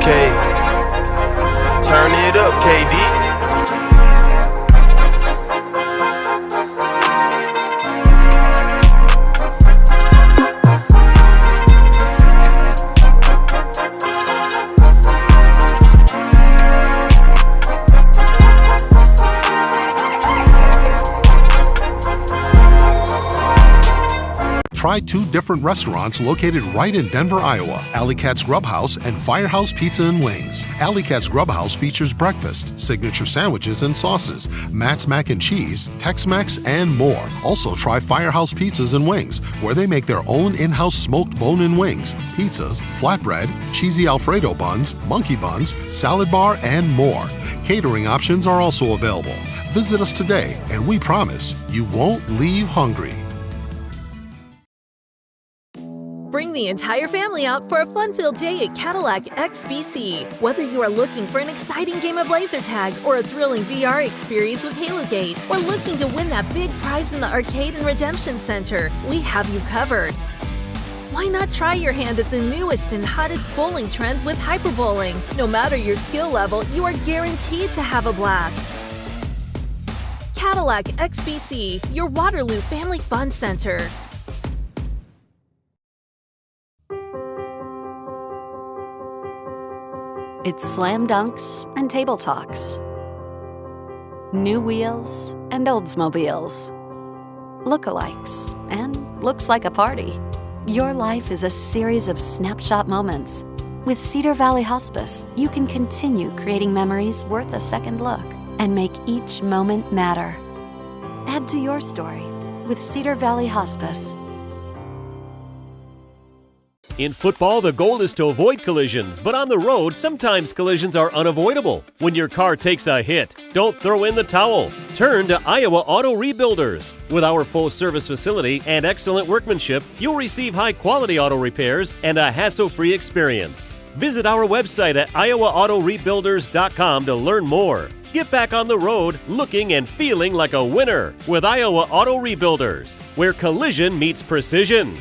Okay, turn it up, KD. Try two different restaurants located right in Denver, Iowa, Alley Cat's Grub House and Firehouse Pizza and Wings. Alley Cat's Grub House features breakfast, signature sandwiches and sauces, Matt's Mac and Cheese, Tex-Mex, and more. Also try Firehouse Pizzas and Wings, where they make their own in-house smoked bone-in wings, pizzas, flatbread, cheesy Alfredo buns, monkey buns, salad bar, and more. Catering options are also available. Visit us today, and we promise you won't leave hungry. Bring the entire family out for a fun-filled day at Cadillac XBC. Whether you are looking for an exciting game of laser tag or a thrilling VR experience with HaloGate, or looking to win that big prize in the Arcade and Redemption Center, we have you covered. Why not try your hand at the newest and hottest bowling trend with hyperbowling? No matter your skill level, you are guaranteed to have a blast. Cadillac XBC, your Waterloo Family Fun Center. It's slam dunks and table talks, new wheels and Oldsmobiles, lookalikes and looks like a party. Your life is a series of snapshot moments. With Cedar Valley Hospice, you can continue creating memories worth a second look and make each moment matter. Add to your story with Cedar Valley Hospice. In football, the goal is to avoid collisions, but on the road, sometimes collisions are unavoidable. When your car takes a hit, don't throw in the towel. Turn to Iowa Auto Rebuilders. With our full service facility and excellent workmanship, you'll receive high-quality auto repairs and a hassle-free experience. Visit our website at iowaautorebuilders.com to learn more. Get back on the road looking and feeling like a winner with Iowa Auto Rebuilders, where collision meets precision.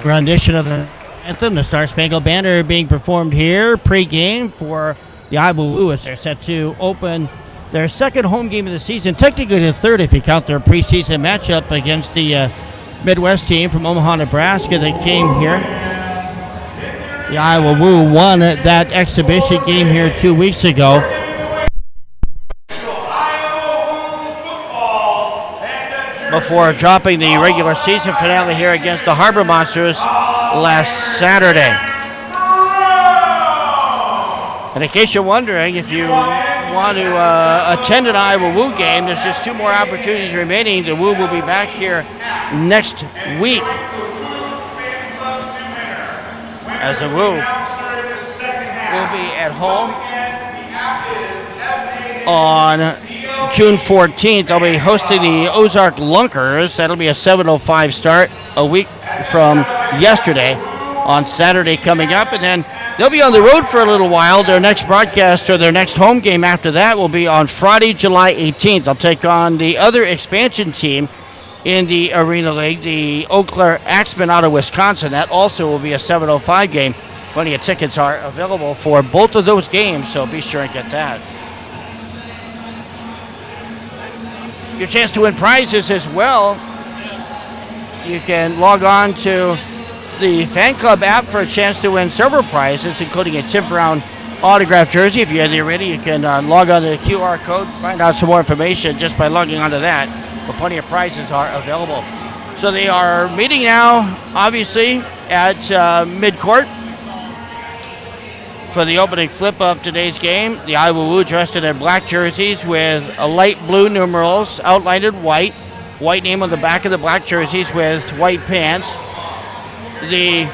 rendition of the anthem, the Star Spangled Banner, being performed here pre-game for the Iowa Woo as they're set to open their second home game of the season, technically the third if you count their preseason matchup against the Midwest team from Omaha, Nebraska that came here. The Iowa Woo won that exhibition game here 2 weeks ago. Before dropping the regular season finale here against the Harbor Monsters last Saturday. And in case you're wondering, if you want to attend an Iowa Woo game, there's just 2 more opportunities remaining. The Woo will be back here next week, as the Woo will be at home on June 14th. They'll be hosting the Ozark Lunkers. That'll be a 7:05 start a week from yesterday on Saturday coming up, and then they'll be on the road for a little while. Their next broadcast or their next home game after that will be on Friday, July 18th. They'll take on the other expansion team in the Arena League, the Eau Claire Axemen out of Wisconsin. That also will be a 7:05 game. Plenty of tickets are available for both of those games, so be sure and get that. Your chance to win prizes as well. You can log on to the fan club app for a chance to win several prizes, including a Tim Brown autographed jersey. If you're in the arena, you can log on to the QR code, find out some more information just by logging onto that. But plenty of prizes are available. So they are meeting now, obviously, at midcourt for the opening flip of today's game. The Iowa Woo dressed in their black jerseys with a light blue numerals outlined in white. White name on the back of the black jerseys with white pants. The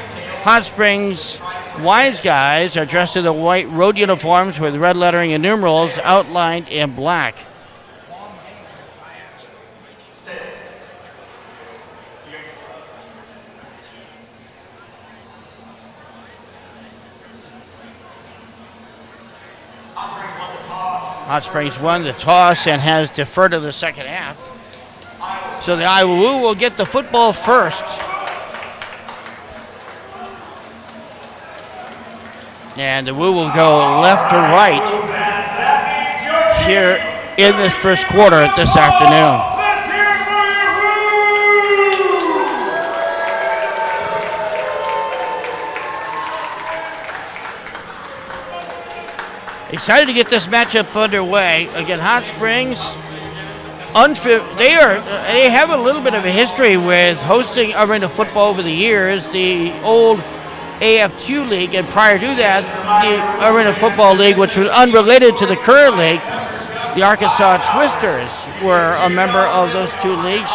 Hot Springs WISEGUYS are dressed in the white road uniforms with red lettering and numerals outlined in black. Hot Springs won the toss and has deferred to the second half. So the Iowa Woo will get the football first. And the Woo will go left to right here in this first quarter this afternoon. Excited to get this matchup underway. Again, Hot Springs, they have a little bit of a history with hosting arena football over the years. The old AF2 League, and prior to that, the Arena Football League, which was unrelated to the current league. The Arkansas Twisters were a member of those 2 leagues,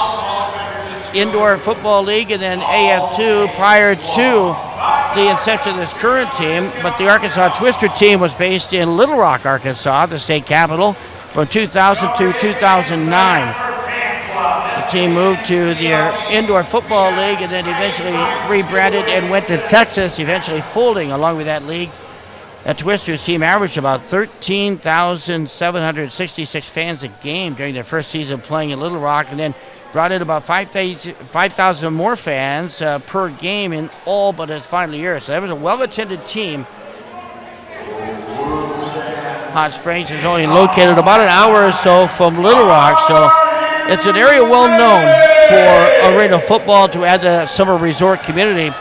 Indoor Football League and then AF2 prior to the inception of this current team. But the Arkansas Twister team was based in Little Rock, Arkansas, the state capital, from 2000 to 2009. The team moved to the Indoor Football League and then eventually rebranded and went to Texas, eventually folding along with that league. That Twisters team averaged about 13,766 fans a game during their first season playing in Little Rock, and then brought in about 5,000 more fans per game in all but its final year. So that was a well-attended team. Hot Springs is only located about an hour or so from Little Rock, so it's an area well known for arena football to add to that summer resort community.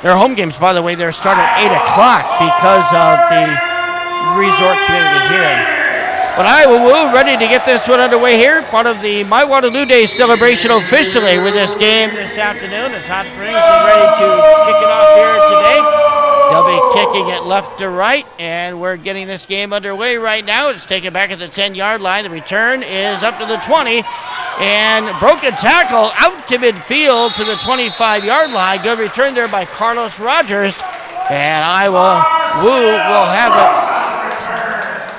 Their home games, by the way, they're starting at 8 o'clock because of the resort community here. But Iowa Woo ready to get this one underway here. Part of the My Waterloo Day celebration officially with this game this afternoon as Hot Springs is ready to kick it off here today. They'll be kicking it left to right, and we're getting this game underway right now. It's taken back at the 10-yard line. The return is up to the 20, and broken tackle out to midfield to the 25-yard line. Good return there by Carlos Rogers, and Iowa Woo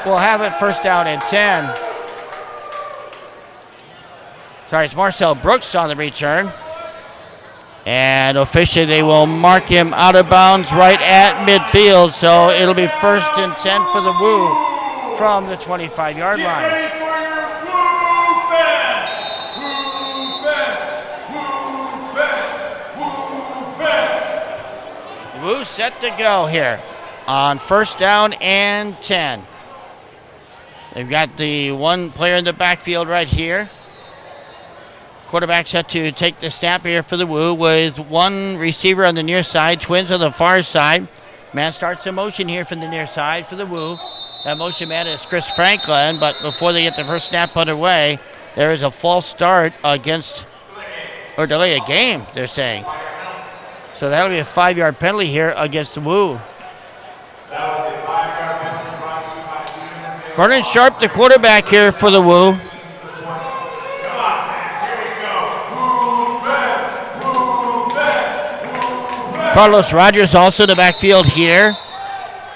will have it first down and 10. Sorry, it's Marcel Brooks on the return. And officially, they will mark him out of bounds right at midfield. So it'll be first and 10 for the Woo from the 25-yard line. Woo set to go here on first down and 10. They've got the one player in the backfield right here. Quarterback set to take the snap here for the Woo with one receiver on the near side, twins on the far side. Man starts in motion here from the near side for the Woo. That motion man is Chris Franklin, but before they get the first snap underway, there is a false start against, or delay a game, they're saying. So that'll be a 5-yard penalty here against the Woo. Vernon Sharp, the quarterback here for the Woo. Carlos Rogers also in the backfield here.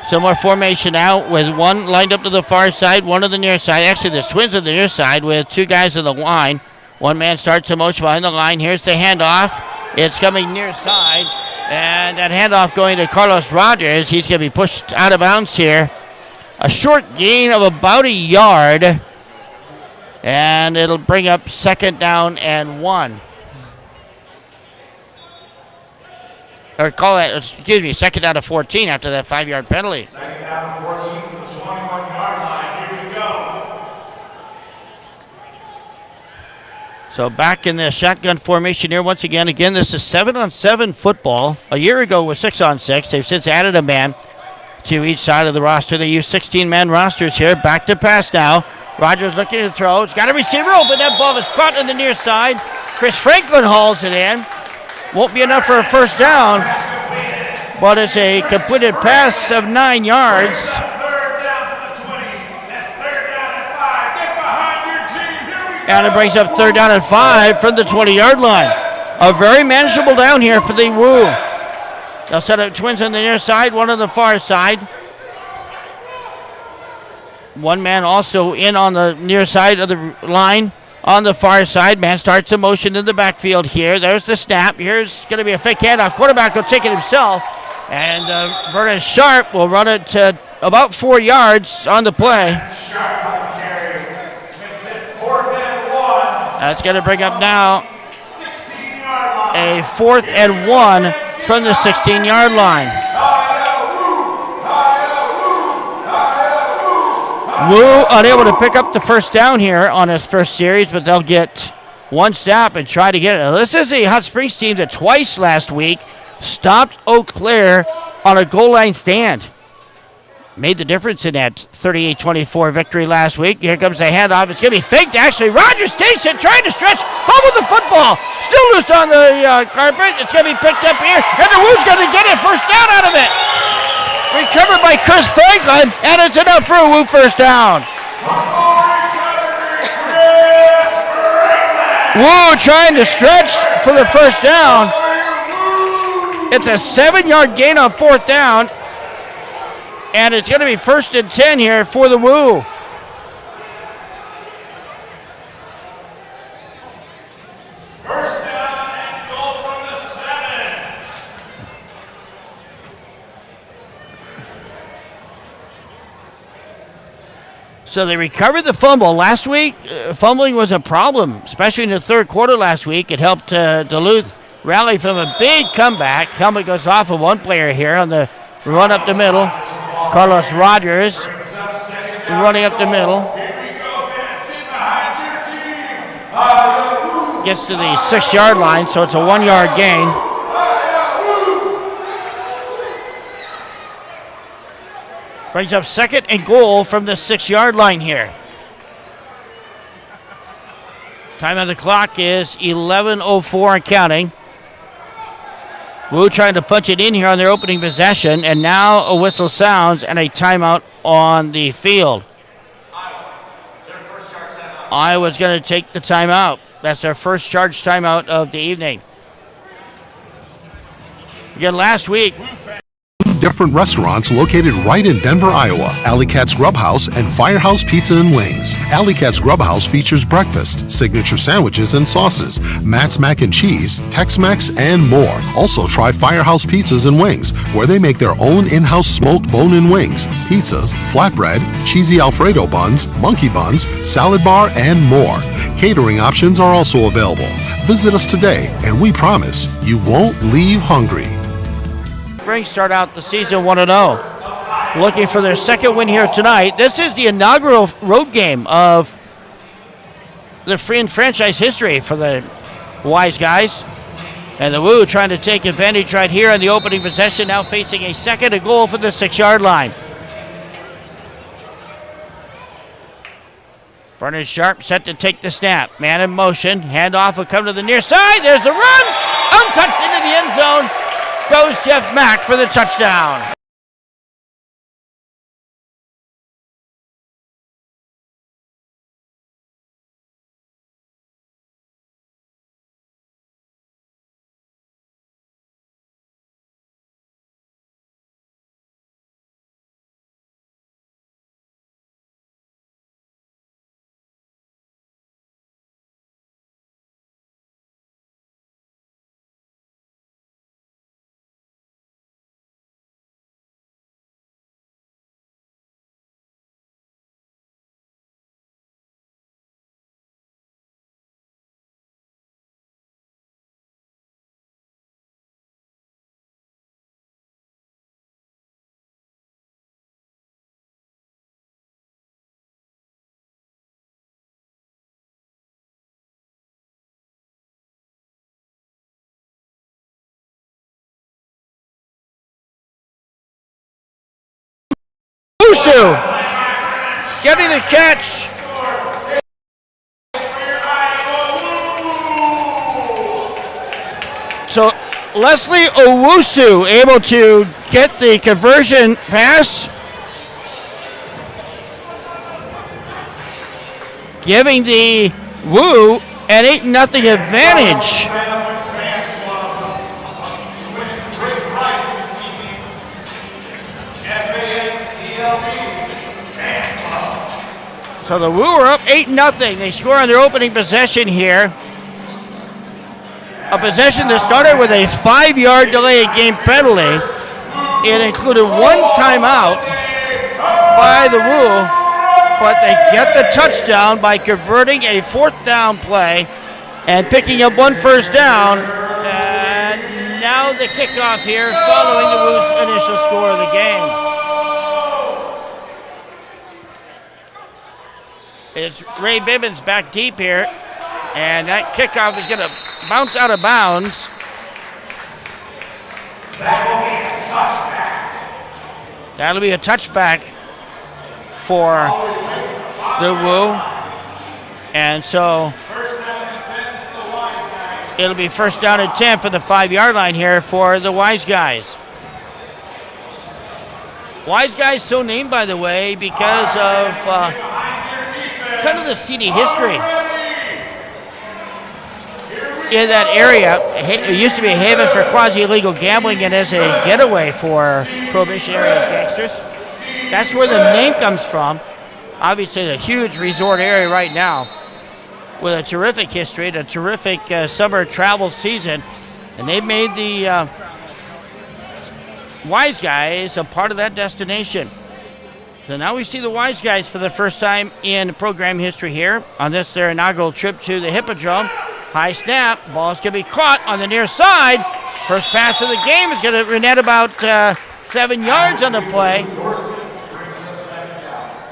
Similar formation out with one lined up to the far side, one on the near side. Actually, the twins on the near side with two guys on the line. One man starts in motion behind the line. Here's the handoff. It's coming near side. And that handoff going to Carlos Rogers. He's going to be pushed out of bounds here. A short gain of about a yard. And it'll bring up second down and 1. Or call that, excuse me, second down to 14 after that 5-yard penalty. Second down and 14 from the 21-yard line. Here we go. So back in the shotgun formation here once again. Again, this is 7-on-7 football. A year ago was 6-on-6. They've since added a man to each side of the roster. They use 16-man rosters here. Back to pass now. Rogers looking to throw. It's got a receiver open. That ball is caught on the near side. Chris Franklin hauls it in. Won't be enough for a first down, but it's a completed pass of 9 yards. And it brings up third down and 5 from the 20-yard line. A very manageable down here for the Woo. They'll set up twins on the near side, one on the far side. One man also in on the near side of the line. On the far side, man starts in motion in the backfield here. There's the snap. Here's going to be a fake handoff. Quarterback will take it himself. And Vernon Sharp will run it to about 4 yards on the play. That's going to bring up now a 4th and 1 from the 16-yard line. Woo unable to pick up the first down here on his first series, but they'll get one stop and try to get it. Now, this is a Hot Springs team that twice last week stopped Eau Claire on a goal line stand. Made the difference in that 38-24 victory last week. Here comes the handoff. It's going to be faked, actually. Rogers takes it, trying to stretch. Fumbled the football. Still loose on the carpet. It's going to be picked up here, and the Woo's going to get it. First down out of it. Recovered by Chris Franklin, and it's enough for a Woo first down. Woo trying to stretch for the first down. It's a 7-yard gain on 4th down, and it's going to be 1st and 10 here for the Woo. First down and goal from the 7. So they recovered the fumble. Last week, fumbling was a problem, especially in the third quarter last week. It helped Duluth rally from a big comeback. Helmet goes off of one player here on the run up the middle. Carlos Rogers running up the middle. Gets to the 6-yard line, so it's a 1-yard gain. Brings up 2nd and goal from the 6-yard line here. Time on the clock is 11:04 and counting. Woo trying to punch it in here on their opening possession, and now a whistle sounds and a timeout on the field. Iowa's going to take the timeout. That's their first charge timeout of the evening. Again, last week, different restaurants located right in Denver, Iowa. Alley Cat's Grub House and Firehouse Pizza and Wings. Alley Cat's Grub House features breakfast, signature sandwiches and sauces, Matt's Mac and Cheese, Tex-Mex, and more. Also try Firehouse Pizzas and Wings, where they make their own in-house smoked bone-in wings, pizzas, flatbread, cheesy Alfredo buns, monkey buns, salad bar, and more. Catering options are also available. Visit us today, and we promise you won't leave hungry. Springs start out the season 1-0. Looking for their second win here tonight. This is the inaugural road game of the franchise history for the Wise Guys. And the Woo trying to take advantage right here on the opening possession, now facing a second and goal for the 6-yard line. Vernon Sharp set to take the snap. Man in motion. Handoff will come to the near side. There's the run. Untouched into the end zone. Goes Jeff Mack for the touchdown. Owusu getting the catch. So Leslie Owusu able to get the conversion pass, giving the Woo an 8-0 advantage. So the Woo are up 8-0. They score on their opening possession here. A possession that started with a 5-yard delay of game penalty. It included one timeout by the Woo, but they get the touchdown by converting a 4th down play and picking up 1 first down. And now the kickoff here following the Woo's initial score of the game. It's Ray Bibbins back deep here, and that kickoff is going to bounce out of bounds. That'll be a touchback for the Woo. And so it'll be 1st down and 10 for the 5-yard line here for the Wise Guys. Wise Guys so named, by the way, because of kind of the seedy history in that area. It used to be a haven for quasi-illegal gambling and as a getaway for Prohibition area gangsters. That's where the name comes from. Obviously, a huge resort area right now with a terrific history and a terrific summer travel season. And they've made the Wise Guys a part of that destination. So now we see the Wise Guys for the first time in program history here on this their inaugural trip to the Hippodrome. High snap, ball's going to be caught on the near side. First pass of the game is going to net about 7 yards on the play,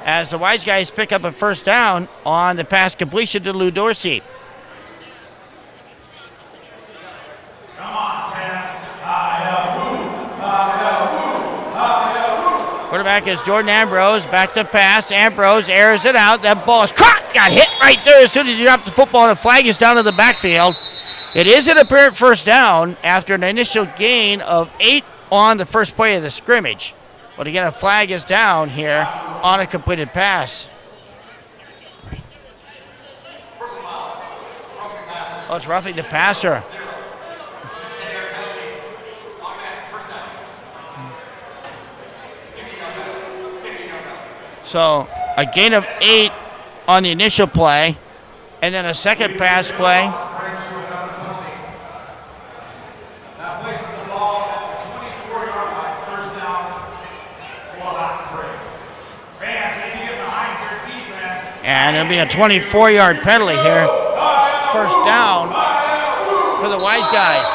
as the Wise Guys pick up a 1st down on the pass completion to Lou Dorsey. Quarterback is Jordan Ambrose. Back to pass. Ambrose airs it out. That ball is caught. Got hit right there as soon as he dropped the football, and the flag is down to the backfield. It is an apparent 1st down after an initial gain of 8 on the first play of the scrimmage. But again, a flag is down here on a completed pass. Oh, it's roughing the passer. So a gain of 8 on the initial play, and then a second pass play. That places the ball at the 24-yard line, 1st down for Hot Springs. Fans, if you get behind your defense. And it'll be a 24-yard penalty here. 1st down for the Wise Guys.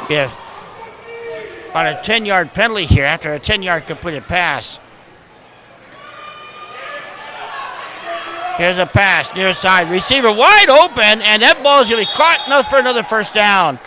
If on a 10-yard penalty here after a 10-yard completed pass. Here's a pass, near side. Receiver wide open, and that ball is going to be caught enough for another first down.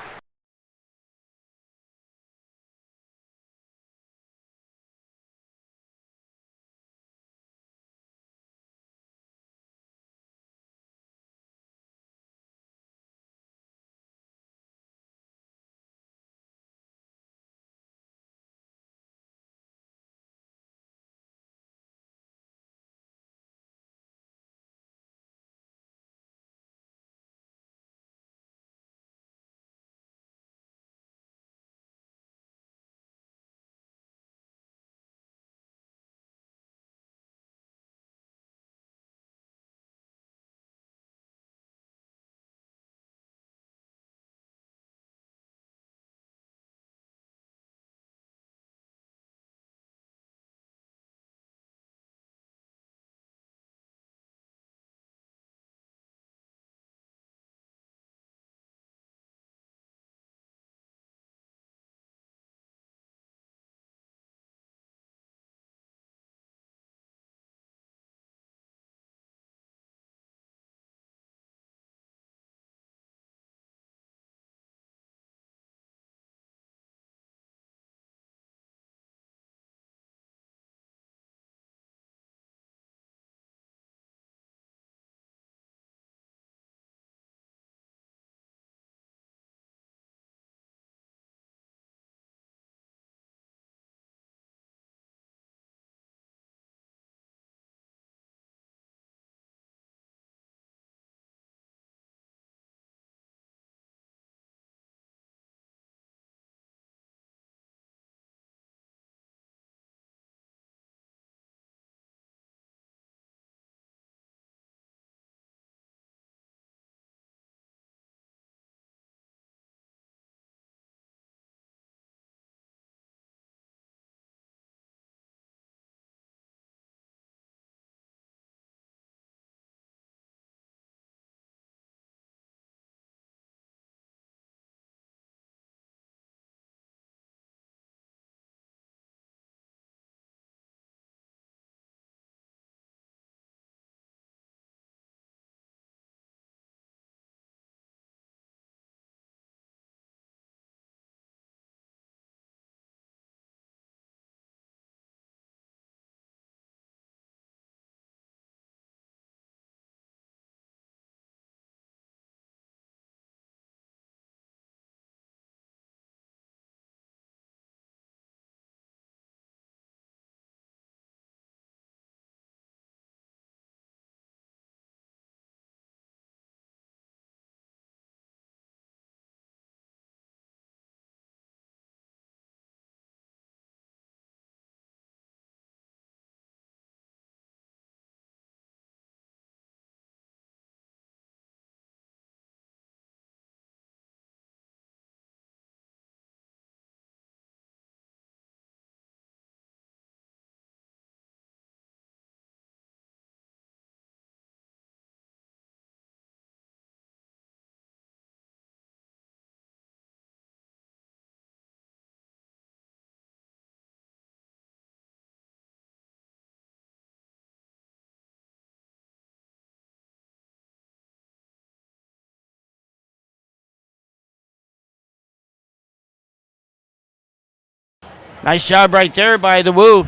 Nice job right there by the Woo.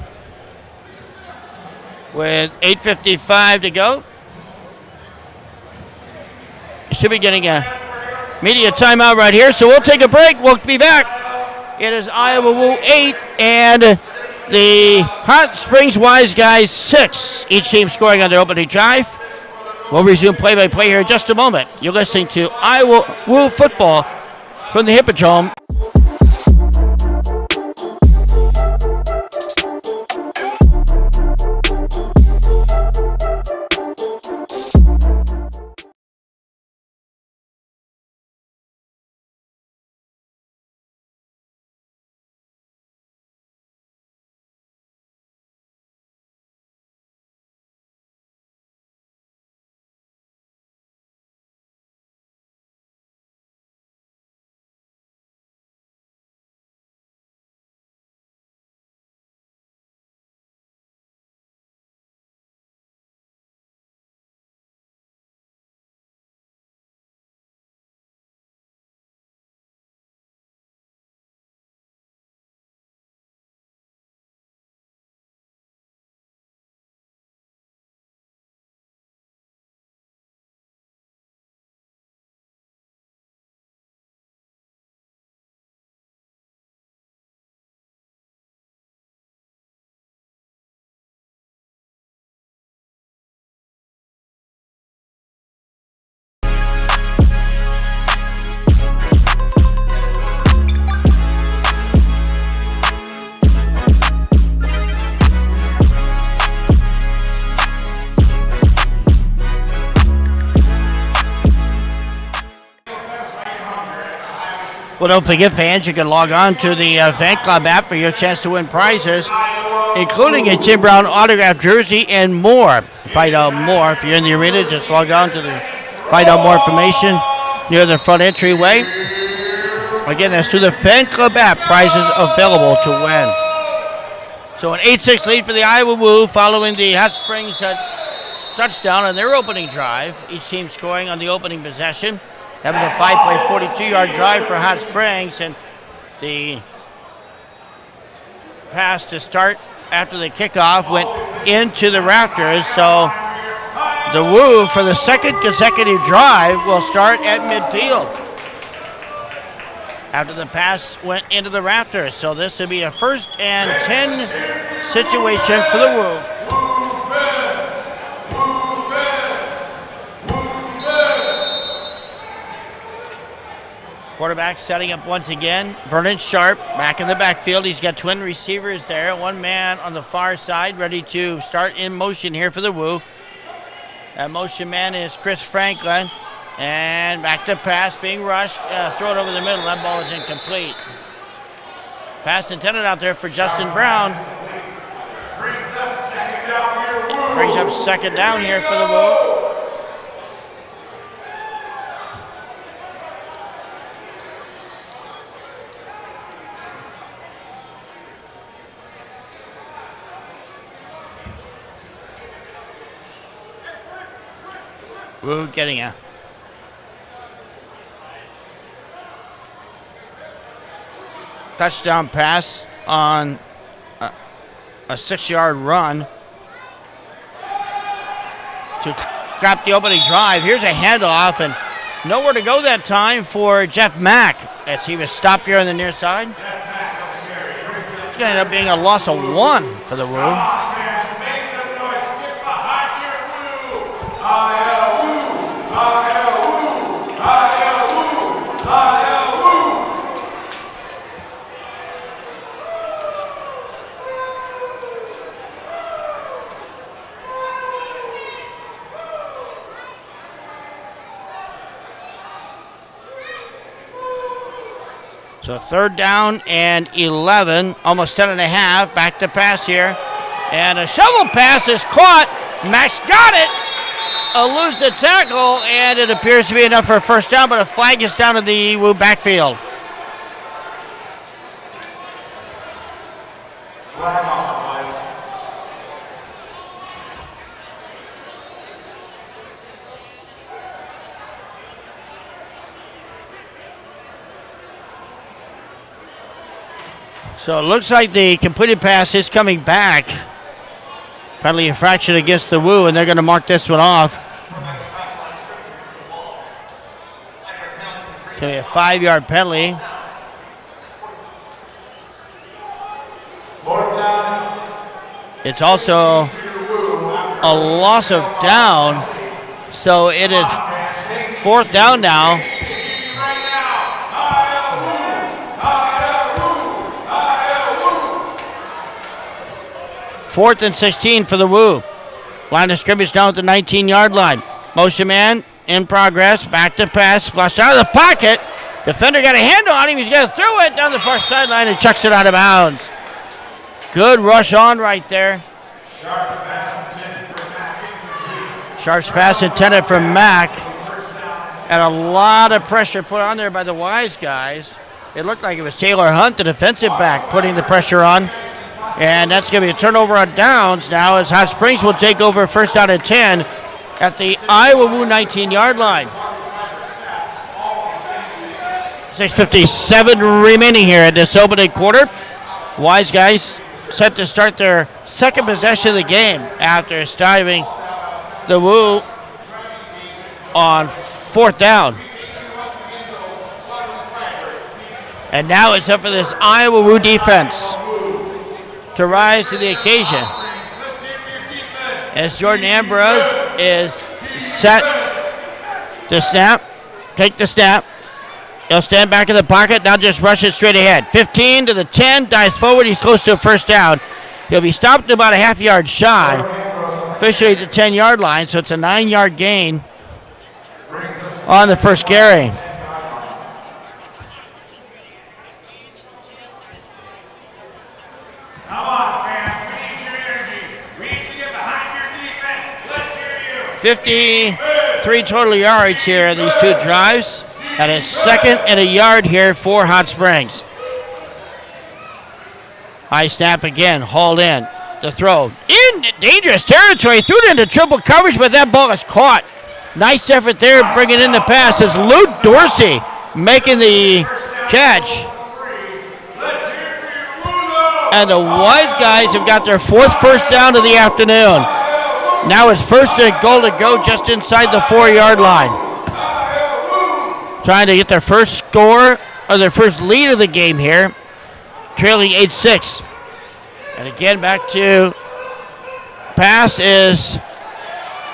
With 8:55 to go. Should be getting a media timeout right here, so we'll take a break. We'll be back. It is Iowa Woo 8 and the Hot Springs Wise Guys 6. Each team scoring on their opening drive. We'll resume play-by-play here in just a moment. You're listening to Iowa Woo football from the Hippodrome. Well, don't forget, fans, you can log on to the fan club app for your chance to win prizes, including a Tim Brown autographed jersey and more. To find out more, if you're in the arena, just log on to find out more information near the front entryway. Again, that's through the fan club app. Prizes available to win. So an 8-6 lead for the Iowa Woo following the Hot Springs touchdown on their opening drive. Each team scoring on the opening possession. That was a 5-play, 42-yard drive for Hot Springs, and the pass to start after the kickoff went into the rafters. So the Woo, for the second consecutive drive, will start at midfield after the pass went into the rafters. So this will be a 1st and 10 situation for the Woo. Quarterback setting up once again. Vernon Sharp back in the backfield. He's got twin receivers there. One man on the far side ready to start in motion here for the Woo. That motion man is Chris Franklin. And back to pass being rushed. Throw it over the middle. That ball is incomplete. Pass intended out there for Justin Brown. Brings up second down here for the Woo. Woo getting a touchdown pass on a 6-yard run to stop the opening drive. Here's a handoff and nowhere to go that time for Jeff Mack as he was stopped here on the near side. It's going to end up being a loss of 1 for the Woo. So 3rd down and 11, almost 10 and a half. Back to pass here. And a shovel pass is caught. Max got it. Lose the tackle, and it appears to be enough for a 1st down, but a flag is down in the Woo backfield. Flag on the play. So it looks like the completed pass is coming back. Penalty infraction against the Woo, and they're going to mark this one off. It's going to be a 5-yard penalty. It's also a loss of down, so it is 4th down now. Fourth and 16 for the Woo. Line of scrimmage down at the 19-yard line. Motion man in progress. Back to pass. Flushed out of the pocket. Defender got a hand on him. He's going to throw it down the far sideline and chucks it out of bounds. Good rush on right there. Sharp's pass intended for Mack. And a lot of pressure put on there by the Wise guys. It looked like it was Taylor Hunt, the defensive back, putting the pressure on. And that's going to be a turnover on downs now as Hot Springs will take over 1st down and 10 at the Iowa Woo 19-yard line. 6:57 remaining here in this opening quarter. Wise guys set to start their second possession of the game after stopping the Woo on 4th down. And now it's up for this Iowa Woo defense to rise to the occasion as Jordan Ambrose is set to snap, take the snap. He'll stand back in the pocket, now just rushes straight ahead. 15 to the 10, dives forward, he's close to a 1st down. He'll be stopped about a half-yard shy, officially at the 10-yard line, so it's a 9-yard gain on the first carry. 53 total yards here in these two drives. And a second and a yard here for Hot Springs. High snap again, hauled in. The throw in dangerous territory, threw it into triple coverage, but that ball is caught. Nice effort there, bringing in the pass. It's Luke Dorsey making the catch. And the Wise Guys have got their fourth first down of the afternoon. Now it's first and goal to go just inside the 4-yard line. Trying to get their first score, or their first lead of the game here. Trailing 8-6. And again, back to pass is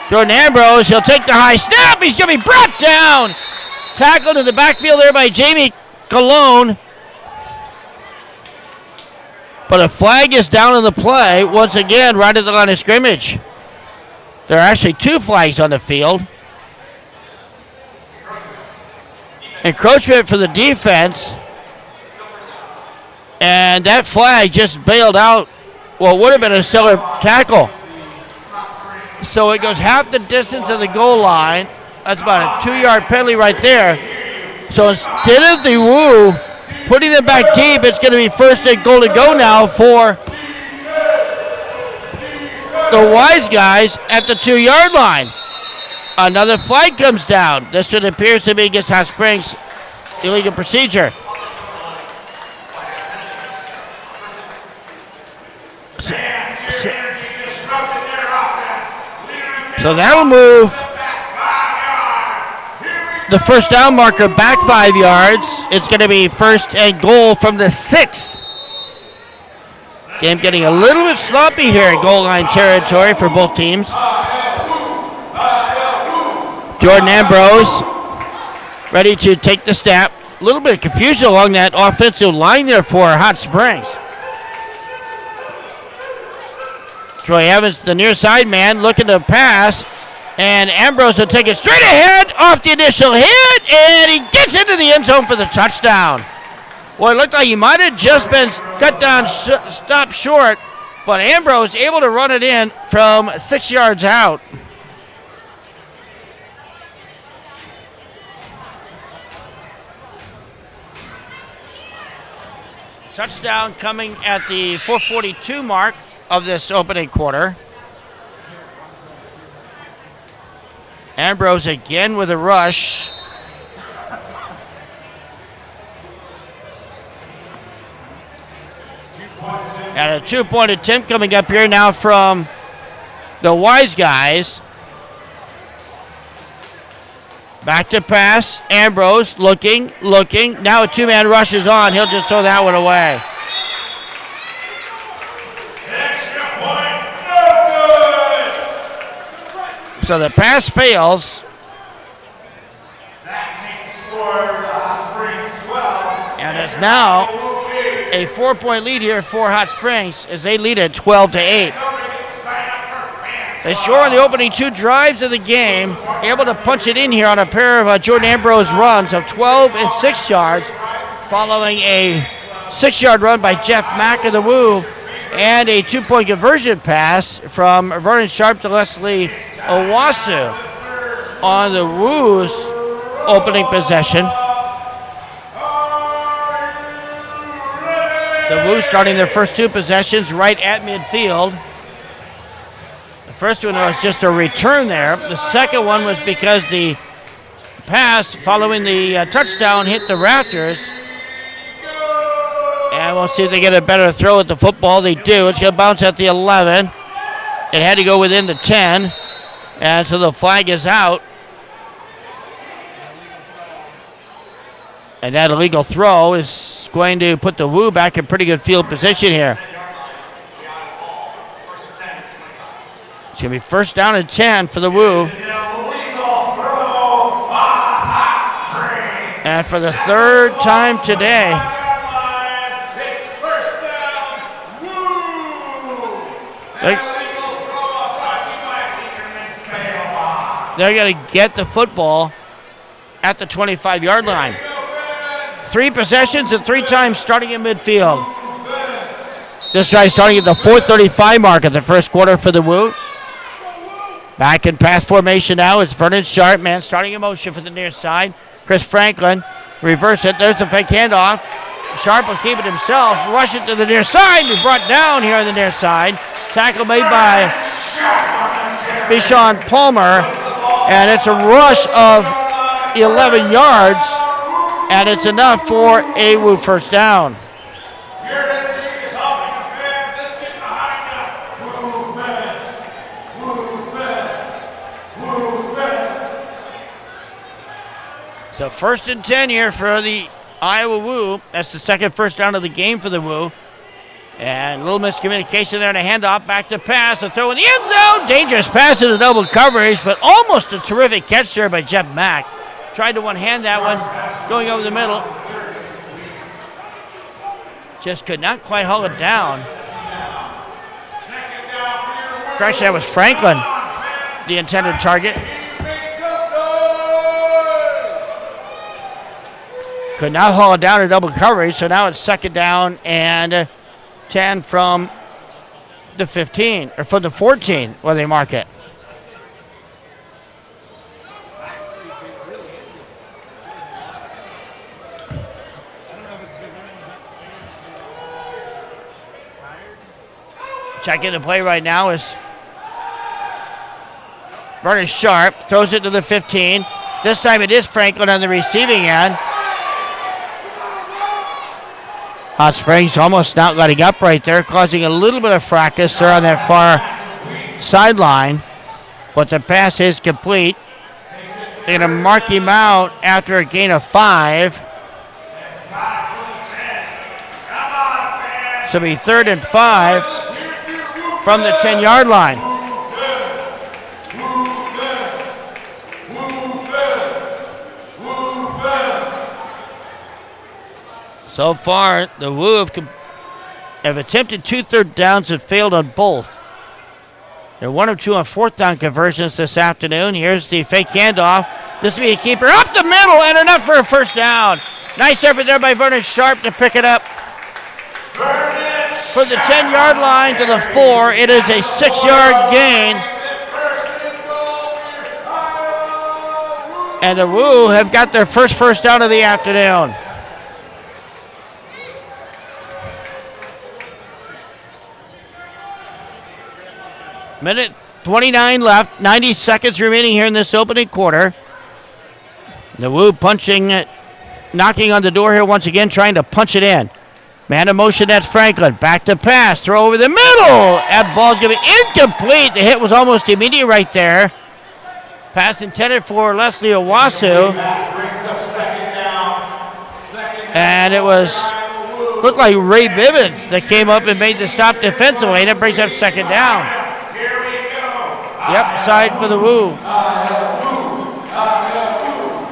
Jordan Ambrose. He'll take the high snap. He's going to be brought down. Tackled in the backfield there by Jamie Colon. But a flag is down on the play. Once again, right at the line of scrimmage. There are actually two flags on the field. Encroachment for the defense. And that flag just bailed out what would have been a stellar tackle. So it goes half the distance of the goal line. That's about a 2-yard penalty right there. So instead of the Woo putting them back deep, it's going to be first and goal to go now for the Wise Guys at the 2-yard line. Another flag comes down. This one appears to be against Hot Springs. Illegal procedure. So that'll move the first down marker back 5 yards. It's going to be first and goal from the 6. Game getting a little bit sloppy here in goal line territory for both teams. Jordan Ambrose ready to take the snap. A little bit of confusion along that offensive line there for Hot Springs. Troy Evans, the near side man, looking to pass. And Ambrose will take it straight ahead off the initial hit. And he gets into the end zone for the touchdown. Well, it looked like he might have just been cut down, stopped short. But Ambrose able to run it in from 6 yards out. Touchdown coming at the 4:42 mark of this opening quarter. Ambrose again with a rush. And a 2-point attempt coming up here now from the Wise Guys. Back to pass. Ambrose looking. Now a 2-man rush is on. He'll just throw that one away. So the pass fails. And it's now a 4-point lead here for Hot Springs as they lead at 12-8. They score on the opening 2 drives of the game, able to punch it in here on a pair of Jordan Ambrose runs of 12 and 6 yards, following a 6-yard run by Jeff Mack of the Woo, and a 2-point conversion pass from Vernon Sharp to Leslie Owasu on the Woo's opening possession. The Woo starting their first 2 possessions right at midfield. The first one was just a return there. The second one was because the pass following the touchdown hit the Raptors. And we'll see if they get a better throw at the football. They do. It's going to bounce at the 11. It had to go within the 10. And so the flag is out. And that illegal throw is going to put the Woo back in pretty good field position here. It's going to be first down and 10 for the Woo. And for the third time today, they're going to get the football at the 25-yard line. 3 possessions and 3 times starting in midfield. This guy starting at the 4:35 mark of the first quarter for the Woo. Back in pass formation now. It's Vernon Sharp, man, starting in motion for the near side. Chris Franklin, reverse it. There's the fake handoff. Sharp will keep it himself. Rush it to the near side. He's brought down here on the near side. Tackle made by Bishan Palmer. And it's a rush of 11 yards. And it's enough for a Woo first down. So 1st and 10 here for the Iowa Woo. That's the second first down of the game for the Woo. And a little miscommunication there and a handoff. Back to pass. The throw in the end zone. Dangerous pass into double coverage, but almost a terrific catch there by Jeff Mack. Tried to one-hand that one, going over the middle. Just could not quite haul it down. Correction, that was Franklin, the intended target. Could not haul it down to double coverage, so now it's 2nd down and 10 from the 15, or from the 14, where they mark it. Check into play right now is Vernon Sharp, throws it to the 15. This time it is Franklin on the receiving end. Hot Springs almost not letting up right there, causing a little bit of fracas there on that far sideline. But the pass is complete. They're going to mark him out after a gain of 5. So it'll be 3rd and 5 from the 10-yard line. So far, the Woo have attempted 2 third downs and failed on both. They're 1 of 2 on 4th down conversions this afternoon. Here's the fake handoff. This will be a keeper up the middle and enough for a first down. Nice effort there by Vernon Sharp to pick it up. From the 10-yard line to the 4, it is a 6-yard gain. And the Woo have got their first down of the afternoon. Minute 29 left, 90 seconds remaining here in this opening quarter. The Woo knocking on the door here once again, trying to punch it in. Man in motion, that's Franklin. Back to pass, throw over the middle. That ball's going to be incomplete. The hit was almost immediate right there. Pass intended for Leslie Owasu. And it looked like Ray Bivens that came up and made the stop defensively, and it brings up 2nd down. Yep, side for the Woo.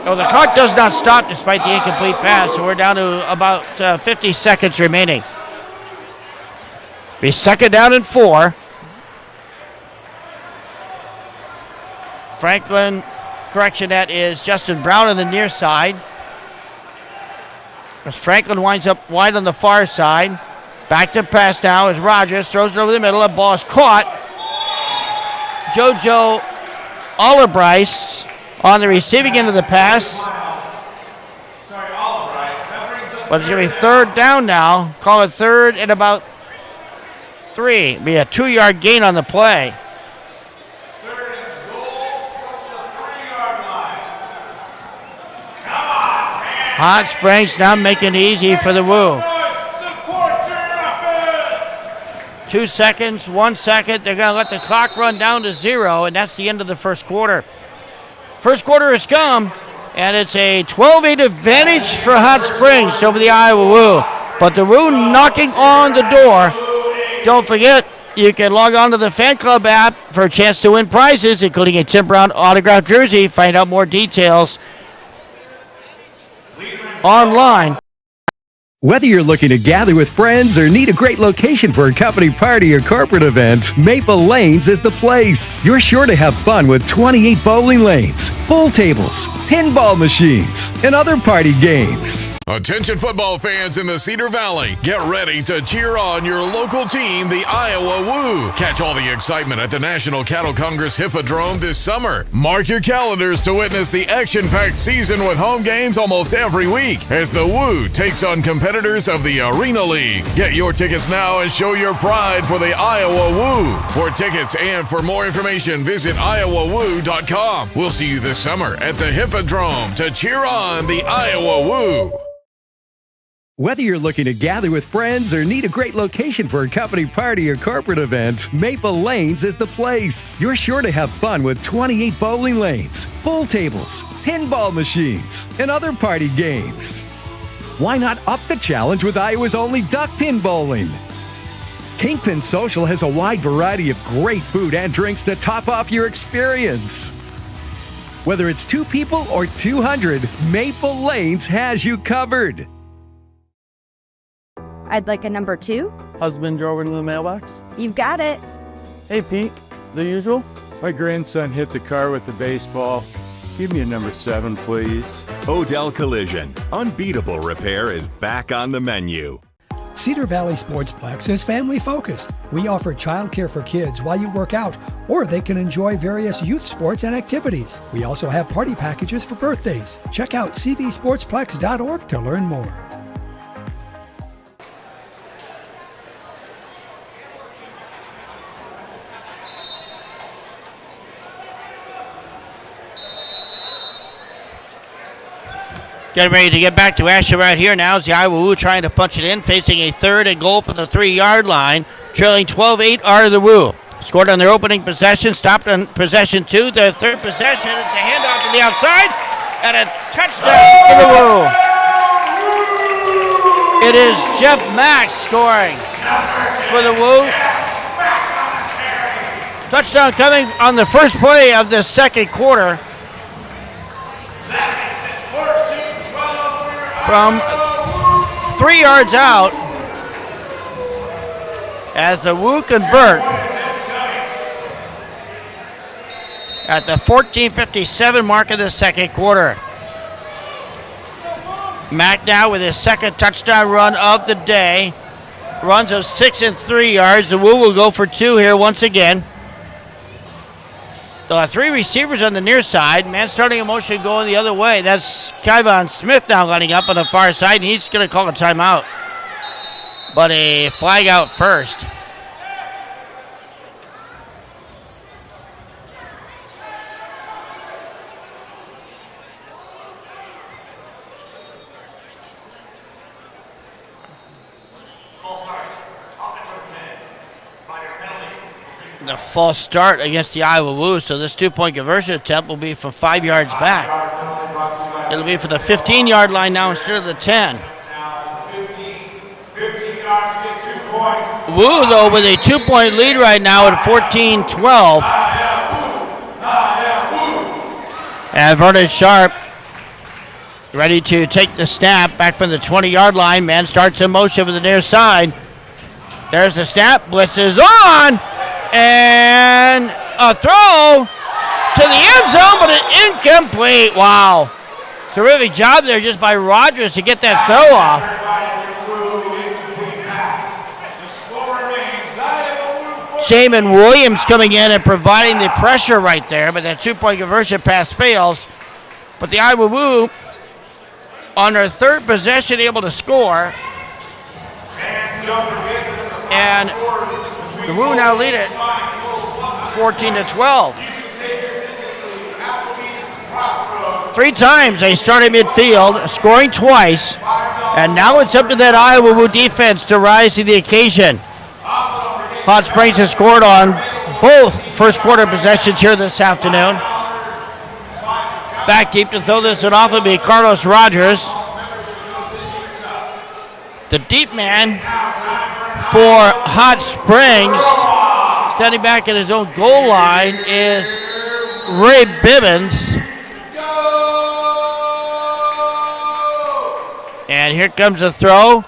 Oh, the clock does not stop despite the incomplete pass, so we're down to about 50 seconds remaining. Be 2nd down and 4. Franklin, correction, that is Justin Brown on the near side. As Franklin winds up wide on the far side. Back to pass now as Rogers throws it over the middle. The ball is caught. JoJo Albright on the receiving end of the pass. But it's going to be 3rd down now. Call it 3rd and about 3. It'll be a 2-yard gain on the play. Hot Springs now making it easy for the Woo. 2 seconds, 1 second. They're going to let the clock run down to 0, and that's the end of the first quarter. First quarter has come, and it's a 12-8 advantage for Hot Springs over the Iowa Woo. But the Woo knocking on the door. Don't forget, you can log on to the Fan Club app for a chance to win prizes, including a Tim Brown autographed jersey. Find out more details online. Whether you're looking to gather with friends or need a great location for a company party or corporate event, Maple Lanes is the place. You're sure to have fun with 28 bowling lanes, pool tables, pinball machines, and other party games. Attention football fans in the Cedar Valley, get ready to cheer on your local team, the Iowa Woo. Catch all the excitement at the National Cattle Congress Hippodrome this summer. Mark your calendars to witness the action-packed season with home games almost every week as the Woo takes on competitors of the Arena League. Get your tickets now and show your pride for the Iowa Woo. For tickets and for more information, visit iowawoo.com. We'll see you this summer at the Hippodrome to cheer on the Iowa Woo. Whether you're looking to gather with friends or need a great location for a company party or corporate event, Maple Lanes is the place. You're sure to have fun with 28 bowling lanes, pool tables, pinball machines, and other party games. Why not up the challenge with Iowa's only duck pin bowling? Kingpin Social has a wide variety of great food and drinks to top off your experience. Whether it's 2 people or 200, Maple Lanes has you covered. I'd like a number 2. Husband drove into the mailbox. You've got it. Hey, Pete, the usual? My grandson hit the car with the baseball. Give me a number 7, please. Odell Collision. Unbeatable repair is back on the menu. Cedar Valley Sportsplex is family focused. We offer childcare for kids while you work out, or they can enjoy various youth sports and activities. We also have party packages for birthdays. Check out cvsportsplex.org to learn more. Getting ready to get back to action right here now is the Iowa Woo trying to punch it in, facing a 3rd and goal from the 3-yard line. Trailing 12-8 are the Woo. Scored on their opening possession, stopped on possession 2. Their 3rd possession, it's a handoff to the outside, and a touchdown for the Woo. It is Jeff Max scoring for the Woo. Touchdown coming on the first play of the second quarter. From 3 yards out, as the Woo convert at the 14:57 mark of the second quarter. Mack now with his 2nd touchdown run of the day. Runs of 6 and 3 yards. The Woo will go for 2 here once again. 3 receivers on the near side. Man starting in motion going the other way. That's Kyvon Smith now lining up on the far side, and he's going to call a timeout. But a flag out first. The false start against the Iowa Woo, so this 2-point conversion attempt will be from 5 yards back. It'll be for the 15-yard line now instead of the 10. Woo, though, with a 2-point lead right now at 14-12. And Vernon Sharp ready to take the snap back from the 20-yard line. Man starts in motion from the near side. There's the snap. Blitz is on. And a throw to the end zone, but it's incomplete. Wow. Terrific job there just by Rogers to get that throw off. Jamin Williams coming in and providing the pressure right there, but that 2-point conversion pass fails. But the Iowa Woo, on their 3rd possession, able to score. And the Woo now lead it 14-12. 3 times they started midfield, scoring twice. And now it's up to that Iowa Woo defense to rise to the occasion. Hot Springs has scored on both first quarter possessions here this afternoon. Back deep to throw this one off will be Carlos Rogers. The deep man for Hot Springs, standing back at his own goal line, is Ray Bibbins. And here comes the throw.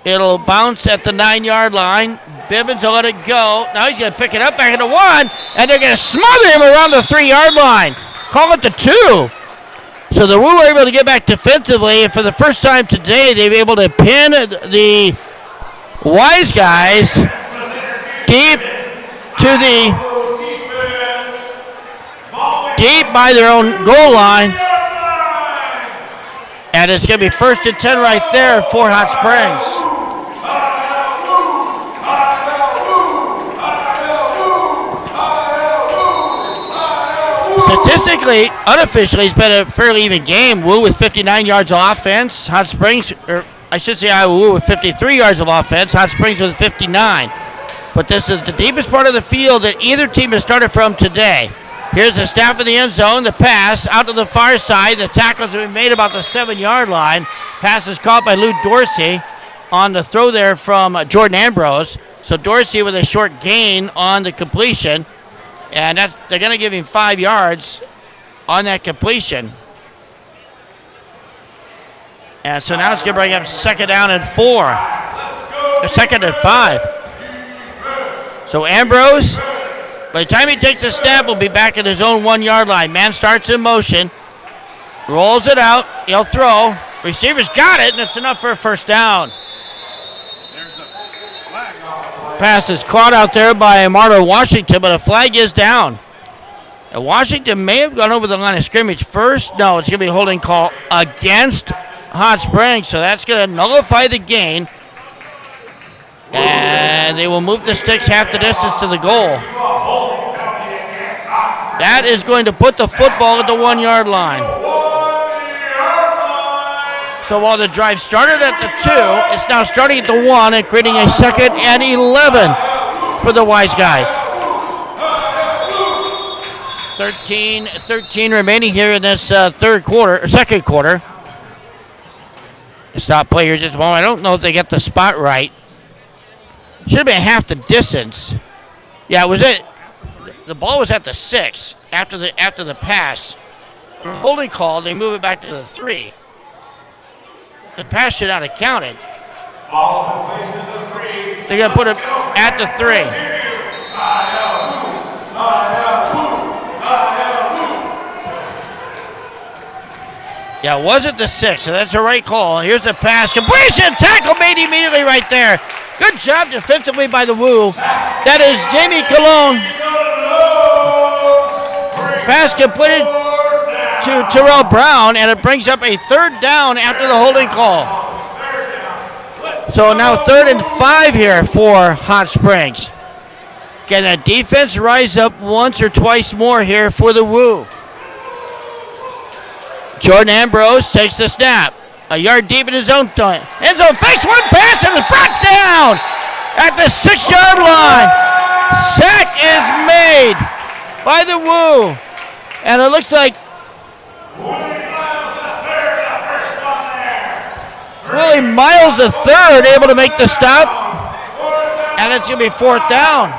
It'll bounce at the 9-yard line. Bibbins will let it go. Now he's going to pick it up back into 1, and they're going to smother him around the 3-yard line. Call it the 2. So the Woo were able to get back defensively, and for the first time today, they've been able to pin the Wise Guys deep by their own goal line. And it's going to be 1st and 10 right there for Hot Springs. Statistically, unofficially, it's been a fairly even game. Woo with 59 yards of offense. Hot Springs, or I should say Iowa Woo with 53 yards of offense. Hot Springs with 59. But this is the deepest part of the field that either team has started from today. Here's the snap in the end zone. The pass out to the far side. The tackles have been made about the 7-yard line. Pass is caught by Lou Dorsey on the throw there from Jordan Ambrose. So Dorsey with a short gain on the completion. And they're going to give him 5 yards on that completion. And so now it's going to bring up 2nd down and 4. Or 2nd and 5. So Ambrose, by the time he takes the snap, will be back at his own 1-yard line. Man starts in motion. Rolls it out. He'll throw. Receivers got it, and it's enough for a 1st down. Pass is caught out there by Marlo Washington, but a flag is down. And Washington may have gone over the line of scrimmage first. No, it's going to be a holding call against Hot Springs, so that's going to nullify the gain. And they will move the sticks half the distance to the goal. That is going to put the football at the 1-yard line. So while the drive started at the 2, it's now starting at the 1 and creating a 2nd and 11 for the Wise Guys. 13 remaining here in this second quarter. Stop play here just a moment. I don't know if they get the spot right. Should have been half the distance. Yeah, it was it. The ball was at the 6 after the pass. Holding call, they move it back to the 3. The pass should not have counted. They're going to put it at the 3. Yeah, it was at the 6, so that's the right call. Here's the pass. Completion! Tackle made immediately right there. Good job defensively by the Woo. That is Jamie Colon. Pass completed to Terrell Brown, and it brings up a 3rd down after the holding call. So now 3rd and 5 here for Hot Springs. Can the defense rise up once or twice more here for the Woo? Jordan Ambrose takes the snap. A yard deep in his own end zone. Fakes one pass and is brought down at the 6-yard line. Sack is made by the Woo. And it looks like Willie Miles III able to make the stop. And it's going to be 4th down.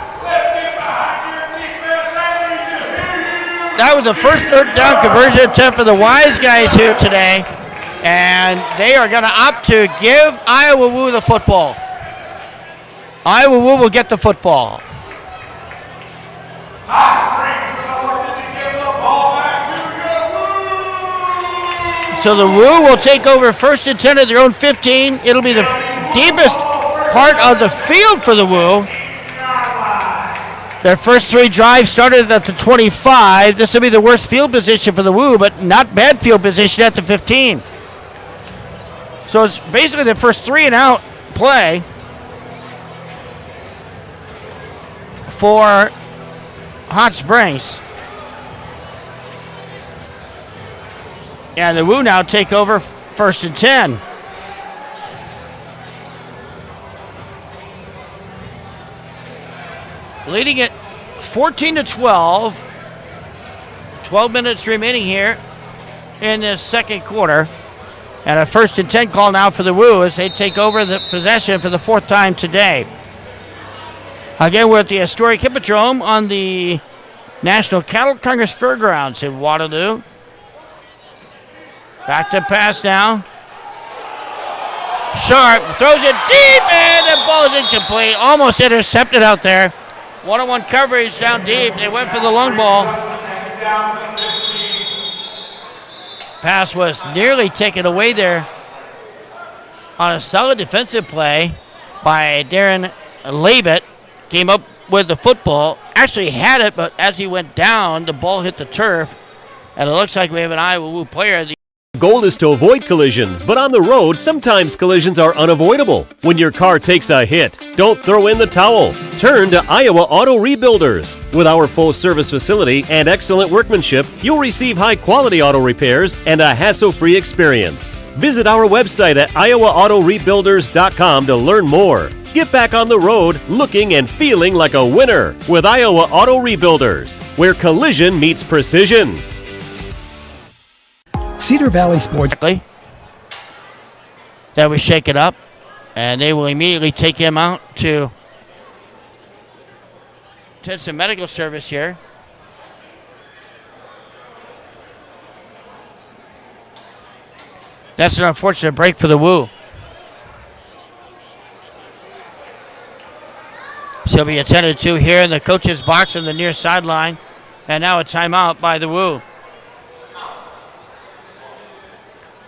That was the first 3rd down conversion attempt for the Wise Guys here today. And they are going to opt to give Iowa Woo the football. Iowa Woo will get the football. So the Woo will take over 1st and 10 at their own 15. It'll be the deepest part of the field for the Woo. Their first 3 drives started at the 25. This will be the worst field position for the Woo, but not bad field position at the 15. So it's basically the first 3 and out play for Hot Springs. And the Woo now take over 1st and 10. Leading it 14-12. 12 minutes remaining here in the second quarter. And a 1st and 10 call now for the Woo as they take over the possession for the 4th time today. Again, we're at the historic Hippodrome on the National Cattle Congress Fairgrounds in Waterloo. Back to pass now. Sharp throws it deep, and the ball is incomplete. Almost intercepted out there. One-on-one coverage down deep. They went for the long ball. Pass was nearly taken away there on a solid defensive play by Darren Labit. Came up with the football. Actually had it, but as he went down, the ball hit the turf. And it looks like we have an Iowa Woo player. The goal is to avoid collisions, but on the road, sometimes collisions are unavoidable. When your car takes a hit, don't throw in the towel. Turn to Iowa Auto Rebuilders. With our full service facility and excellent workmanship, you'll receive high-quality auto repairs and a hassle-free experience. Visit our website at iowaautorebuilders.com to learn more. Get back on the road looking and feeling like a winner with Iowa Auto Rebuilders, where collision meets precision. Cedar Valley Sports. That was shaken up, and they will immediately take him out to intensive medical service here. That's an unfortunate break for the Woo. She'll be attended to here in the coach's box on the near sideline. And now a timeout by the Woo.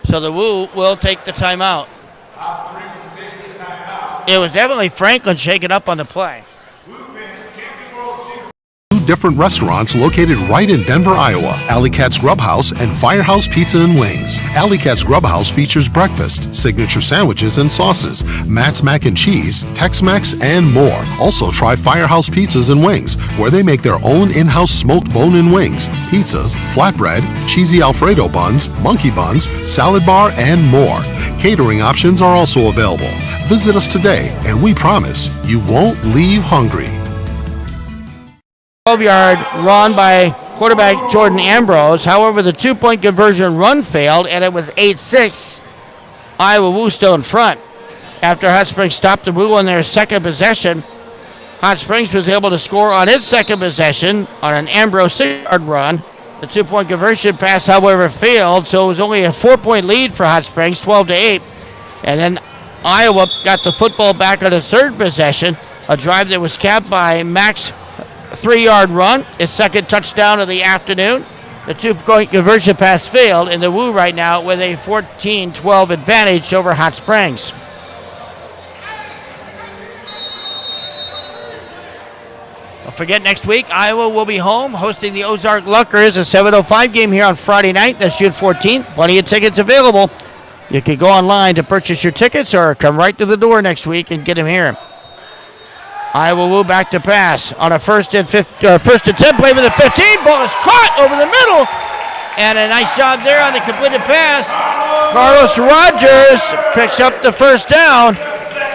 So the Woo will take the timeout. It was definitely Franklin shaking up on the play. Different restaurants located right in Denver, Iowa. Alley Cat's Grub House and Firehouse Pizza and Wings. Alley Cat's Grub House features breakfast, signature sandwiches and sauces, Matt's Mac and Cheese, Tex-Mex, and more. Also try Firehouse Pizzas and Wings, where they make their own in-house smoked bone-in wings, pizzas, flatbread, cheesy Alfredo buns, monkey buns, salad bar, and more. Catering options are also available. Visit us today, and we promise you won't leave hungry. 12-yard run by quarterback Jordan Ambrose. However, the two-point conversion run failed, and it was 8-6. Iowa Woo still in front. After Hot Springs stopped the Woo on their second possession, Hot Springs was able to score on its second possession on an Ambrose 6-yard run. The two-point conversion pass, however, failed, so it was only a 4-point lead for Hot Springs, 12-8. And then Iowa got the football back on the third possession, a drive that was capped by Max 3-yard run, his second touchdown of the afternoon. The two-point conversion pass failed, and the Woo right now with a 14-12 advantage over Hot Springs. Don't forget, next week, Iowa will be home hosting the Ozark Luckers, a 7:05 game here on Friday night. That's June 14th. Plenty of tickets available. You can go online to purchase your tickets or come right to the door next week and get them here. Iowa Woo back to pass on a first and 10 play with the 15. Ball is caught over the middle. And a nice job there on the completed pass. Carlos Rogers picks up the first down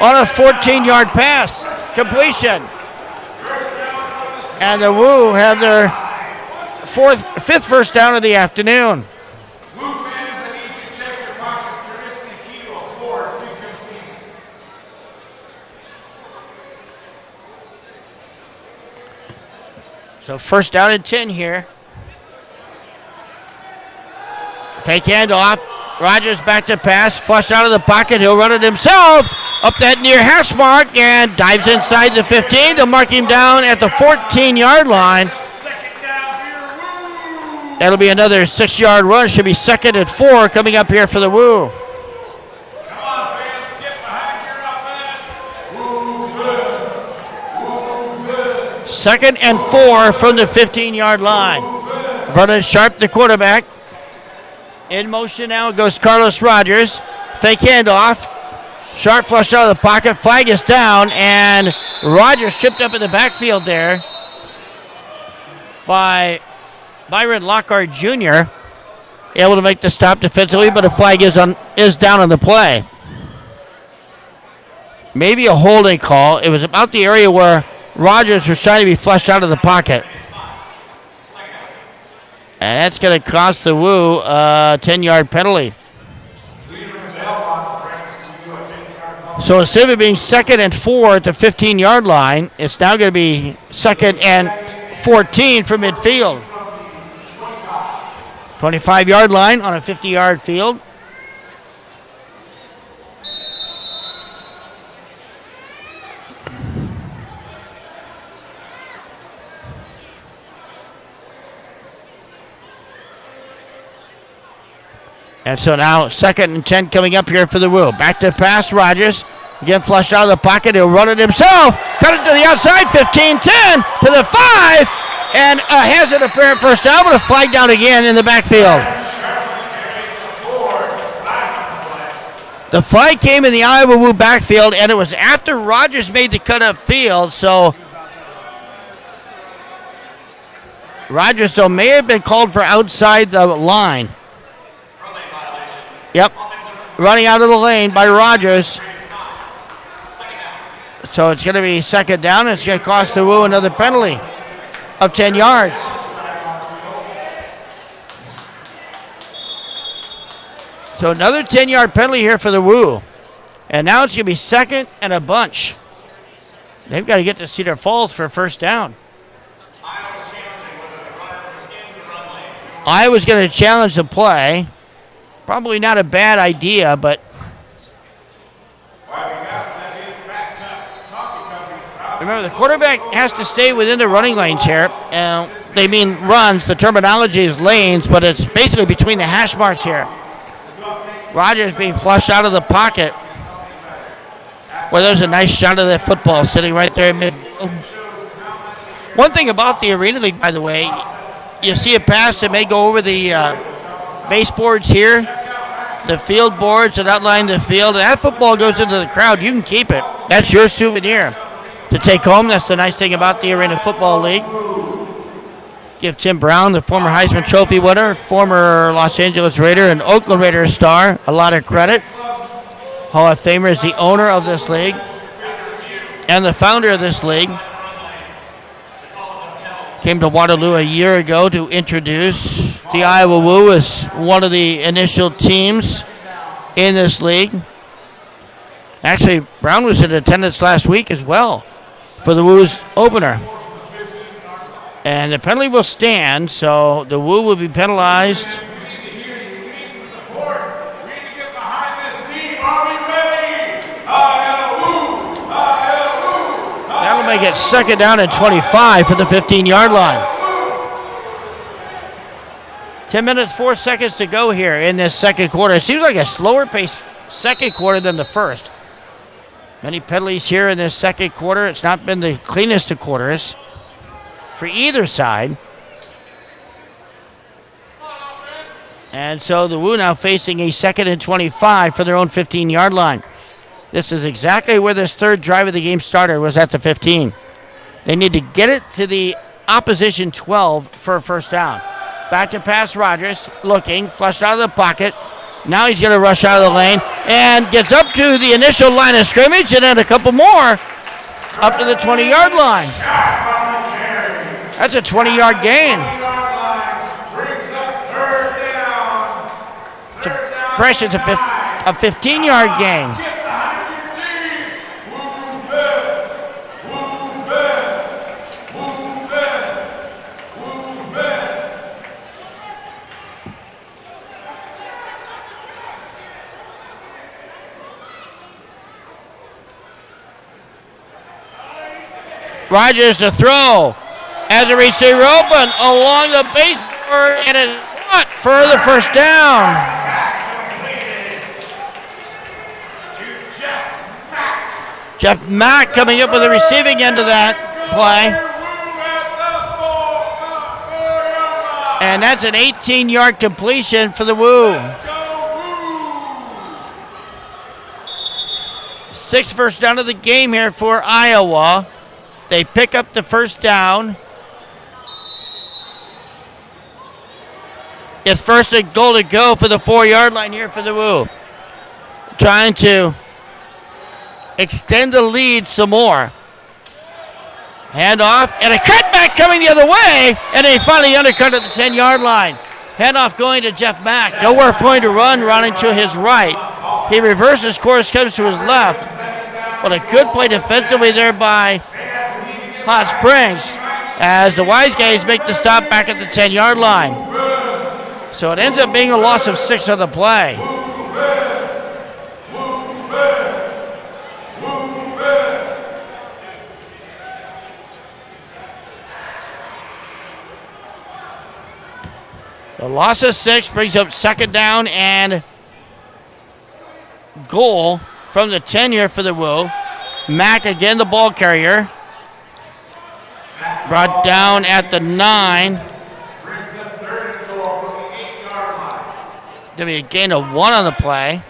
on a 14-yard pass completion. And the Woo have their fifth first down of the afternoon. So first down and 10 here. Fake handoff. Rogers back to pass. Flushed out of the pocket. He'll run it himself. Up that near hash mark and dives inside the 15. They'll mark him down at the 14-yard line. That'll be another 6-yard run. Should be 2nd and 4 coming up here for the Woo. Second and 4 from the 15-yard line. Vernon Sharp, the quarterback. In motion now goes Carlos Rogers. Fake handoff. Sharp flushed out of the pocket. Flag is down, and Rogers tripped up in the backfield there by Byron Lockhart Jr. Able to make the stop defensively, but a flag is down on the play. Maybe a holding call. It was about the area where Rogers was trying to be flushed out of the pocket. And that's going to cost the Woo a 10-yard penalty. So instead of it being 2nd and 4 at the 15-yard line, it's now going to be 2nd and 14 from midfield. 25-yard line on a 50-yard field. And so now 2nd and 10 coming up here for the Woo. Back to pass, Rogers. Again, flushed out of the pocket. He'll run it himself. Cut it to the outside. 15-10 to the 5. And has an apparent first down, but a flag down again in the backfield. The flag came in the Iowa Woo backfield, and it was after Rogers made the cut up field. So Rogers, though, may have been called for outside the line. Yep. Running out of the lane by Rogers. So it's going to be 2nd down. And it's going to cost the Woo another penalty of 10 yards. So another 10-yard penalty here for the Woo. And now it's going to be 2nd and a bunch. They've got to get to Cedar Falls for a first down. Iowa's going to challenge the play. Probably not a bad idea, but remember, the quarterback has to stay within the running lanes here. They mean runs. The terminology is lanes, but it's basically between the hash marks here. Rogers being flushed out of the pocket. Well, there's a nice shot of that football sitting right there in mid. One thing about the Arena League, by the way, you see a pass that may go over the baseboards here, the field boards that outline the field. And that football goes into the crowd. You can keep it. That's your souvenir to take home. That's the nice thing about the Arena Football League. Give Tim Brown, the former Heisman Trophy winner, former Los Angeles Raider and Oakland Raiders star, a lot of credit. Hall of Famer is the owner of this league and the founder of this league. Came to Waterloo a year ago to introduce the Iowa Woo as one of the initial teams in this league. Actually, Brown was in attendance last week as well for the Woo's opener. And the penalty will stand, so the Woo will be penalized. That'll make it 2nd down and 25 for the 15-yard line. 10 minutes, 4 seconds to go here in this second quarter. It seems like a slower paced second quarter than the first. Many penalties here in this second quarter. It's not been the cleanest of quarters for either side. And so the Woo now facing a 2nd and 25 for their own 15-yard line. This is exactly where this third drive of the game started, was at the 15. They need to get it to the opposition 12 for a first down. Back to pass, Rogers, looking, flushed out of the pocket. Now he's going to rush out of the lane and gets up to the initial line of scrimmage and then a couple more up to the 20-yard line. That's a 20-yard gain. Fresh, it's a 15-yard gain. Rogers to throw. As a receiver open along the baseboard and it's caught for the first down. Jeff Mack coming up with the receiving end of that play. And that's an 18-yard completion for the Woo. 6th first down of the game here for Iowa. They pick up the first down. It's 1st and goal to go for the 4-yard line here for the Woo. Trying to extend the lead some more. Handoff and a cutback coming the other way. And they finally undercut at the 10-yard line. Handoff going to Jeff Mack. Nowhere going to run, running to his right. He reverses course, comes to his left. But a good play defensively there by Hot Springs as the WISEGUYS make the stop back at the 10-yard line. So it ends up being a loss of 6 on the play. The loss of 6 brings up second down and goal from the 10 here for the Woo. Mack again, the ball carrier. Brought down at the 9. There'll be a gain of 1 on the play.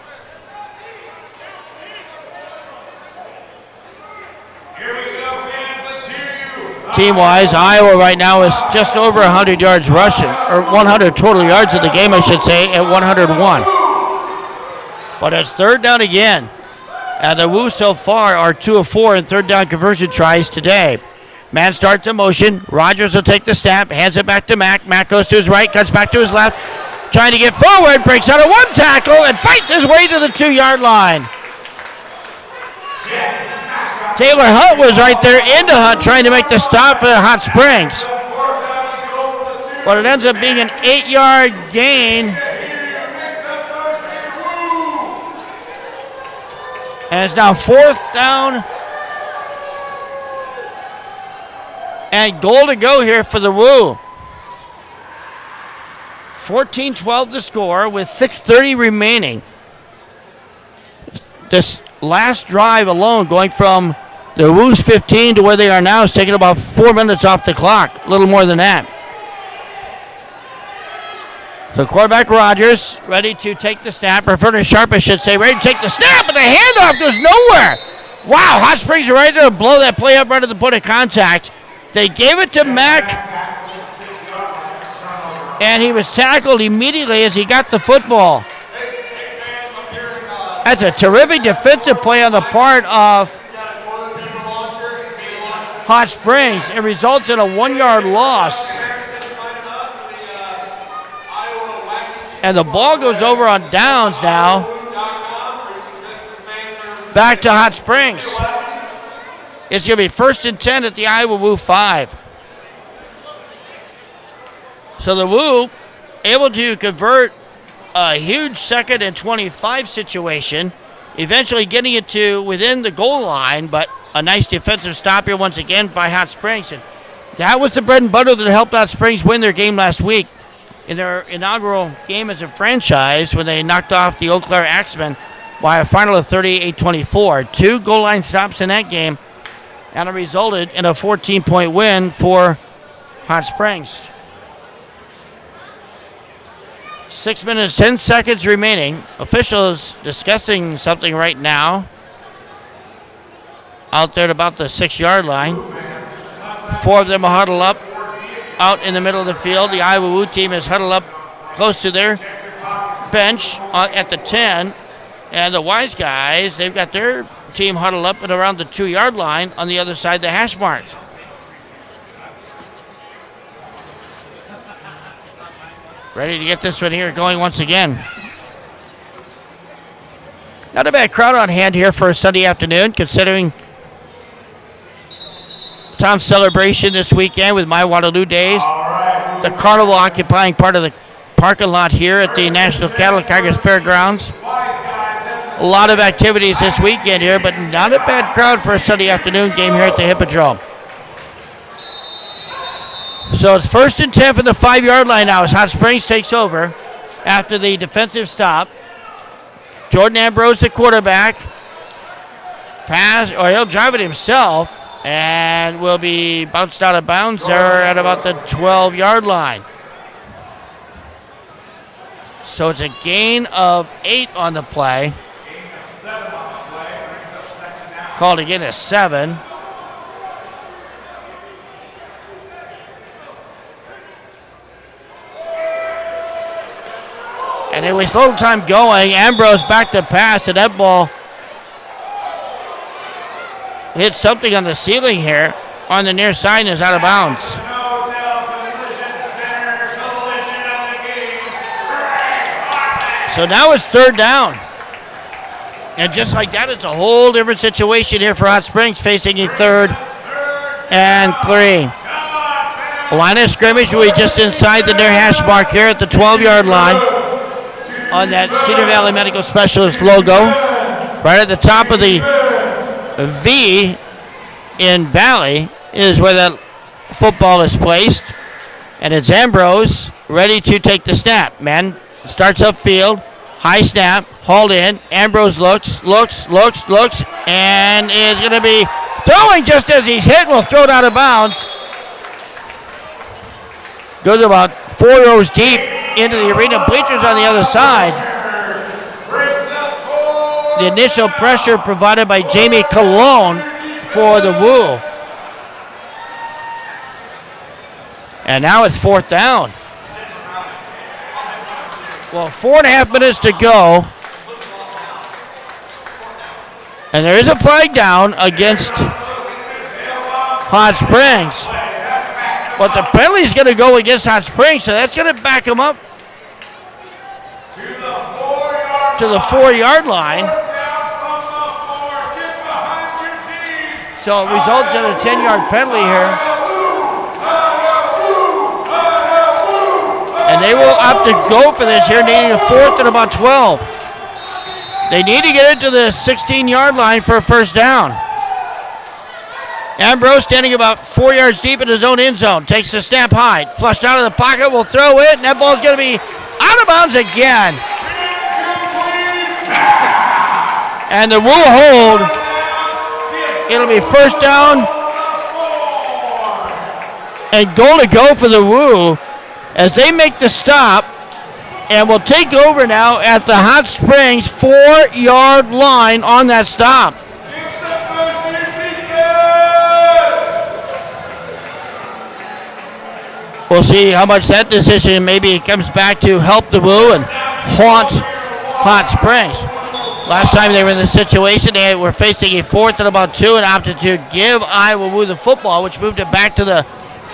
Team-wise, Iowa right now is just over 100 yards rushing, or 100 total yards in the game, I should say, at 101. But it's third down again. And the Woo so far are 2 of 4 in third down conversion tries today. Man starts in motion. Rogers will take the snap, hands it back to Mack. Mack goes to his right, cuts back to his left, trying to get forward, breaks out of 1 tackle, and fights his way to the 2-yard line. Taylor Hunt was right there into Hunt trying to make the stop for the Hot Springs. But it ends up being an 8-yard gain. And it's now 4th down and goal to go here for the Woo. 14-12 to score with 6:30 remaining. This last drive alone, going from the Woo's 15 to where they are now, is taking about 4 minutes off the clock, a little more than that. So quarterback Rogers ready to take the snap, or Furnace Sharp, I should say, ready to take the snap, and the handoff goes nowhere. Wow, Hot Springs are ready to blow that play up right at the point of contact. They gave it to Mack, and he was tackled immediately as he got the football. That's a terrific defensive play on the part of Hot Springs. It results in a 1-yard loss. And the ball goes over on downs now. Back to Hot Springs. It's going to be 1st and 10 at the Iowa Woo 5. So the Woo able to convert a huge 2nd and 25 situation, eventually getting it to within the goal line, but a nice defensive stop here once again by Hot Springs. And that was the bread and butter that helped Hot Springs win their game last week in their inaugural game as a franchise when they knocked off the Eau Claire Axemen by a final of 38-24. 2 goal line stops in that game, and it resulted in a 14-point win for Hot Springs. 6 minutes, 10 seconds remaining. Officials discussing something right now out there at about the 6-yard line. 4 of them are huddled up out in the middle of the field. The Iowa Woo team is huddled up close to their bench at the 10. And the Wise Guys, they've got their team huddled up and around the 2-yard line on the other side of the hash marks. Ready to get this one here going once again. Not a bad crowd on hand here for a Sunday afternoon, considering Tom's celebration this weekend with My Waterloo Days. The carnival occupying part of the parking lot here at the National Cattle Congress Fairgrounds. A lot of activities this weekend here, but not a bad crowd for a Sunday afternoon game here at the Hippodrome. So it's 1st and 10 from the 5-yard line now as Hot Springs takes over after the defensive stop. Jordan Ambrose, the quarterback. Pass, or he'll drive it himself, and will be bounced out of bounds there at about the 12-yard line. So it's a gain of 8 on the play. Called again a 7. And it was little time going. Ambrose back to pass, and that ball hit something on the ceiling here on the near side and is out of bounds. So now it's 3rd down. And just like that, it's a whole different situation here for Hot Springs, facing a 3rd and 3. Line of scrimmage will be just inside the near hash mark here at the 12-yard line on that Cedar Valley Medical Specialist logo. Right at the top of the V in Valley is where that football is placed. And it's Ambrose ready to take the snap. Man starts upfield. High snap, hauled in. Ambrose looks, and is going to be throwing just as he's hit. Will throw it out of bounds. Goes about 4 rows deep into the arena bleachers on the other side. The initial pressure provided by Jamie Cologne for the Woo. And now it's 4th down. Well, 4.5 minutes to go. And there is a flag down against Hot Springs. But the penalty is going to go against Hot Springs, so that's going to back them up to the 4-yard line. So it results in a 10-yard penalty here. And they will opt to go for this here, needing a 4th and about 12. They need to get it to the 16-yard line for a first down. Ambrose standing about 4 yards deep in his own end zone. Takes the snap high. Flushed out of the pocket. Will throw it. And that ball's going to be out of bounds again. And the Woo hold. It'll be first down. And goal to go for the Woo as they make the stop. And will take over now at the Hot Springs 4-yard line on that stop. We'll see how much that decision maybe comes back to help the Woo and haunt Hot Springs. Last time they were in this situation, they were facing a 4th and about 2 and opted to give Iowa Woo the football, which moved it back to the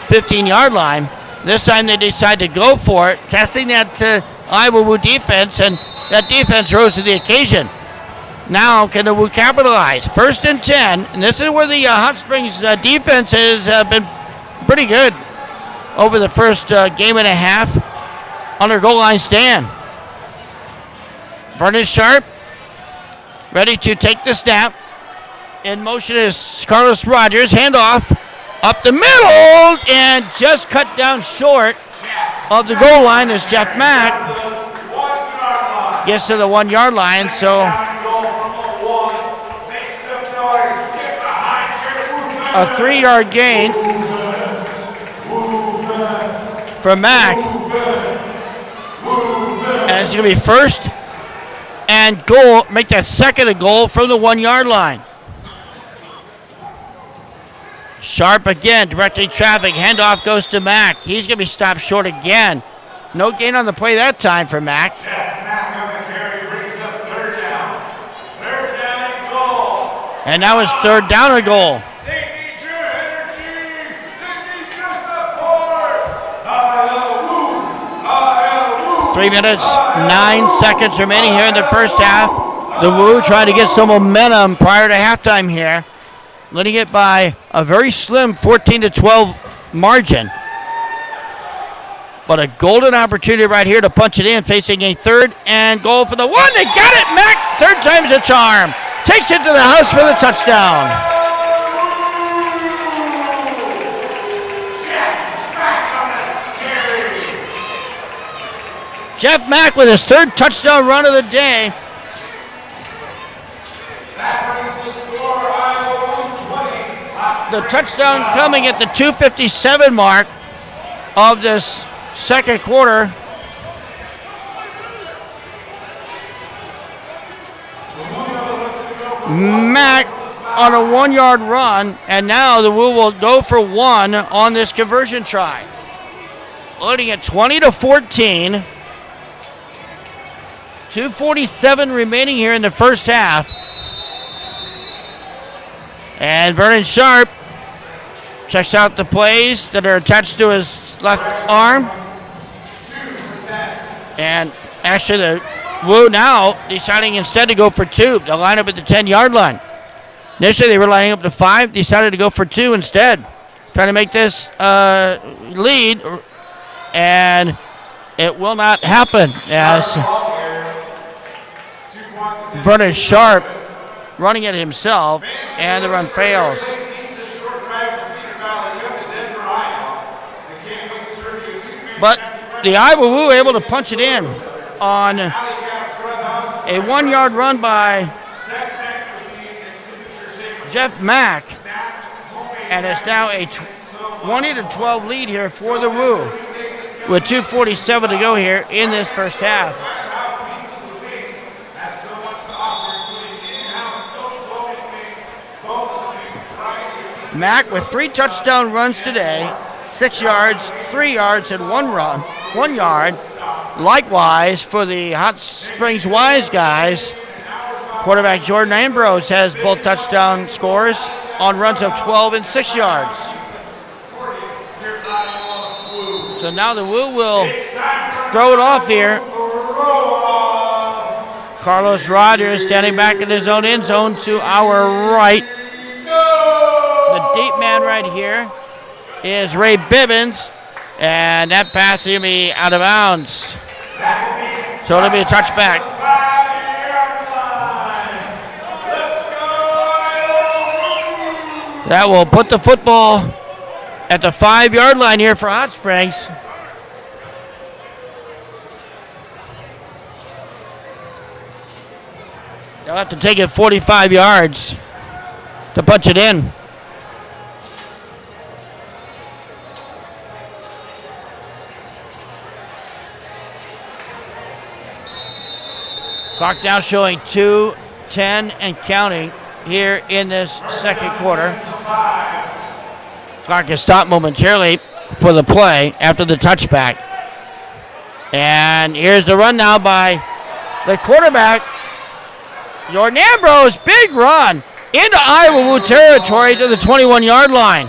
15-yard line. This time they decide to go for it, testing that Iowa Woo defense, and that defense rose to the occasion. Now can the Woo capitalize? 1st and 10, and this is where the Hot Springs defense has been pretty good over the first game and a half on their goal line stand. Vernon Sharp ready to take the snap. In motion is Carlos Rogers. Handoff up the middle and just cut down short of the goal line as Jeff Mack gets to the 1-yard line. So a 3-yard gain for Mack. And it's going to be first and goal. Make that second a goal from the 1-yard line. Sharp again, directing traffic. Handoff goes to Mack. He's going to be stopped short again. No gain on the play that time for Mack. And now it's 3rd down and goal. Three minutes, 9 seconds remaining here in the first half. The Woo trying to get some momentum prior to halftime here. Leading it by a very slim 14-12 margin. But a golden opportunity right here to punch it in, facing a 3rd and goal for the 1. They got it, Mack. 3rd time's a charm. Takes it to the house for the touchdown. Jeff Mack with his 3rd touchdown run of the day. The touchdown coming at the 2:57 mark of this second quarter. Mack on a 1-yard run, and now the Woo will go for 1 on this conversion try. Loading at 20-14. 2:47 remaining here in the first half. And Vernon Sharp checks out the plays that are attached to his left arm. And actually the Woo now deciding instead to go for 2. They'll line up at the 10-yard line. Initially they were lining up to 5, decided to go for 2 instead. Trying to make this lead, and it will not happen as Vernon Sharp running it himself, and the run fails. But the Iowa Woo able to punch it in on a 1-yard run by Jeff Mack. And it's now a 20-12 lead here for the Woo with 2:47 to go here in this first half. Mack with 3 touchdown runs today, 6 yards, 3 yards, and 1 yard. Likewise, for the Hot Springs Wise guys, quarterback Jordan Ambrose has both touchdown scores on runs of 12 and 6 yards. So now the Woo will throw it off here. Carlos Rogers standing back in his own end zone to our right. The deep man right here is Ray Bibbins, and that pass is going to be out of bounds. So it'll be a touchback. That will put the football at the 5-yard line here for Hot Springs. They'll have to take it 45 yards to punch it in. Clock now showing 2:10 and counting here in this second quarter. Clock is stopped momentarily for the play after the touchback. And here's the run now by the quarterback, Jordan Ambrose. Big run into Iowa Woo territory to the 21-yard line.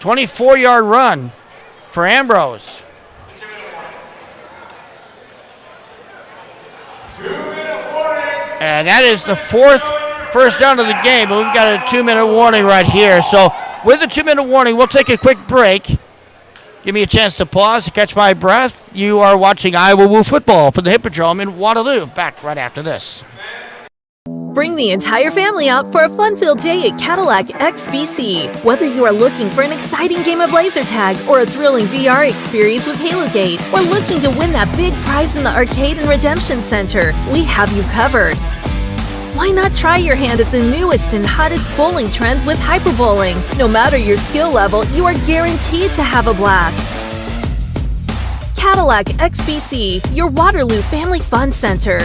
24-yard run for Ambrose. And that is the 4th first down of the game, but we've got a 2-minute warning right here. So with a 2-minute warning, we'll take a quick break. Give me a chance to pause to catch my breath. You are watching Iowa Woo football for the Hippodrome in Waterloo. Back right after this. Bring the entire family out for a fun-filled day at Cadillac XBC. Whether you are looking for an exciting game of laser tag or a thrilling VR experience with HaloGate, or looking to win that big prize in the Arcade and Redemption Center, we have you covered. Why not try your hand at the newest and hottest bowling trend with hyperbowling? No matter your skill level, you are guaranteed to have a blast. Cadillac XBC, your Waterloo Family Fun Center.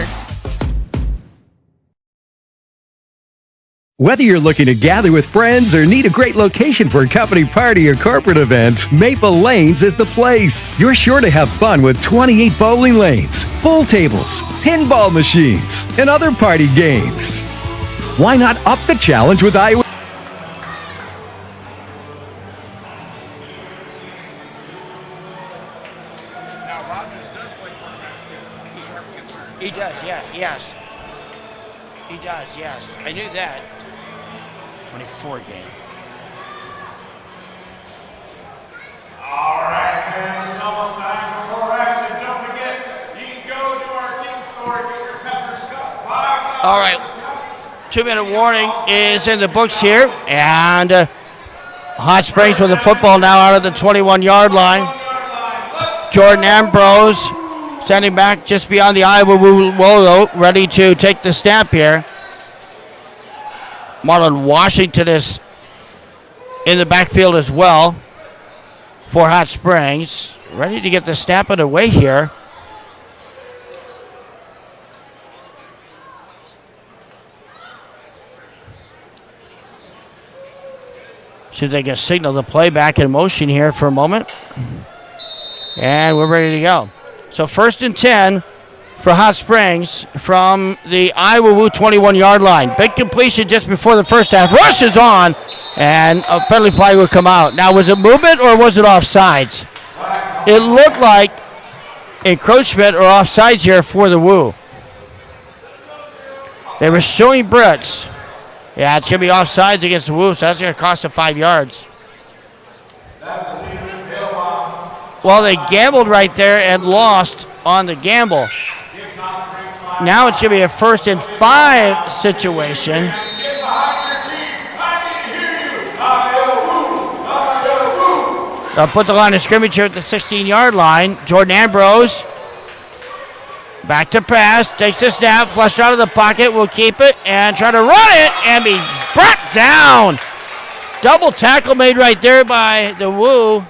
Whether you're looking to gather with friends or need a great location for a company party or corporate event, Maple Lanes is the place. You're sure to have fun with 28 bowling lanes, pool tables, pinball machines, and other party games. Why not up the challenge with Iowa? Now Rogers does play for him. He's sharp against her. He does, yes. He does, yes. I knew that. 24 game. All right, man, it's almost time for more action. Don't forget, you can go to our team store and get your pepper stuff. All right, 2-minute warning is in the books here, and Hot Springs with the football now out of the 21-yard line. Jordan Ambrose standing back just beyond the Iowa Woo logo, ready to take the snap here. Marlon Washington is in the backfield as well for Hot Springs. Ready to get the snap away here. See if they can signal the play back in motion here for a moment. And we're ready to go. So 1st and 10 for Hot Springs from the Iowa Woo 21-yard line. Big completion just before the first half. Rush is on, and a penalty flag will come out. Now, was it movement or was it offsides? It looked like encroachment or offsides here for the Woo. They were showing Brits. Yeah, it's going to be offsides against the Woo, so that's going to cost them 5 yards. Well, they gambled right there and lost on the gamble. Now it's going to be a 1st and 5 situation. They'll put the line of scrimmage here at the 16-yard line. Jordan Ambrose. Back to pass. Takes the snap. Flushed out of the pocket. Will keep it and try to run it and be brought down. Double tackle made right there by the Woo.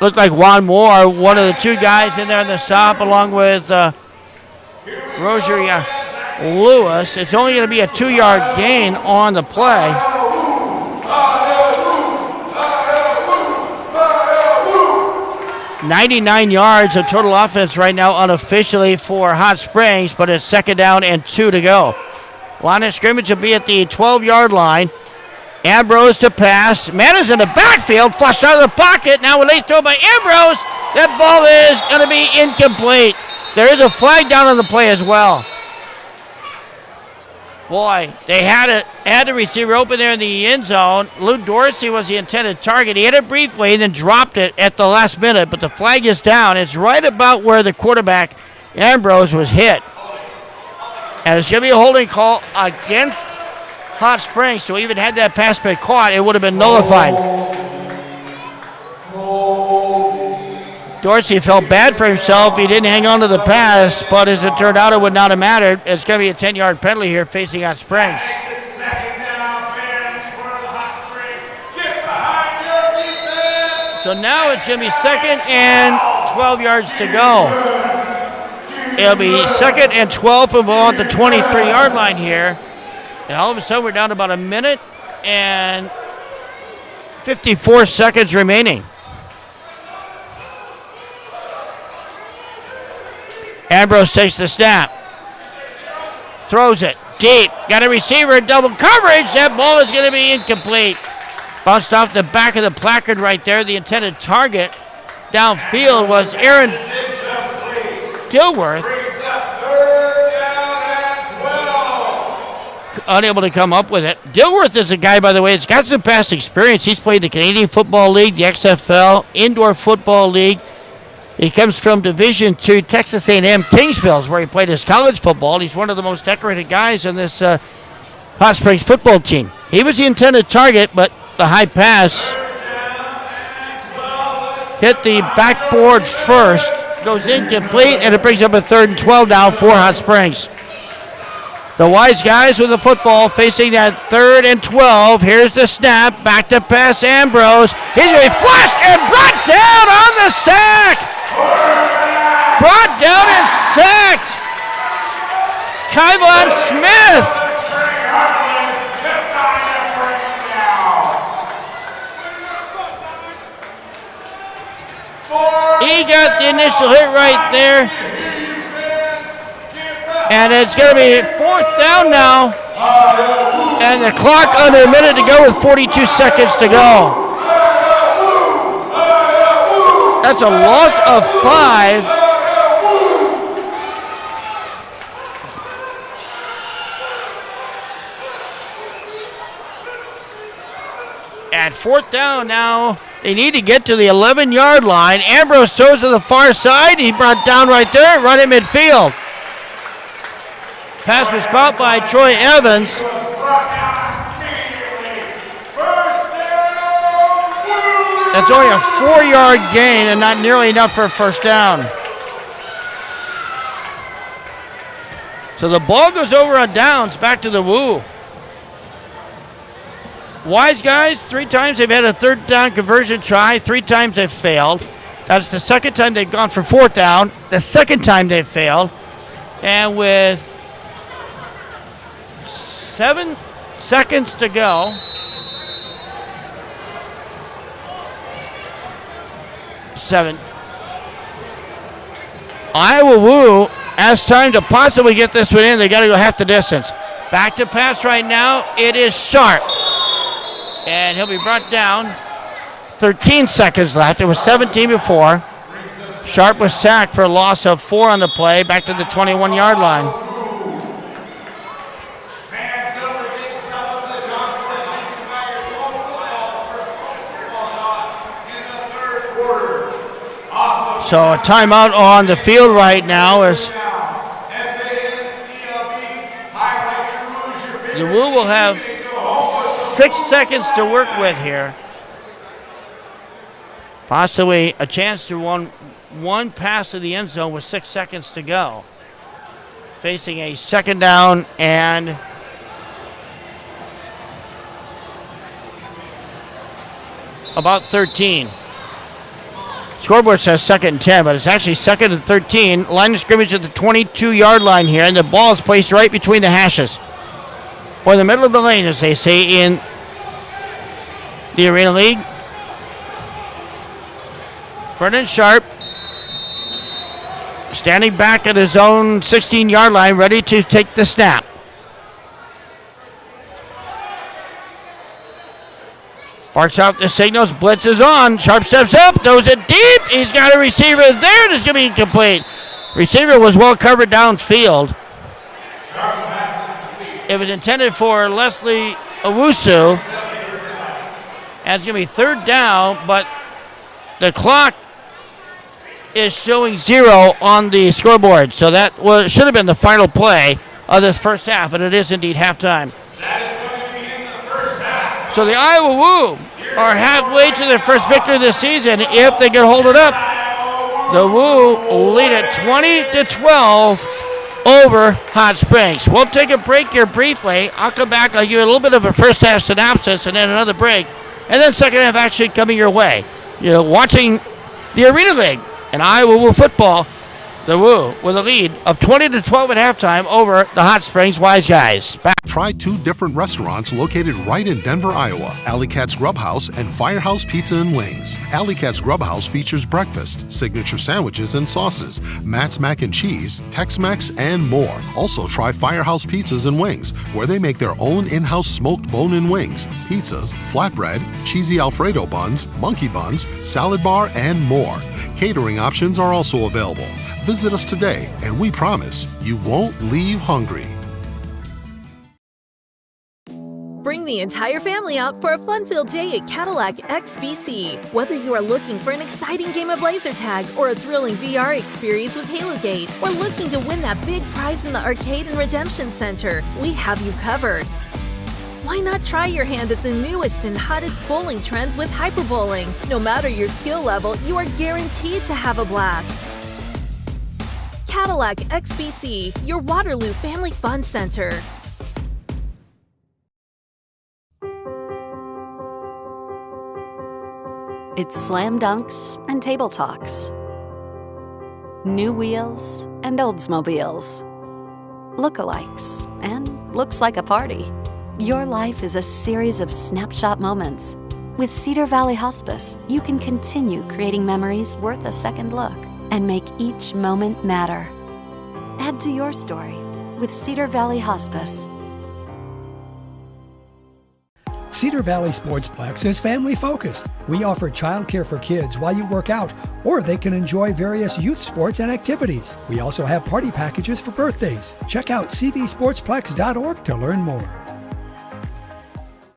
Looked like Juan Moore, one of the two guys in there in the stop, along with Roger Lewis. It's only going to be a 2-yard gain on the play. 99 yards of total offense right now unofficially for Hot Springs, but it's 2nd down and 2 to go. Line of scrimmage will be at the 12-yard line. Ambrose to pass. Man is in the backfield, flushed out of the pocket. Now a late throw by Ambrose. That ball is going to be incomplete. There is a flag down on the play as well. Boy, they had the receiver open there in the end zone. Lou Dorsey was the intended target. He had it briefly and then dropped it at the last minute, but the flag is down. It's right about where the quarterback, Ambrose, was hit. And it's going to be a holding call against Hot Springs, so even had that pass been caught, it would have been nullified. Dorsey felt bad for himself. He didn't hang on to the pass, but as it turned out, it would not have mattered. It's going to be a 10-yard penalty here facing Hot Springs. So now it's going to be 2nd and 12 yards to go. It'll be 2nd and 12 from about the 23-yard line here. And all of a sudden, we're down to about a minute and 54 seconds remaining. Ambrose takes the snap. Throws it deep. Got a receiver in double coverage. That ball is going to be incomplete. Bounced off the back of the placard right there. The intended target downfield was Aaron Dilworth. Unable to come up with it. Dilworth is a guy, by the way, that's got some past experience. He's played the Canadian Football League, the XFL, Indoor Football League. He comes from Division II Texas A&M Kingsville, where he played his college football. He's one of the most decorated guys on this Hot Springs football team. He was the intended target, but the high pass hit the backboard first, goes incomplete, and it brings up a 3rd and 12 now for Hot Springs. The Wise Guys with the football facing that 3rd and 12. Here's the snap. Back to pass Ambrose. He's going to be flushed and brought down on the sack. Brought down and sacked. Kyvon Smith. He got the initial hit right there. And it's going to be 4th down now. And the clock under a minute to go with 42 seconds to go. That's a loss of 5. At 4th down now, they need to get to the 11-yard line. Ambrose throws to the far side. He brought down right there, right at midfield. Pass was caught by Troy Evans. That's only a 4-yard gain and not nearly enough for a 1st down. So the ball goes over on downs, back to the Woo. Wise Guys, 3 times they've had a 3rd down conversion try. 3 times they've failed. That's the 2nd time they've gone for 4th down. The 2nd time they've failed. And with 7 seconds to go. 7. Iowa Woo has time to possibly get this one in. They got to go half the distance. Back to pass right now. It is Sharp. And he'll be brought down. 13 seconds left. It was 17 before. Sharp was sacked for a loss of 4 on the play. Back to the 21-yard line. So a timeout on the field right now as the Woo will have 6 seconds to work with here. Possibly a chance to run one pass to the end zone with 6 seconds to go. Facing a second down and about 13. Scoreboard says 2nd and 10, but it's actually 2nd and 13. Line of scrimmage at the 22-yard line here, and the ball is placed right between the hashes. Or in the middle of the lane, as they say in the Arena League. Vernon Sharp standing back at his own 16-yard line, ready to take the snap. Barks out the signals, blitz is on. Sharp steps up, throws it deep. He's got a receiver there. It's going to be incomplete. Receiver was well covered downfield. It was intended for Leslie Owusu. And it's going to be 3rd down, but the clock is showing 0 on the scoreboard. So that should have been the final play of this first half, and it is indeed halftime. So the Iowa Woo are halfway to their first victory this season if they can hold it up. The Woo lead at 20-12 over Hot Springs. We'll take a break here briefly. I'll come back. I'll give you a little bit of a first half synopsis and then another break. And then second half action coming your way. You're watching the Arena League and Iowa Woo football. The Woo with a lead of 20-12 at halftime over the Hot Springs Wise Guys. Back. Try 2 different restaurants located right in Denver, Iowa. Alley Cat's Grub House and Firehouse Pizza and Wings. Alley Cat's Grub House features breakfast, signature sandwiches and sauces, Matt's Mac and Cheese, Tex-Mex, and more. Also try Firehouse Pizzas and Wings, where they make their own in-house smoked bone-in wings, pizzas, flatbread, cheesy Alfredo buns, monkey buns, salad bar, and more. Catering options are also available. Visit us today, and we promise you won't leave hungry. Bring the entire family out for a fun-filled day at Cadillac XBC. Whether you are looking for an exciting game of laser tag or a thrilling VR experience with HaloGate, or looking to win that big prize in the Arcade and Redemption Center, we have you covered. Why not try your hand at the newest and hottest bowling trend with hyperbowling? No matter your skill level, you are guaranteed to have a blast. Cadillac XBC, your Waterloo Family Fun Center. It's slam dunks and table talks. New wheels and Oldsmobiles. Lookalikes and looks like a party. Your life is a series of snapshot moments. With Cedar Valley Hospice, you can continue creating memories worth a second look and make each moment matter. Add to your story with Cedar Valley Hospice. Cedar Valley Sportsplex is family-focused. We offer childcare for kids while you work out, or they can enjoy various youth sports and activities. We also have party packages for birthdays. Check out cvsportsplex.org to learn more.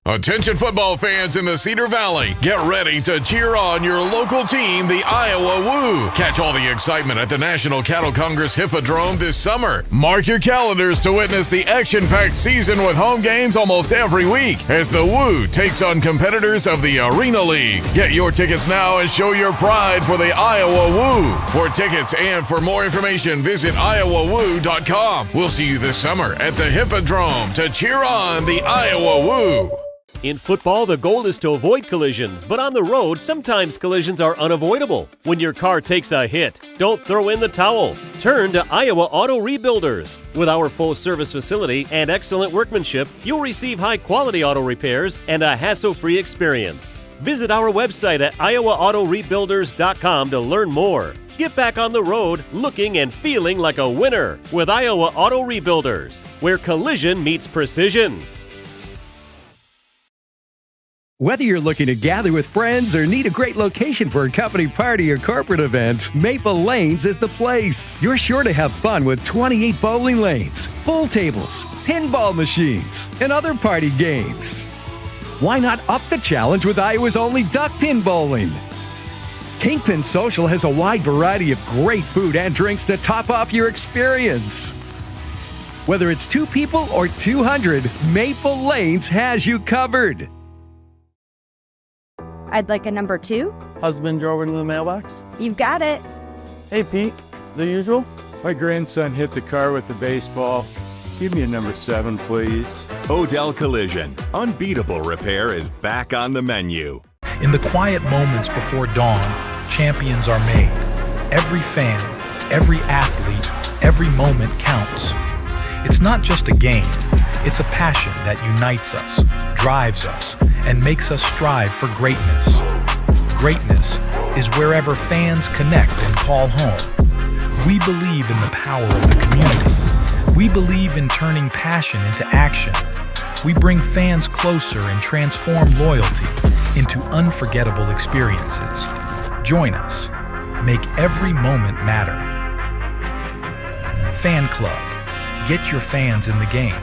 Attention football fans in the Cedar Valley, get ready to cheer on your local team, the Iowa Woo. Catch all the excitement at the National Cattle Congress Hippodrome this summer. Mark your calendars to witness the action-packed season with home games almost every week as the Woo takes on competitors of the Arena League. Get your tickets now and show your pride for the Iowa Woo. For tickets and for more information, visit iowawoo.com. We'll see you this summer at the Hippodrome to cheer on the Iowa Woo. In football, the goal is to avoid collisions, but on the road, sometimes collisions are unavoidable. When your car takes a hit, don't throw in the towel. Turn to Iowa Auto Rebuilders. With our full service facility and excellent workmanship, you'll receive high-quality auto repairs and a hassle-free experience. Visit our website at iowaautorebuilders.com to learn more. Get back on the road looking and feeling like a winner with Iowa Auto Rebuilders, where collision meets precision. Whether you're looking to gather with friends or need a great location for a company party or corporate event, Maple Lanes is the place. You're sure to have fun with 28 bowling lanes, pool tables, pinball machines, and other party games. Why not up the challenge with Iowa's only duck pin bowling? Kingpin Social has a wide variety of great food and drinks to top off your experience. Whether it's 2 people or 200, Maple Lanes has you covered. I'd like a number 2. Husband drove into the mailbox. You've got it. Hey, Pete. The usual? My grandson hit the car with the baseball. Give me a number 7, please. Odell Collision. Unbeatable repair is back on the menu. In the quiet moments before dawn, champions are made. Every fan, every athlete, every moment counts. It's not just a game, it's a passion that unites us, drives us, and makes us strive for greatness. Greatness is wherever fans connect and call home. We believe in the power of the community. We believe in turning passion into action. We bring fans closer and transform loyalty into unforgettable experiences. Join us. Make every moment matter. Fan Club. Get your fans in the game.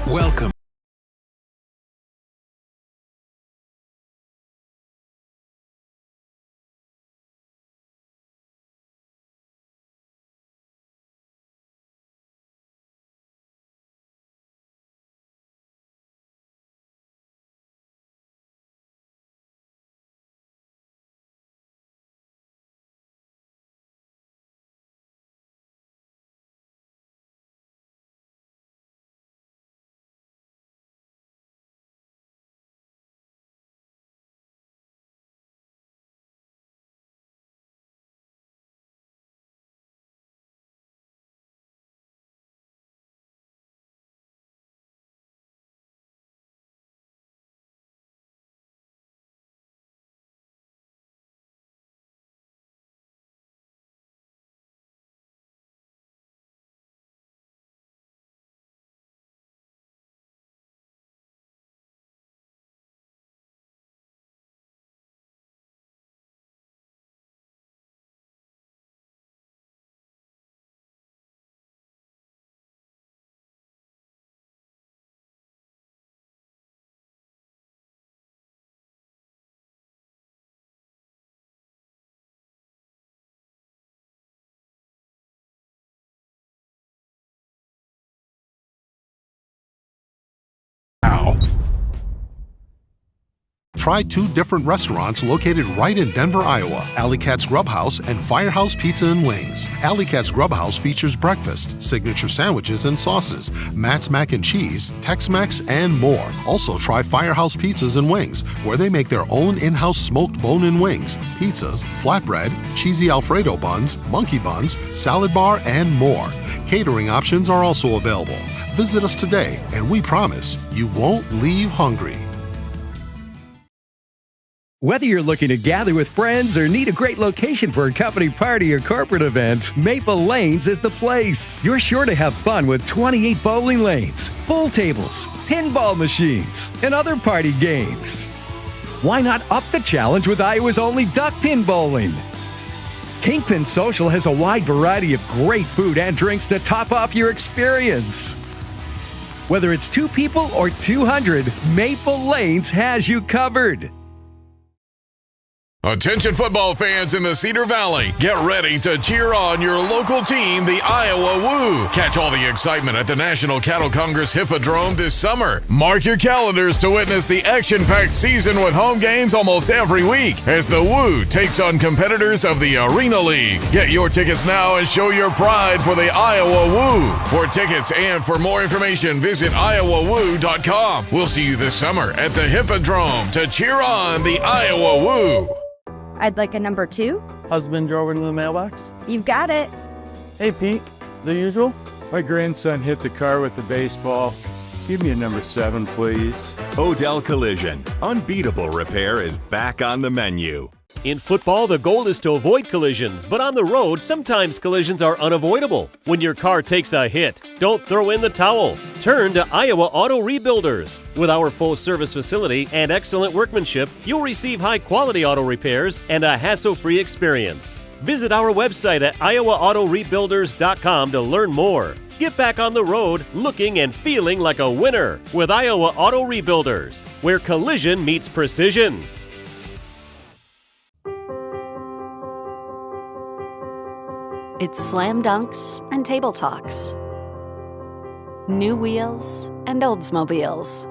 Welcome. Try 2 different restaurants located right in Denver, Iowa. Alley Cat's Grub House and Firehouse Pizza and Wings. Alley Cat's Grub House features breakfast, signature sandwiches and sauces, Matt's Mac and Cheese, Tex-Mex, and more. Also try Firehouse Pizzas and Wings, where they make their own in-house smoked bone-in wings, pizzas, flatbread, cheesy Alfredo buns, monkey buns, salad bar, and more. Catering options are also available. Visit us today, and we promise you won't leave hungry. Whether you're looking to gather with friends or need a great location for a company party or corporate event, Maple Lanes is the place. You're sure to have fun with 28 bowling lanes, pool tables, pinball machines, and other party games. Why not up the challenge with Iowa's only duck pin bowling? Kingpin Social has a wide variety of great food and drinks to top off your experience. Whether it's 2 people or 200, Maple Lanes has you covered. Attention football fans in the Cedar Valley, get ready to cheer on your local team, the Iowa Woo. Catch all the excitement at the National Cattle Congress Hippodrome this summer. Mark your calendars to witness the action-packed season with home games almost every week as the Woo takes on competitors of the Arena League. Get your tickets now and show your pride for the Iowa Woo. For tickets and for more information, visit iowawoo.com. We'll see you this summer at the Hippodrome to cheer on the Iowa Woo. I'd like a number 2. Husband drove into the mailbox? You've got it. Hey, Pete. The usual? My grandson hit the car with the baseball. Give me a number 7, please. Odell Collision. Unbeatable repair is back on the menu. In football, the goal is to avoid collisions, but on the road, sometimes collisions are unavoidable. When your car takes a hit, don't throw in the towel. Turn to Iowa Auto Rebuilders. With our full service facility and excellent workmanship, you'll receive high-quality auto repairs and a hassle-free experience. Visit our website at iowaautorebuilders.com to learn more. Get back on the road looking and feeling like a winner with Iowa Auto Rebuilders, where collision meets precision. It's slam dunks and table talks. New wheels and Oldsmobiles.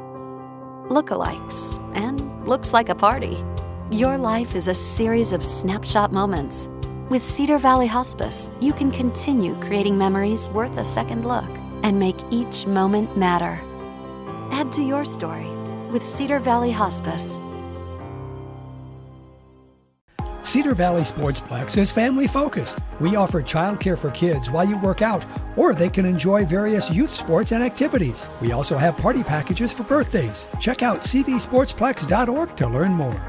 Lookalikes and looks like a party. Your life is a series of snapshot moments. With Cedar Valley Hospice, you can continue creating memories worth a second look and make each moment matter. Add to your story with Cedar Valley Hospice. Cedar Valley Sportsplex is family-focused. We offer childcare for kids while you work out, or they can enjoy various youth sports and activities. We also have party packages for birthdays. Check out cvsportsplex.org to learn more.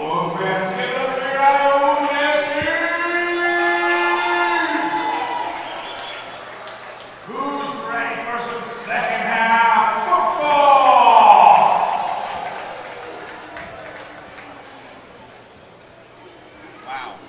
Woo fans, give it up for your Iowa Woo FC! Who's ready for some second half football? Wow.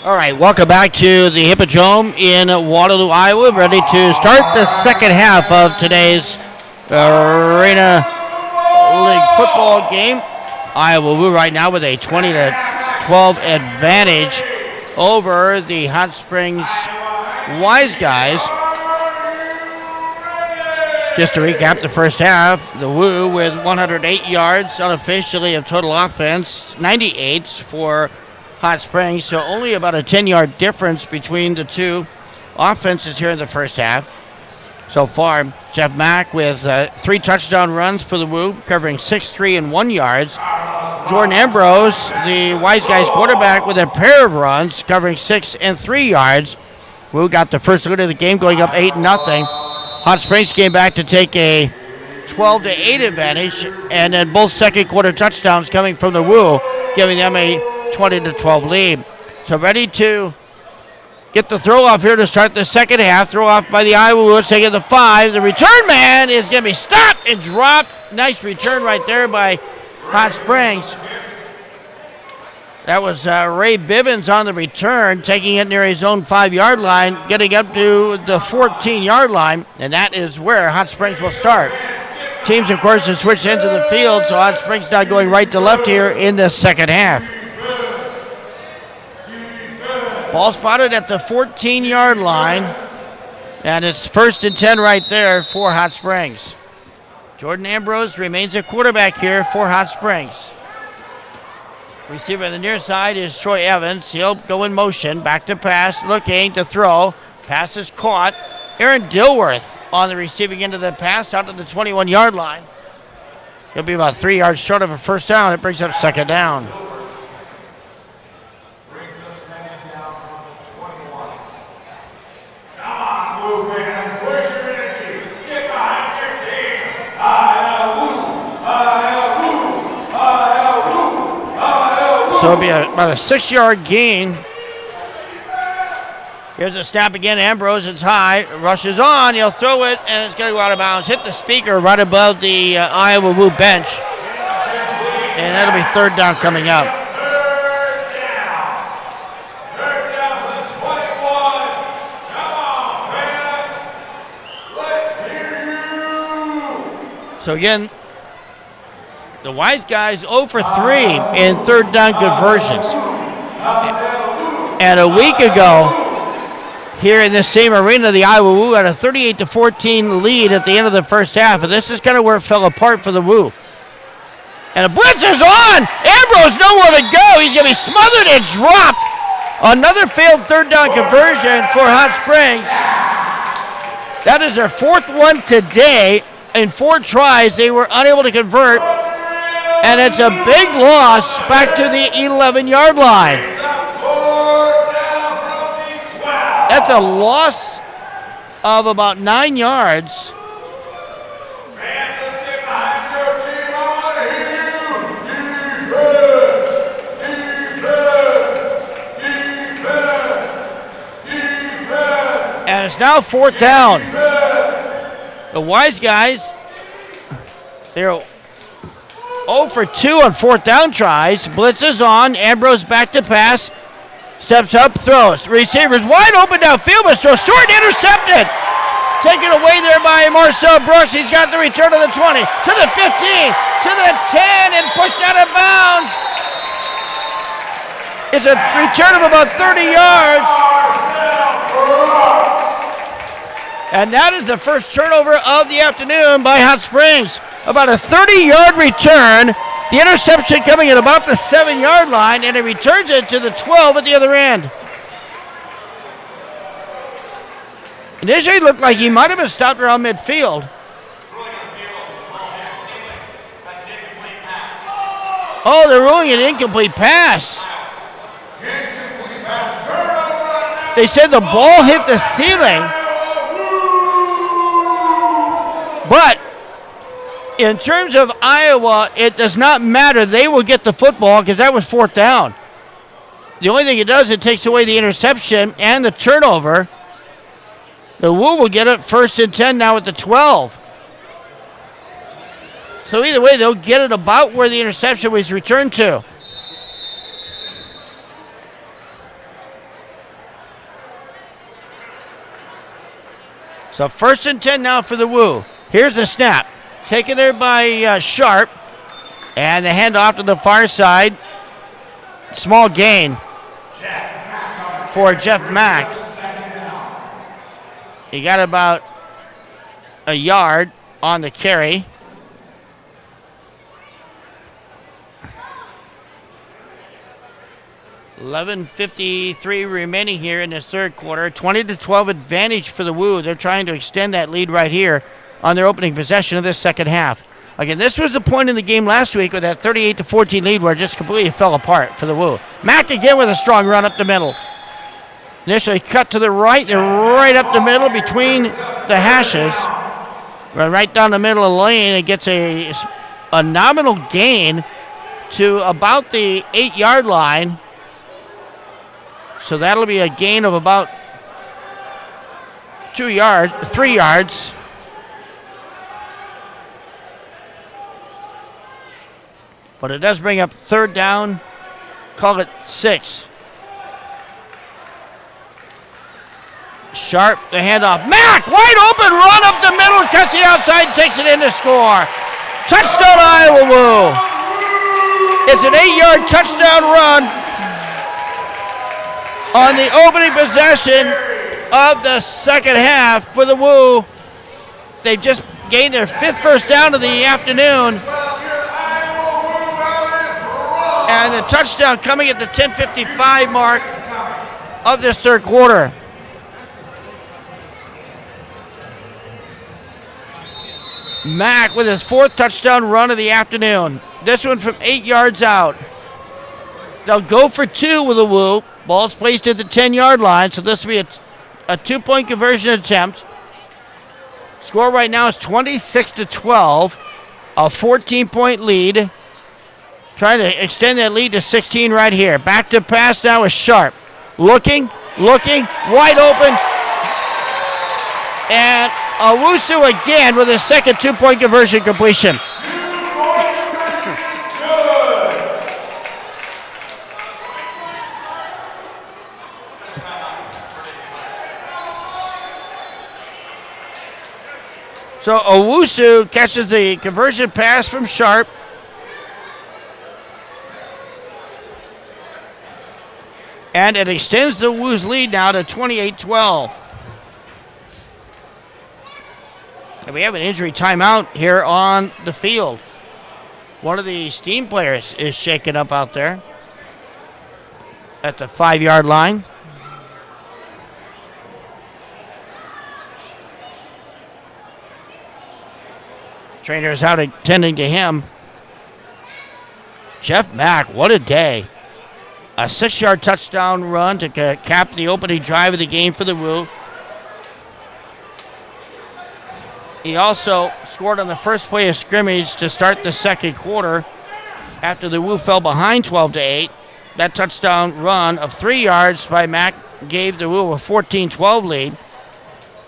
All right, welcome back to the Hippodrome in Waterloo, Iowa. Ready to start the second half of today's Arena League football game. Iowa Woo right now with a 20-12 advantage over the Hot Springs WISEGUYS. Just to recap the first half, the Woo with 108 yards unofficially of total offense, 98 for Hot Springs, so only about a 10-yard difference between the two offenses here in the first half. So far, Jeff Mack with 3 touchdown runs for the Woo, covering 6, 3, and 1 yards. Jordan Ambrose, the WISEGUYS quarterback, with a pair of runs, covering 6 and 3 yards. Woo got the first lead of the game, going up 8-0. Hot Springs came back to take a 12-8 advantage, and then both second quarter touchdowns coming from the Woo, giving them a 20-12 lead. So ready to get the throw off here to start the second half. Throw off by the Iowa Woods, taking the 5. The return man is going to be stopped and dropped. Nice return right there by Hot Springs. That was Ray Bivens on the return, taking it near his own 5-yard line, getting up to the 14-yard line, and that is where Hot Springs will start. Teams, of course, have switched ends of the field, so Hot Springs now going right to left here in the second half. Ball spotted at the 14-yard line, and it's 1st and 10 right there for Hot Springs. Jordan Ambrose remains a quarterback here for Hot Springs. Receiver on the near side is Troy Evans. He'll go in motion, back to pass, looking to throw. Pass is caught. Aaron Dilworth on the receiving end of the pass out to the 21-yard line. He'll be about 3 yards short of a first down. It brings up second down. Come on, Woo fans. So it'll be about a 6-yard gain. Here's a snap again. Ambrose, it's high. Rushes on. He'll throw it, and it's going to go out of bounds. Hit the speaker right above the Iowa Woo bench. And that'll be third down coming up. Third down for the 21. Come on, fans. Let's hear you. So again, the Wise Guys 0 for 3 in third down conversions. And a week ago, here in this same arena, the Iowa Woo had a 38-14 lead at the end of the first half, and this is kind of where it fell apart for the Woo. And a blitz is on! Ambrose nowhere to go. He's going to be smothered and dropped. Another failed third down conversion for Hot Springs. That is their fourth one today. In 4 tries, they were unable to convert. And it's a big loss back to the 11-yard line. That's a loss of about 9 yards. And it's now fourth down. The Wise Guys, they're 0 for 2 on fourth down tries. Blitz is on. Ambrose back to pass. Steps up, throws. Receivers wide open downfield, but throws short, intercepted. Taken away there by Marcel Brooks. He's got the return to the 20, to the 15, to the 10, and pushed out of bounds. It's a return of about 30 yards. And that is the first turnover of the afternoon by Hot Springs. About a 30-yard return. The interception coming at about the 7-yard line, and it returns it to the 12 at the other end. Initially, it looked like he might have been stopped around midfield. Oh, they're ruling an incomplete pass. They said the ball hit the ceiling. But in terms of Iowa, it does not matter. They will get the football because that was fourth down. The only thing it does, it takes away the interception and the turnover. The Woo will get it first and 10 now at the 12. So either way, they'll get it about where the interception was returned to. So first and 10 now for the Woo. Here's the snap. Taken there by Sharp. And the handoff to the far side. Small gain for Jeff Mack. He got about a yard on the carry. $11:53 remaining here in this third quarter. 20-12 advantage for the Woo. They're trying to extend that lead right here on their opening possession of this second half. Again, this was the point in the game last week with that 38-14 lead where it just completely fell apart for the Woo. Mack again with a strong run up the middle. Initially cut to the right. They're right up the middle between the hashes. Right down the middle of the lane. It gets a nominal gain to about the 8-yard line. So that'll be a gain of about 3 yards. But it does bring up third down. Call it 6. Sharp, the handoff. Mack, wide open, run up the middle, cuts it outside, takes it in to score. Touchdown, Iowa Woo. It's an 8-yard touchdown run on the opening possession of the second half for the Woo. They've just gained their 5th first down of the afternoon. And the touchdown coming at the 10:55 mark of this third quarter. Mack with his 4th touchdown run of the afternoon. This one from 8 yards out. They'll go for 2 with the Woo. Ball's placed at the 10-yard line, so this will be a 2-point conversion attempt. Score right now is 26-12, a 14-point lead. Trying to extend that lead to 16 right here. Back to pass now is Sharp. Looking, wide open. And Owusu again with his second two-point conversion completion. So Owusu catches the conversion pass from Sharp. And it extends the Woo's lead now to 28-12. And we have an injury timeout here on the field. One of the Steam players is shaken up out there at the 5-yard line. Trainer is out attending to him. Jeff Mack, what a day. A 6-yard touchdown run to cap the opening drive of the game for the Woo. He also scored on the first play of scrimmage to start the second quarter after the Woo fell behind 12-8. That touchdown run of 3 yards by Mack gave the Woo a 14-12 lead.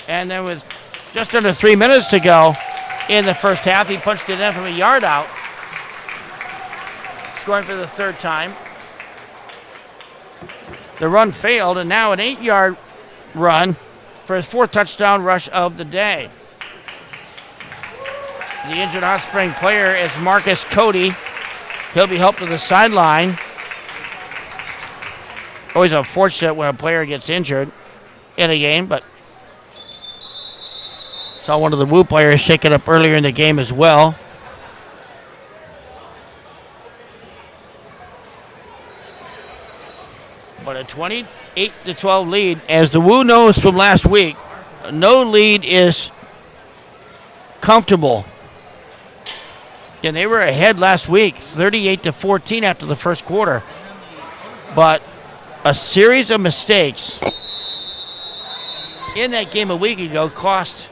And then with just under 3 minutes to go in the first half, he punched it in from a yard out, scoring for the third time. The run failed, and now an 8-yard run for his fourth touchdown rush of the day. The injured Hot Spring player is Marcus Cody. He'll be helped to the sideline. Always unfortunate when a player gets injured in a game, but saw one of the Woo players shake it up earlier in the game as well. But a 28-12 lead. As the Woo knows from last week, no lead is comfortable. And they were ahead last week, 38-14 after the first quarter. But a series of mistakes in that game a week ago cost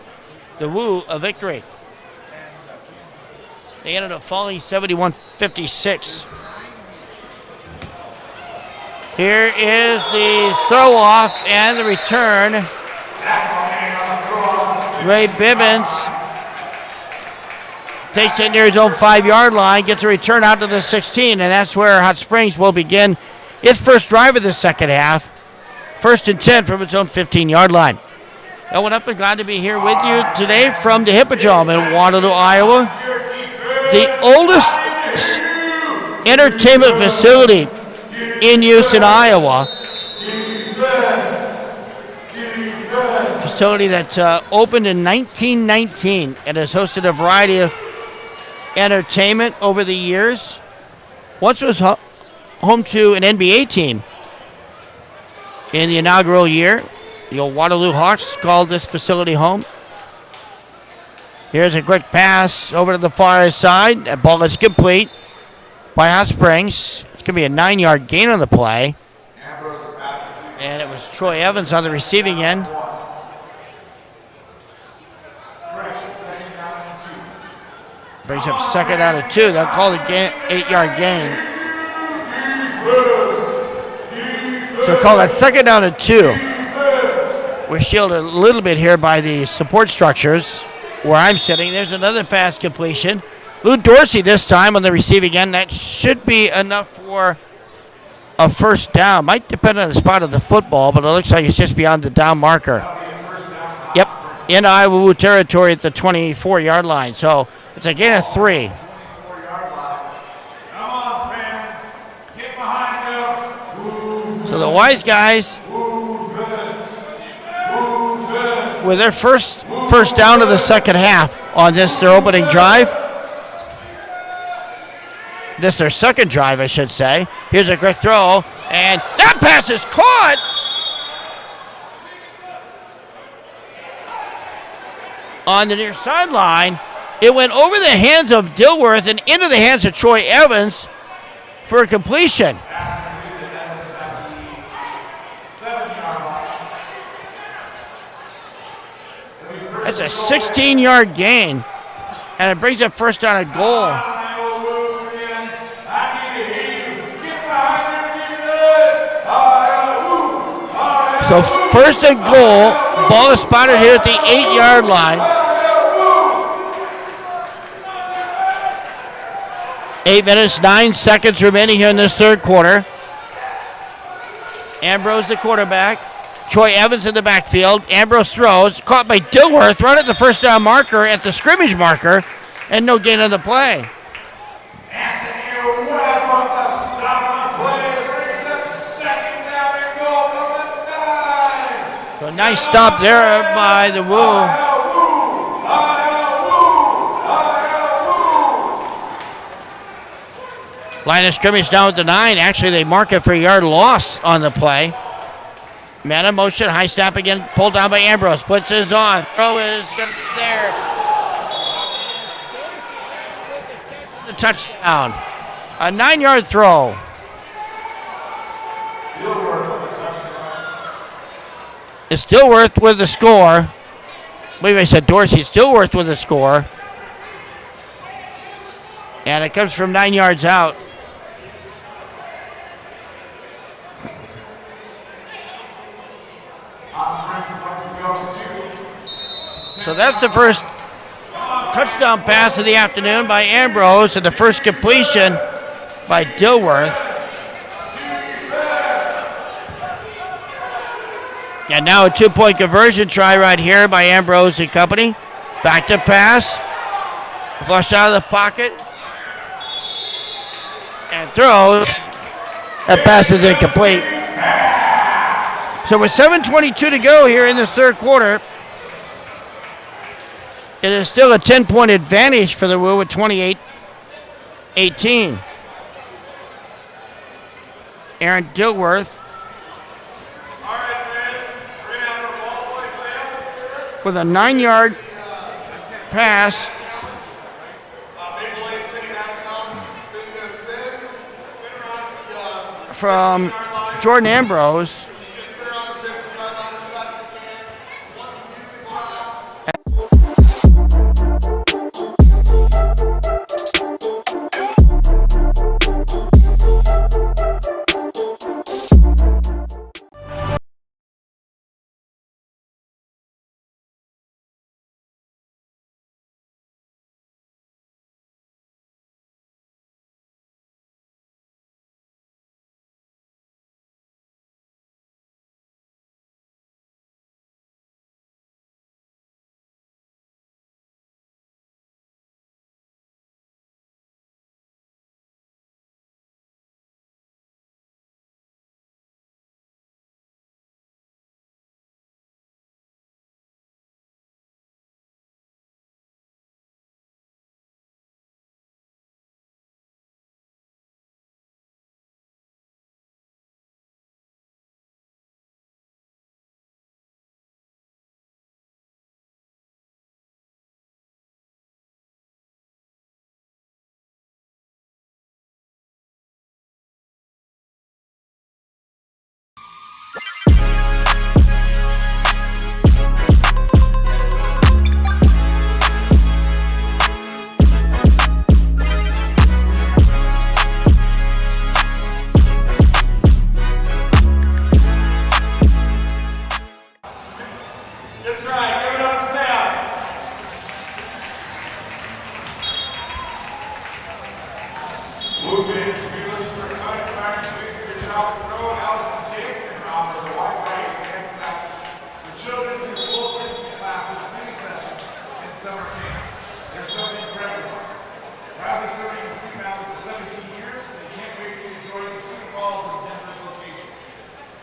the Woo a victory. They ended up falling 71-56. Here is the throw-off and the return. Ray Bibbins takes it near his own 5-yard line, gets a return out to the 16, and that's where Hot Springs will begin its first drive of the second half. 1st and 10 from its own 15-yard line. Owen Upton, glad to be here with you today from the Hippodrome in Waterloo, Iowa. The oldest entertainment facility in use in Iowa. Facility that opened in 1919 and has hosted a variety of entertainment over the years. Once was home to an NBA team in the inaugural year. The old Waterloo Hawks called this facility home. Here's a quick pass over to the far side. That ball is complete by Hot Springs. It's going to be a 9-yard gain on the play. And it was Troy Evans on the receiving end. Brings up second down to 2. They'll call the 8-yard gain. So call that second down to 2. We're shielded a little bit here by the support structures where I'm sitting. There's another pass completion. Lou Dorsey this time on the receiving end. That should be enough for a first down. Might depend on the spot of the football, but it looks like it's just beyond the down marker. Yep, in Iowa Woo territory at the 24-yard line. So it's a gain of 3. So the Wise Guys with their first down of the second half on this, their opening drive. This their second drive, I should say. Here's a great throw, and that pass is caught. On the near sideline, it went over the hands of Dilworth and into the hands of Troy Evans for a completion. That's a 16-yard gain, and it brings up first down and goal So first and goal, ball is spotted here at the 8-yard line. 8 minutes, 9 seconds remaining here in this third quarter. Ambrose, the quarterback. Troy Evans in the backfield. Ambrose throws, caught by Dilworth, right at the first down marker, at the scrimmage marker, and no gain on the play. So nice stop there by the Woo. Line of scrimmage down at the 9. Actually, they mark it for a yard loss on the play. Man in motion, high snap again, pulled down by Ambrose. Puts his on. Throw is there. The touchdown. A 9-yard throw. It's Dilworth with the score. I believe I said Dorsey. Dilworth with the score. And it comes from 9 yards out. So that's the first touchdown pass of the afternoon by Ambrose, and the first completion by Dilworth. And now a 2-point conversion try right here by Ambrose and company. Back to pass. Flushed out of the pocket. And throws. That pass is incomplete. So with 7:22 to go here in this third quarter, it is still a 10-point advantage for the Woo with 28-18. Aaron Dilworth with a 9-yard pass from Jordan Ambrose.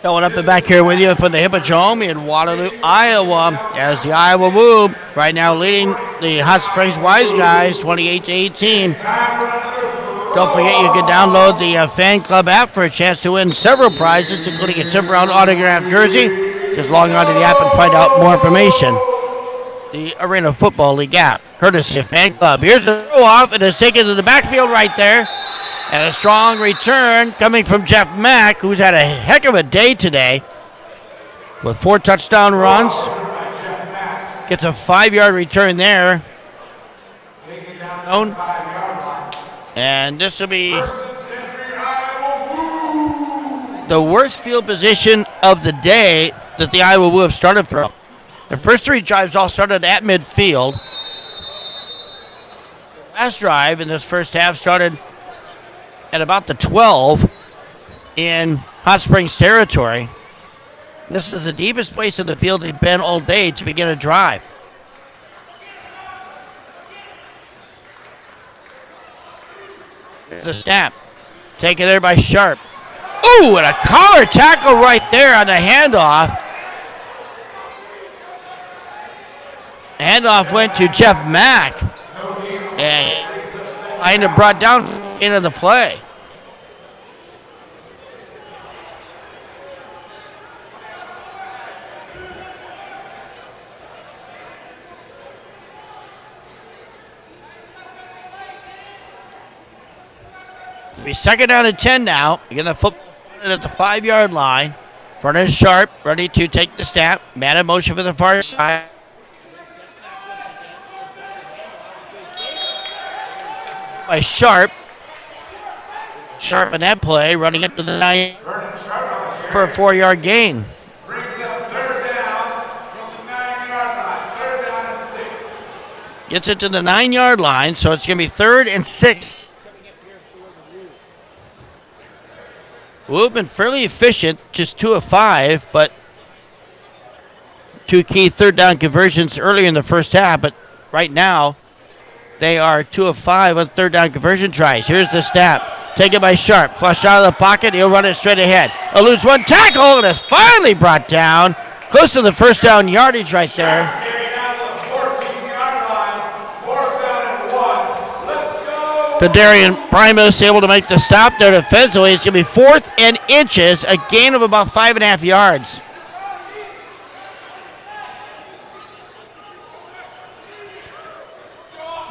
Going up the back here with you from the Hippodrome in Waterloo, Iowa, as the Iowa Woo right now leading the Hot Springs WISEGUYS 28-18. Don't forget you can download the Fan Club app for a chance to win several prizes, including a 7-round autographed jersey. Just log on to the app and find out more information. The Arena Football League app, courtesy of Fan Club. Here's the throw off, and it's taken to the backfield right there. And a strong return coming from Jeff Mack, who's had a heck of a day today with 4 touchdown runs. Gets a 5-yard return there. And this will be the worst field position of the day that the Iowa Woo have started from. The first 3 drives all started at midfield. The last drive in this first half started at about the 12 in Hot Springs territory. This is the deepest place in the field they've been all day to begin a drive. There's a snap. Taken there by Sharp. Ooh, and a collar tackle right there on the handoff. Handoff went to Jeff Mack. And I ended up brought down into the play. It'll be second down and 10 now. You're going to football at the 5-yard line. Front is Sharp, ready to take the snap. Man in motion for the far side. By Sharp. Sharp in that play, running up to the 9 for a 4-yard gain. Brings up third down from the 9-yard line. Third down and 6. Gets it to the 9-yard line, so it's going to be 3rd and 6. We've been fairly efficient, just 2 of 5, but 2 key third down conversions earlier in the first half. But right now, they are 2 of 5 on third down conversion tries. Here's the snap. Taken by Sharp. Flushed out of the pocket. He'll run it straight ahead. Eludes one tackle, and it's finally brought down. Close to the first down yardage right there. Darian Primus able to make the stop there defensively. It's going to be 4th and inches, a gain of about 5.5 yards.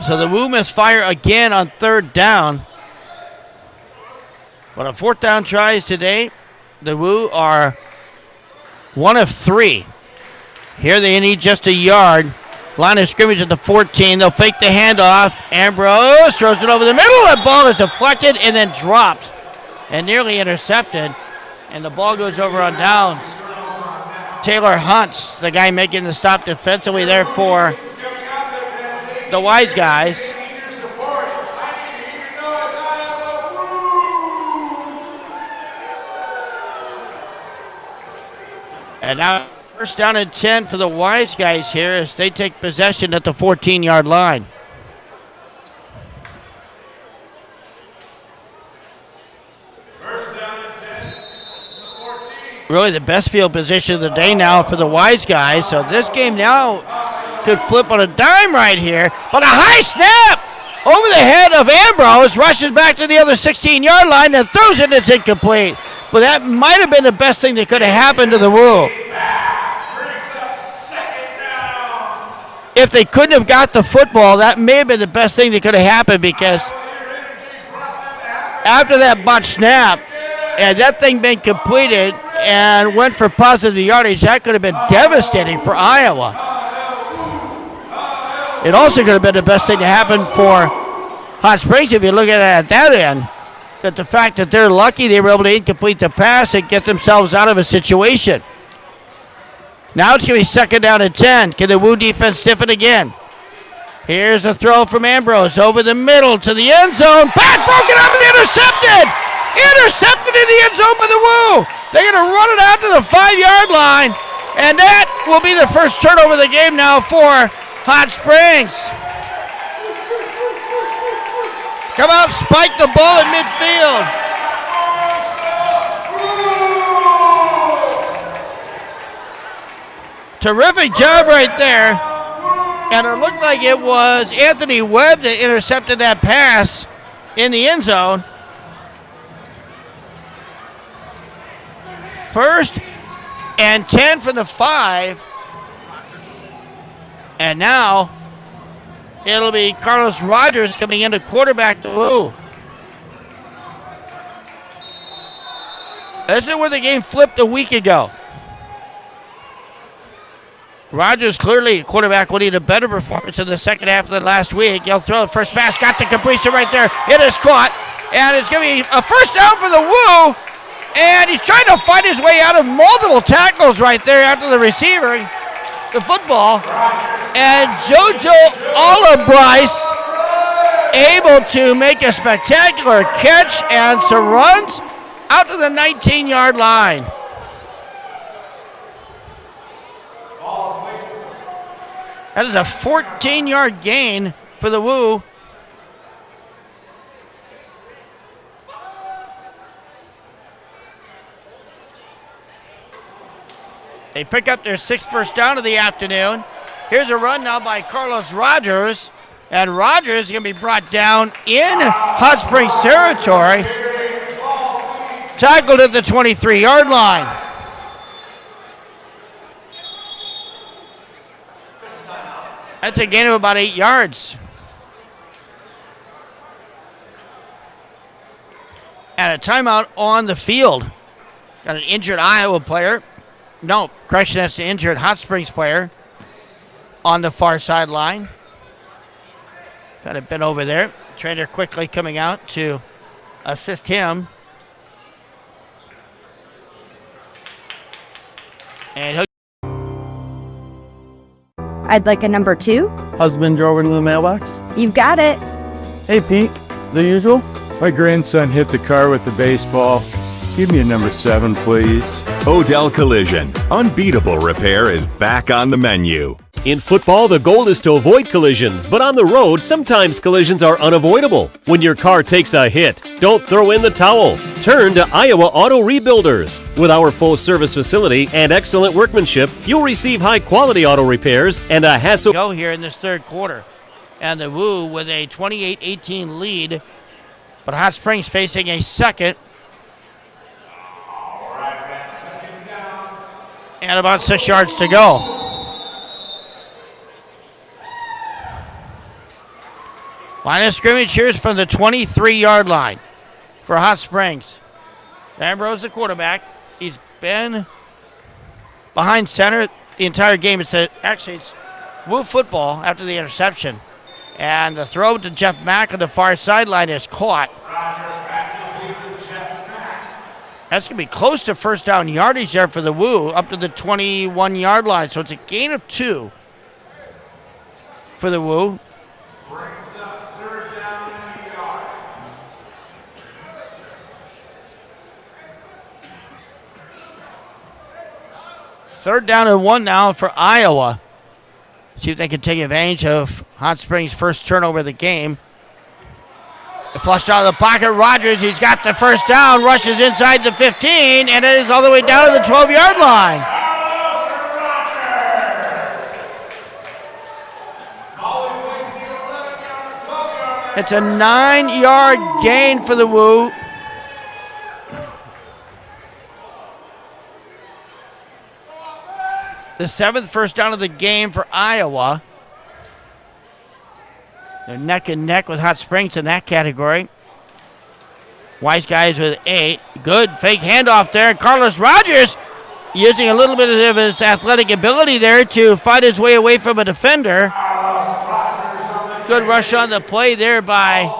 So the Woo misfire again on third down. But on 4th down tries today, the Woo are 1 of 3. Here they need just a yard. Line of scrimmage at the 14. They'll fake the handoff. Ambrose throws it over the middle. That ball is deflected and then dropped and nearly intercepted. And the ball goes over on downs. Taylor Hunt's the guy making the stop defensively there for the Wise Guys. And now first down and 10 for the Wise Guys here as they take possession at the 14-yard line. First down and 10. Really the best field position of the day now for the Wise Guys. So this game now could flip on a dime right here. But a high snap over the head of Ambrose. Rushes back to the other 16-yard line and throws it. It's incomplete. But that might have been the best thing that could have happened to the Woo. If they couldn't have got the football, that may have been the best thing that could have happened, because after that botched snap, and that thing been completed and went for positive yardage, that could have been devastating for Iowa. It also could have been the best thing to happen for Hot Springs if you look at it at that end. That the fact that they're lucky they were able to incomplete the pass and get themselves out of a situation. Now it's going to be second down and 10. Can the Woo defense stiffen again? Here's the throw from Ambrose over the middle to the end zone. Pass broken up and intercepted. Intercepted in the end zone by the Woo. They're going to run it out to the 5-yard line. And that will be the first turnover of the game now for Hot Springs. Come out, spike the ball in midfield. Terrific job right there. And it looked like it was Anthony Webb that intercepted that pass in the end zone. First and 10 from the 5. And now it'll be Carlos Rogers coming in to quarterback the Woo. This is where the game flipped a week ago. Rogers clearly, quarterback, will need a better performance in the second half than last week. He'll throw the first pass, got the completion right there. It is caught, and it's going to be a first down for the Woo And he's trying to fight his way out of multiple tackles right there after the receiver, the football. And JoJo Olabrice able to make a spectacular catch and runs out to the 19-yard line. That is a 14-yard gain for the Woo. They pick up their 6th first down of the afternoon. Here's a run now by Carlos Rogers. And Rogers is going to be brought down in Hot Springs territory. Tackled at the 23-yard line. That's a gain of about 8 yards. And a timeout on the field. Got an injured Iowa player. No, correction, that's the injured Hot Springs player on the far sideline. Got it bent over there. Trainer quickly coming out to assist him. And I'd like a number 2. Husband drove into the mailbox. You've got it. Hey, Pete. The usual? My grandson hit the car with the baseball. Give me a number 7, please. Odell Collision. Unbeatable repair is back on the menu. In football, the goal is to avoid collisions, but on the road, sometimes collisions are unavoidable. When your car takes a hit, don't throw in the towel. Turn to Iowa Auto Rebuilders. With our full service facility and excellent workmanship, you'll receive high-quality auto repairs and a hassle. Go here in this third quarter. And the Woo with a 28-18 lead, but Hot Springs facing a second. And about 6 yards to go. Line of scrimmage here is from the 23-yard line for Hot Springs. Ambrose, the quarterback. He's been behind center the entire game. It's Woo football after the interception. And the throw to Jeff Mack on the far sideline is caught. That's going to be close to first down yardage there for the Woo, up to the 21-yard line. So it's a gain of 2 for the Woo. Third down and 1 now for Iowa. See if they can take advantage of Hot Springs' first turnover of the game. Flushed out of the pocket, Rogers, he's got the first down, rushes inside the 15, and it is all the way down to the 12-yard line. It's a 9-yard gain for the Woo. The 7th first down of the game for Iowa. They're neck and neck with Hot Springs in that category. WISEGUYS with 8. Good fake handoff there. Carlos Rogers using a little bit of his athletic ability there to fight his way away from a defender. Good rush on the play there by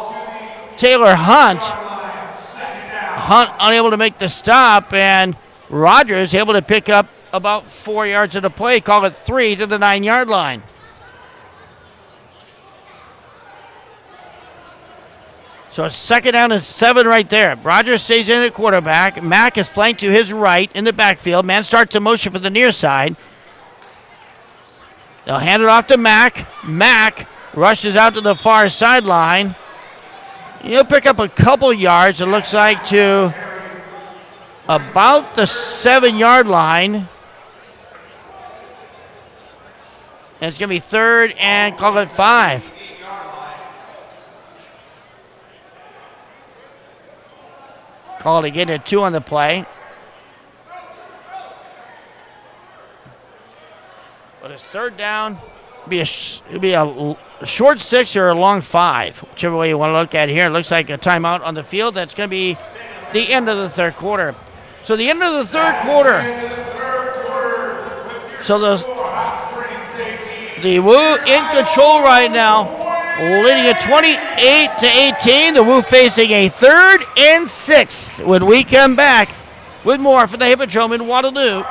Taylor Hunt. Hunt unable to make the stop, and Rogers able to pick up about 4 yards of the play. Call it 3 to the 9-yard line. So it's second down and 7 right there. Rogers stays in at quarterback. Mack is flanked to his right in the backfield. Man starts to motion for the near side. They'll hand it off to Mack. Mack rushes out to the far sideline. He'll pick up a couple yards, it looks like, to about the 7-yard line. And it's going to be third and call it 5. Call it again at 2 on the play. But it's third down. It'll be a short 6 or a long 5, whichever way you want to look at it here. It looks like a timeout on the field. That's going to be the end of the third quarter. So the end of the third quarter. So the Woo in control right now, leading at 28-18. The Woo facing a 3rd and 6 when we come back with more from the Hippodrome in Waterloo.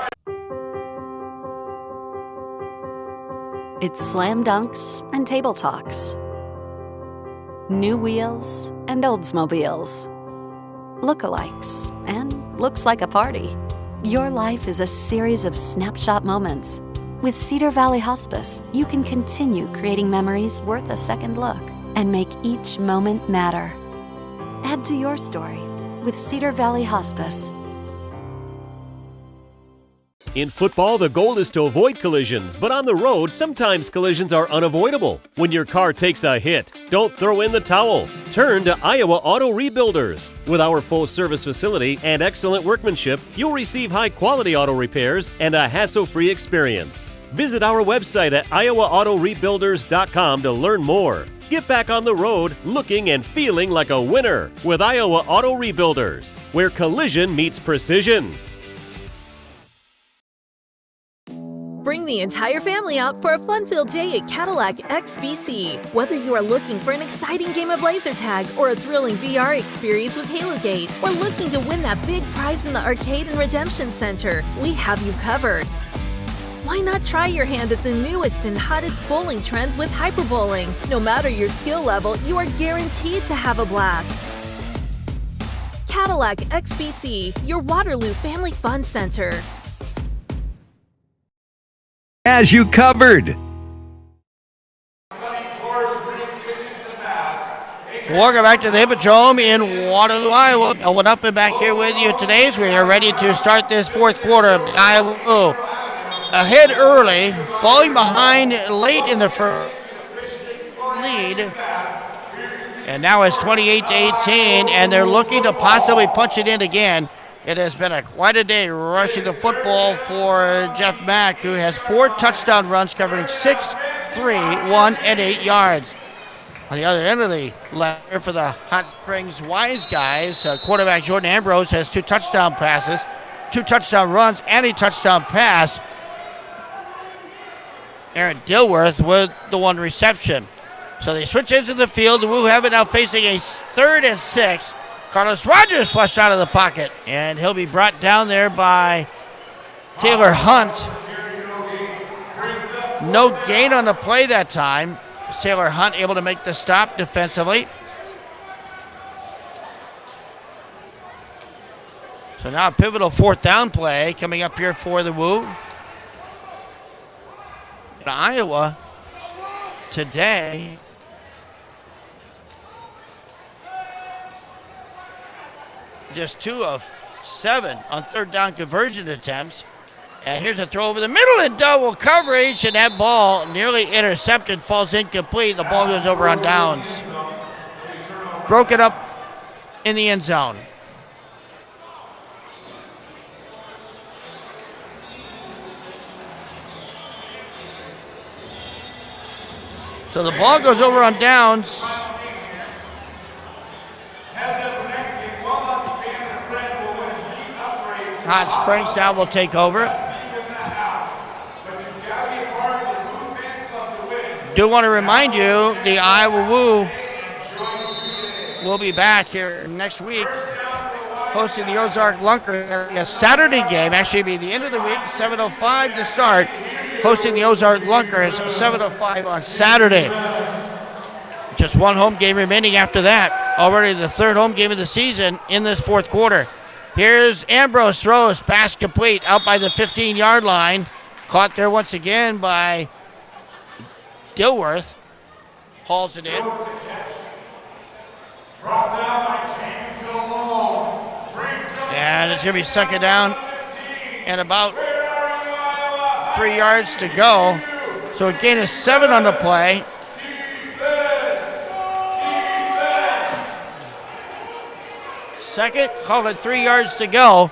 It's slam dunks and table talks. New wheels and Oldsmobiles. Lookalikes and looks like a party. Your life is a series of snapshot moments. With Cedar Valley Hospice, you can continue creating memories worth a second look and make each moment matter. Add to your story with Cedar Valley Hospice. In football, the goal is to avoid collisions, but on the road, sometimes collisions are unavoidable. When your car takes a hit, don't throw in the towel. Turn to Iowa Auto Rebuilders. With our full service facility and excellent workmanship, you'll receive high-quality auto repairs and a hassle-free experience. Visit our website at iowaautorebuilders.com to learn more. Get back on the road looking and feeling like a winner with Iowa Auto Rebuilders, where collision meets precision. Bring the entire family out for a fun-filled day at Cadillac XBC. Whether you are looking for an exciting game of laser tag or a thrilling VR experience with HaloGate, or looking to win that big prize in the Arcade and Redemption Center, we have you covered. Why not try your hand at the newest and hottest bowling trend with hyperbowling? No matter your skill level, you are guaranteed to have a blast. Cadillac XBC, your Waterloo Family Fun Center. As you covered. Welcome back to the Hippodrome in Waterloo, Iowa. Owen up and back here with you today as we are ready to start this fourth quarter. Iowa ahead early, falling behind late in the first lead. And now it's 28-18, and they're looking to possibly punch it in again. It has been quite a day rushing the football for Jeff Mack, who has 4 touchdown runs covering 6, 3, 1, and 8 yards. On the other end of the ladder for the Hot Springs WISEGUYS, quarterback Jordan Ambrose has 2 touchdown passes, 2 touchdown runs, and a touchdown pass. Aaron Dilworth with the 1 reception. So they switch into the field. The Woo have it now facing a 3rd and 6. Carlos Rogers flushed out of the pocket, and he'll be brought down there by Taylor Hunt. No gain on the play that time. Taylor Hunt able to make the stop defensively. So now a pivotal 4th down play coming up here for the Woo. In Iowa today, just 2 of 7 on 3rd down conversion attempts. And here's a throw over the middle in double coverage, and that ball nearly intercepted, falls incomplete. The ball goes over on downs. Broken up in the end zone. So the ball goes over on downs. Hot Springs now will take over. Do want to remind you, the Iowa Woo will be back here next week hosting the Ozark Lunker. A Saturday game, actually be the end of the week, 7:05 to start. Hosting the Ozark Lunkers, 7:05 on Saturday. Just 1 home game remaining after that. Already the 3rd home game of the season in this 4th quarter. Here's Ambrose, throws, pass complete, out by the 15-yard line. Caught there once again by Dilworth. Hauls it in. And it's going to be 2nd down and about 3 yards to go. So a gain of 7 on the play. Second, called it 3 yards to go.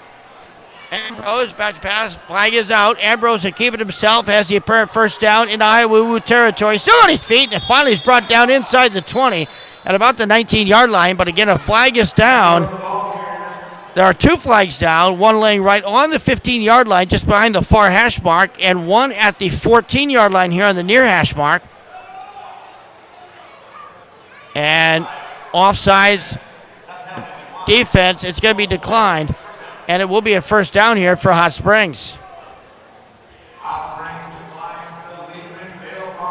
Ambrose back to pass, flag is out. Ambrose will keep it himself, has the apparent 1st down in Iowa Woo territory. Still on his feet, and finally is brought down inside the 20 at about the 19-yard line. But again, a flag is down. There are 2 flags down, 1 laying right on the 15-yard line just behind the far hash mark, and 1 at the 14-yard line here on the near hash mark. And offsides defense, it's going to be declined. And it will be a first down here for Hot Springs.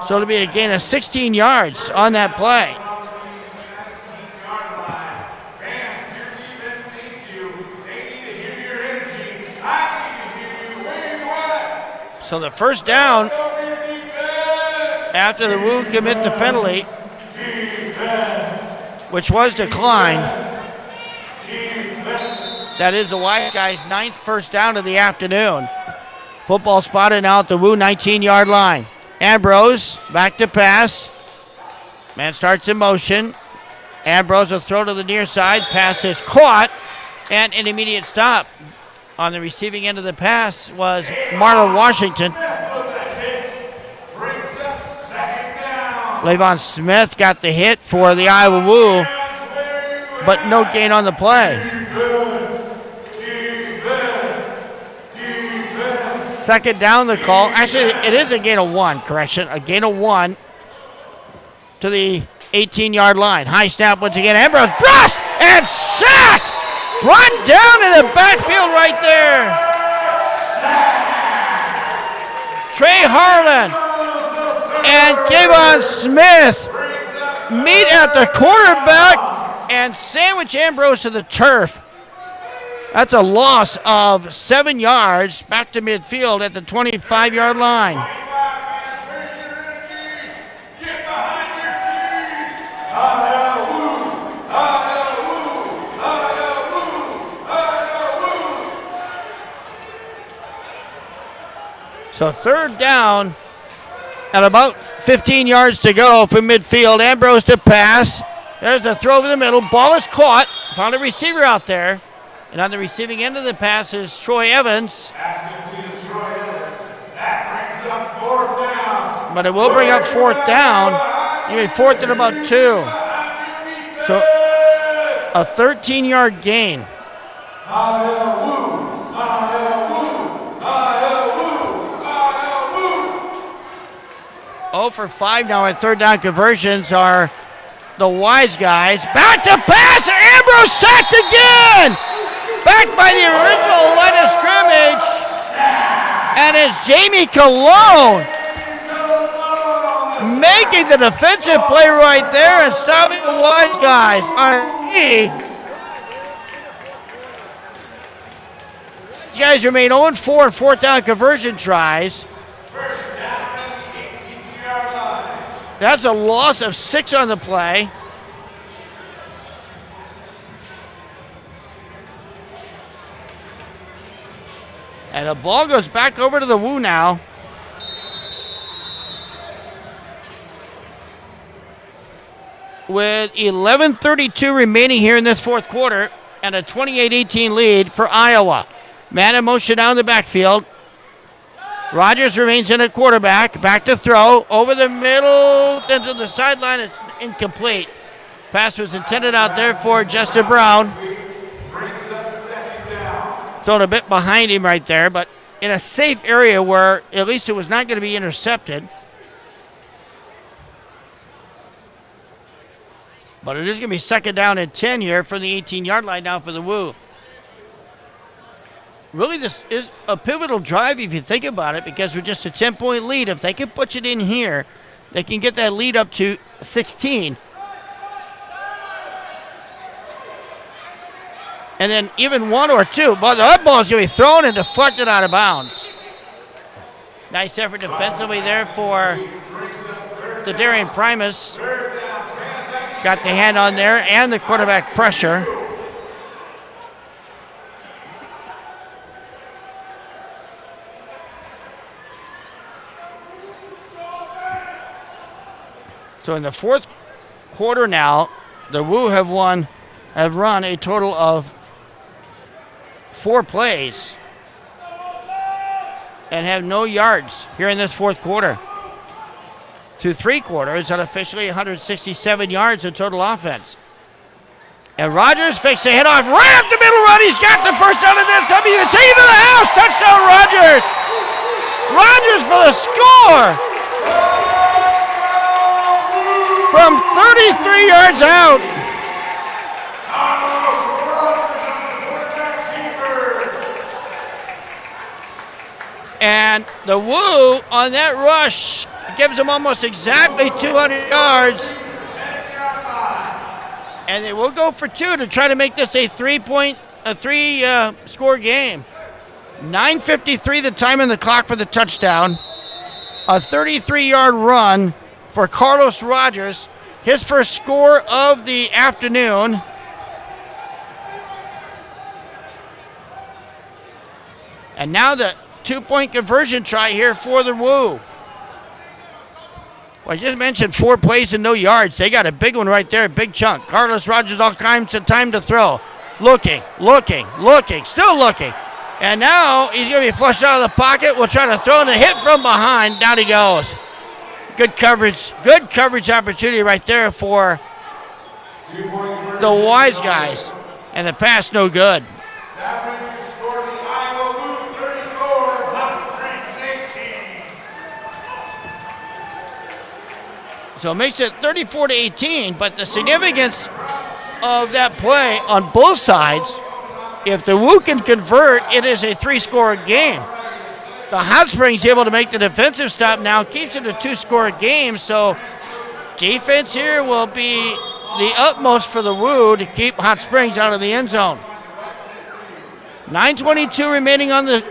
So it'll be a gain of 16 yards on that play. So the first down after the Woo commit the penalty, which was declined. That is the Wise Guys' 9th first down of the afternoon. Football spotted now at the Woo 19-yard line. Ambrose back to pass. Man starts in motion. Ambrose will throw to the near side. Pass is caught and an immediate stop. On the receiving end of the pass was Marlon Washington. Levon Smith got the hit for the Iowa Woo, but no gain on the play. Second down the call. Actually, it is a gain of 1, correction. A gain of 1 to the 18-yard line. High snap once again. Ambrose brushed and sacked. Brought down in the backfield right there. Trey Harlan and Kayvon Smith meet at the quarterback and sandwich Ambrose to the turf. That's a loss of 7 yards back to midfield at the 25-yard line. So third down and about 15 yards to go from midfield. Ambrose to pass. There's a throw over the middle. Ball is caught. Found a receiver out there. And on the receiving end of the pass is Troy Evans. But it will bring up fourth down. You need fourth and about 2. So a 13-yard gain. 0 for 5 now at third down conversions are the Wise Guys. Back to pass. Ambrose sacked again. Back by the original line of scrimmage. And it's Jamie Cologne making the defensive play right there and stopping the Wise Guys on E. These guys remain 0-4 in fourth down conversion tries. That's a loss of 6 on the play. And the ball goes back over to the Woo now. With 11:32 remaining here in this fourth quarter and a 28-18 lead for Iowa. Man in motion down the backfield. Rogers remains in at quarterback. Back to throw. Over the middle into the sideline. It's incomplete. Pass was intended out there for Justin Brown. Thrown a bit behind him right there, but in a safe area where at least it was not going to be intercepted. But it is going to be second down and 10 here from the 18-yard line now for the Woo. Really, this is a pivotal drive if you think about it, because with just a 10-point lead, if they can put it in here, they can get that lead up to 16. And then even 1 or 2. But that ball is going to be thrown and deflected out of bounds. Nice effort defensively there for the Darien Primus. Got the hand on there and the quarterback pressure. So in the fourth quarter now, the Woo have run a total of 4 plays and have no yards here in this fourth quarter. Through 3 quarters, unofficially 167 yards of total offense. And Rogers fakes a head-off right up the middle run. He's got the first down of this. W take it to the house. Touchdown, Rogers. Rogers for the score. From 33 yards out. And the Woo on that rush gives them almost exactly 200 yards. And they will go for 2 to try to make this a three-score game. 9:53 the time in the clock for the touchdown. A 33-yard run for Carlos Rogers. His first score of the afternoon. And now the 2-point conversion try here for the Woo. Well, I just mentioned 4 plays and no yards. They got a big one right there, a big chunk. Carlos Rogers all kinds of time to throw. Looking, still looking. And now he's going to be flushed out of the pocket. We'll try to throw and a hit from behind. Down he goes. Good coverage opportunity right there for the Wise guys. And the pass no good. So it makes it 34-18, but the significance of that play on both sides, if the Woo can convert, it is a 3-score game. The Hot Springs able to make the defensive stop now, keeps it a 2-score game, so defense here will be the utmost for the Woo to keep Hot Springs out of the end zone. 9:22 remaining on the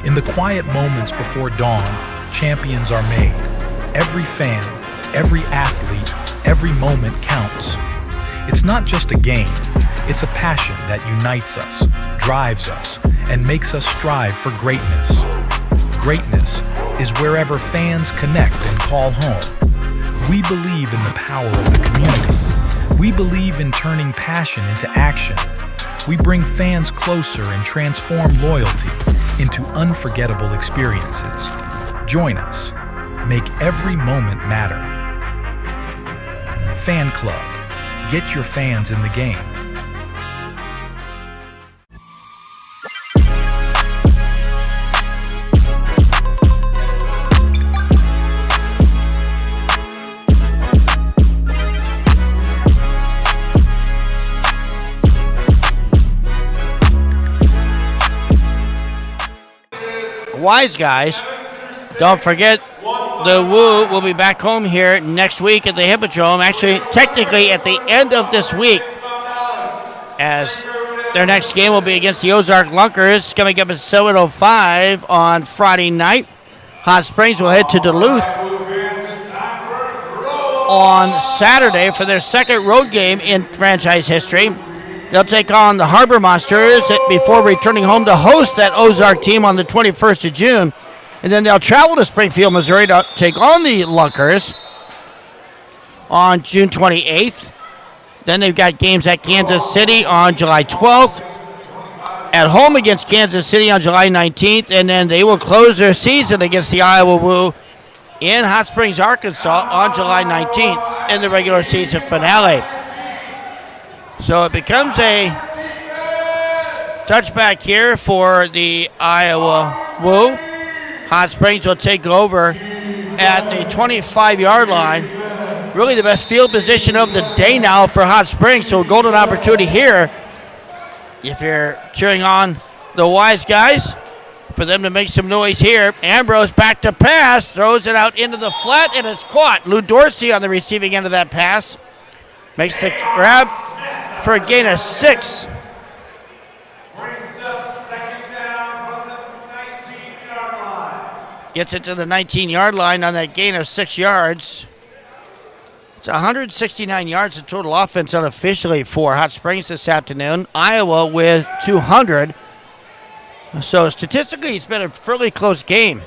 In the quiet moments before dawn, champions are made. Every fan, every athlete, every moment counts. It's not just a game, it's a passion that unites us, drives us, and makes us strive for greatness. Greatness is wherever fans connect and call home. We believe in the power of the community. We believe in turning passion into action. We bring fans closer and transform loyalty into unforgettable experiences. Join us. Make every moment matter. Fan Club. Get your fans in the game. Wise guys, don't forget the Woo will be back home here next week at the Hippodrome. Actually, technically at the end of this week, as their next game will be against the Ozark Lunkers coming up at 7:05 on Friday night. Hot Springs will head to Duluth on Saturday for their second road game in franchise history. They'll take on the Harbor Monsters before returning home to host that Ozark team on the 21st of June. And then they'll travel to Springfield, Missouri to take on the Lunkers on June 28th. Then they've got games at Kansas City on July 12th, at home against Kansas City on July 19th, and then they will close their season against the Iowa Woo in Hot Springs, Arkansas on July 19th in the regular season finale. So it becomes a touchback here for the Iowa Woo. Hot Springs will take over at the 25-yard line. Really the best field position of the day now for Hot Springs, so a golden opportunity here if you're cheering on the Wise guys for them to make some noise here. Ambrose back to pass, throws it out into the flat, and it's caught. Lou Dorsey on the receiving end of that pass. Makes the grab for a gain of 6. Gets it to the 19-yard line on that gain of 6 yards. It's 169 yards of total offense unofficially for Hot Springs this afternoon. Iowa with 200. So statistically, it's been a fairly close game.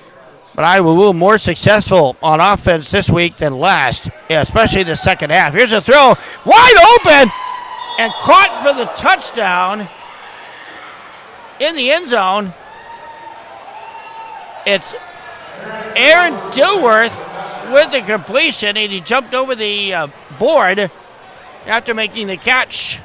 But Iowa more successful on offense this week than last, especially the second half. Here's a throw, wide open, and caught for the touchdown in the end zone. It's Aaron Dilworth with the completion, and he jumped over the board after making the catch.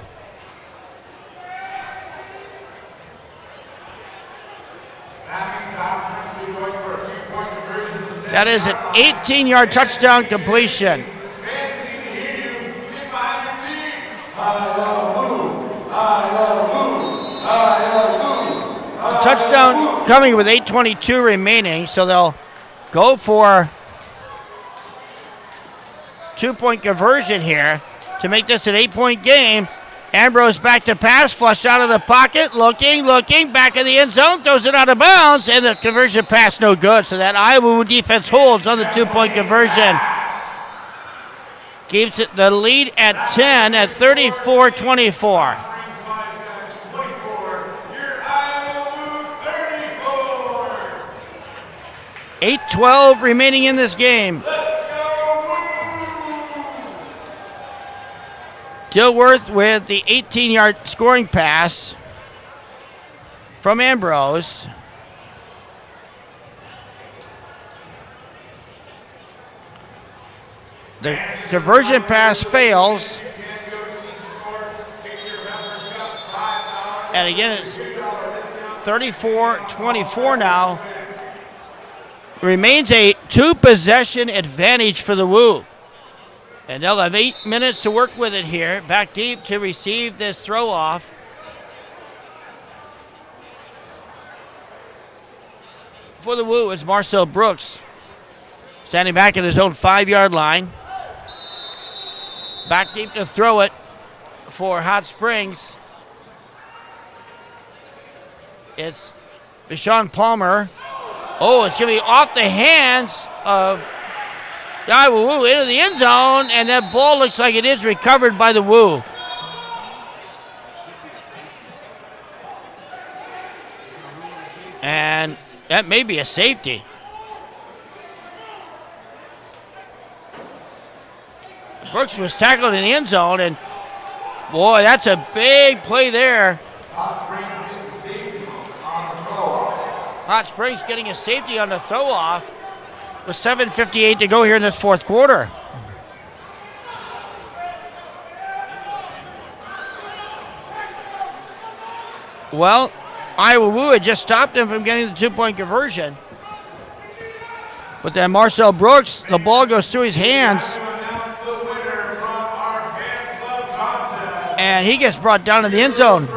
That is an 18-yard touchdown completion. A touchdown coming with 8:22 remaining, so they'll go for 2-point conversion here to make this an 8-point game. Ambrose back to pass, flushed out of the pocket, looking, back in the end zone, throws it out of bounds, and the conversion pass no good. So that Iowa defense holds on the 2-point conversion. Keeps it the lead at 10 at 34-24. 8:12 remaining in this game. Dilworth with the 18-yard scoring pass from Ambrose. The conversion pass fails. And again, it's 34-24 now. Remains a 2-possession advantage for the Woo. And they'll have 8 minutes to work with it here. Back deep to receive this throw off. For the Woo is Marcel Brooks. Standing back at his own 5-yard line. Back deep to throw it for Hot Springs. It's Deshaun Palmer. Oh, it's going to be off the hands of the Iowa Woo into the end zone, and that ball looks like it is recovered by the Woo. And that may be a safety. Brooks was tackled in the end zone, and boy, that's a big play there. Hot Springs getting a safety on the throw-off with 7:58 to go here in this fourth quarter. Well, Iowa Woo had just stopped him from getting the 2-point conversion. But then Marcel Brooks, the ball goes through his hands. And he gets brought down in the end zone.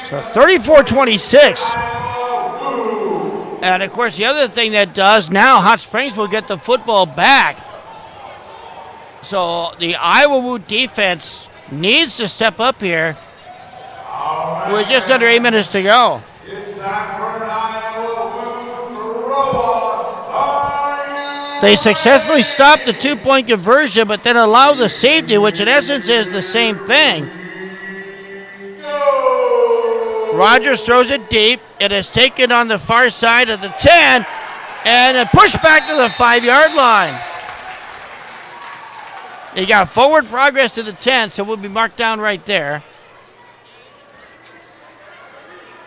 So 34-26. And of course, the other thing that does now, Hot Springs will get the football back. So the Iowa Woo defense needs to step up here. We're just under 8 minutes to go. They successfully stopped the 2-point conversion, but then allowed the safety, which in essence is the same thing. Rogers throws it deep. It is taken on the far side of the 10 and a push back to the 5-yard line. He got forward progress to the 10, so we'll be marked down right there.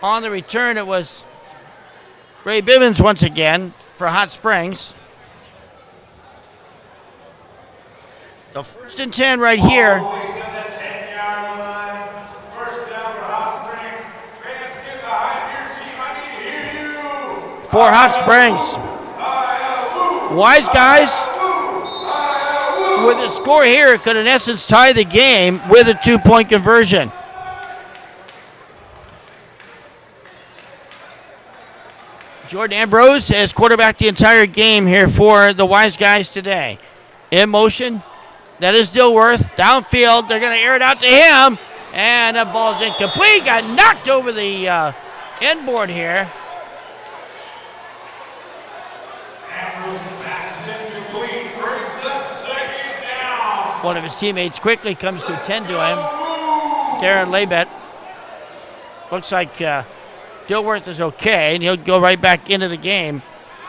On the return, it was Ray Bivens once again for Hot Springs. The 1st and 10 right here. For Hot Springs. Wise guys with a score here could in essence tie the game with a 2-point conversion. Jordan Ambrose has quarterbacked the entire game here for the Wise Guys today. In motion, that is Dilworth. Downfield, they're going to air it out to him. And that ball's incomplete. Got knocked over the end board here. One of his teammates quickly comes to attend to him. Darren Labette. Looks like Dilworth is okay, and he'll go right back into the game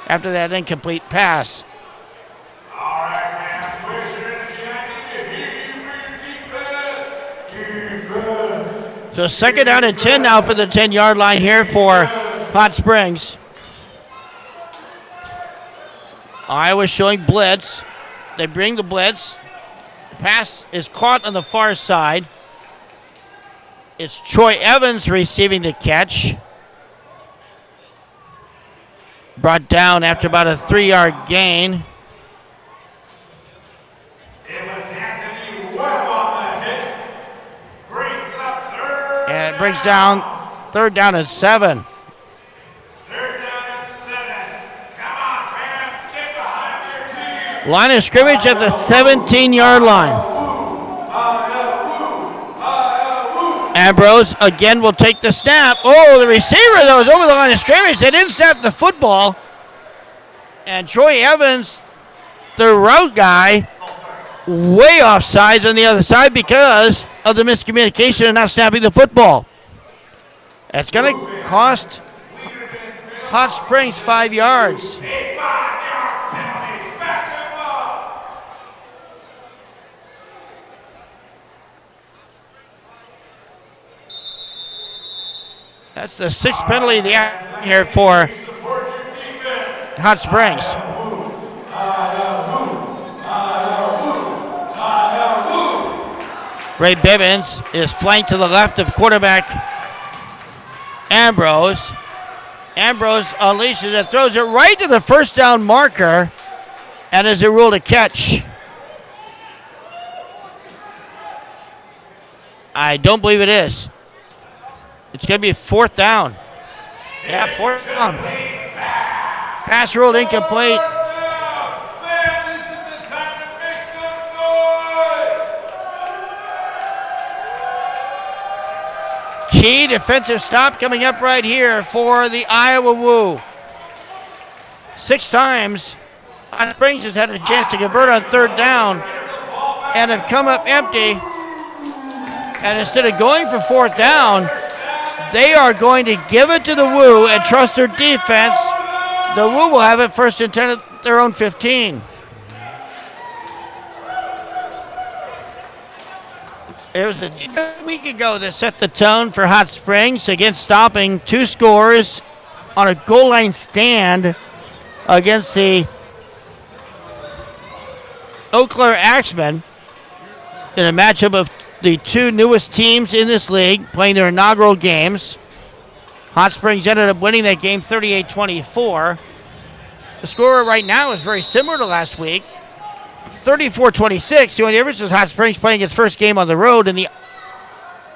after that incomplete pass. So 2nd down and 10 now for the 10-yard line here for Hot Springs. Iowa showing blitz. They bring the blitz. Pass is caught on the far side. It's Troy Evans receiving the catch. Brought down after about a 3-yard gain. And it brings down 3rd down and 7. Line of scrimmage at the 17-yard line. Ambrose again will take the snap. Oh, the receiver, though, is over the line of scrimmage. They didn't snap the football. And Troy Evans, the route guy, way off sides on the other side because of the miscommunication and not snapping the football. That's going to cost Hot Springs 5 yards. That's the 6th penalty of the act here for Hot Springs. Ray Bivens is flanked to the left of quarterback Ambrose. Ambrose unleashes it, throws it right to the 1st down marker, and is a rule to catch. I don't believe it is. It's going to be 4th down. Yeah, 4th down. Pass ruled incomplete. Key defensive stop coming up right here for the Iowa Woo. 6 times, Hot Springs has had a chance to convert on 3rd down and have come up empty. And instead of going for 4th down, they are going to give it to the Woo and trust their defense. The Woo will have it 1st and 10 at their own 15. It was a week ago that set the tone for Hot Springs against stopping 2 scores on a goal line stand against the Eau Claire Axemen in a matchup of the 2 newest teams in this league playing their inaugural games. Hot Springs ended up winning that game 38-24. The score right now is very similar to last week, 34-26. The only difference is Hot Springs playing its first game on the road and the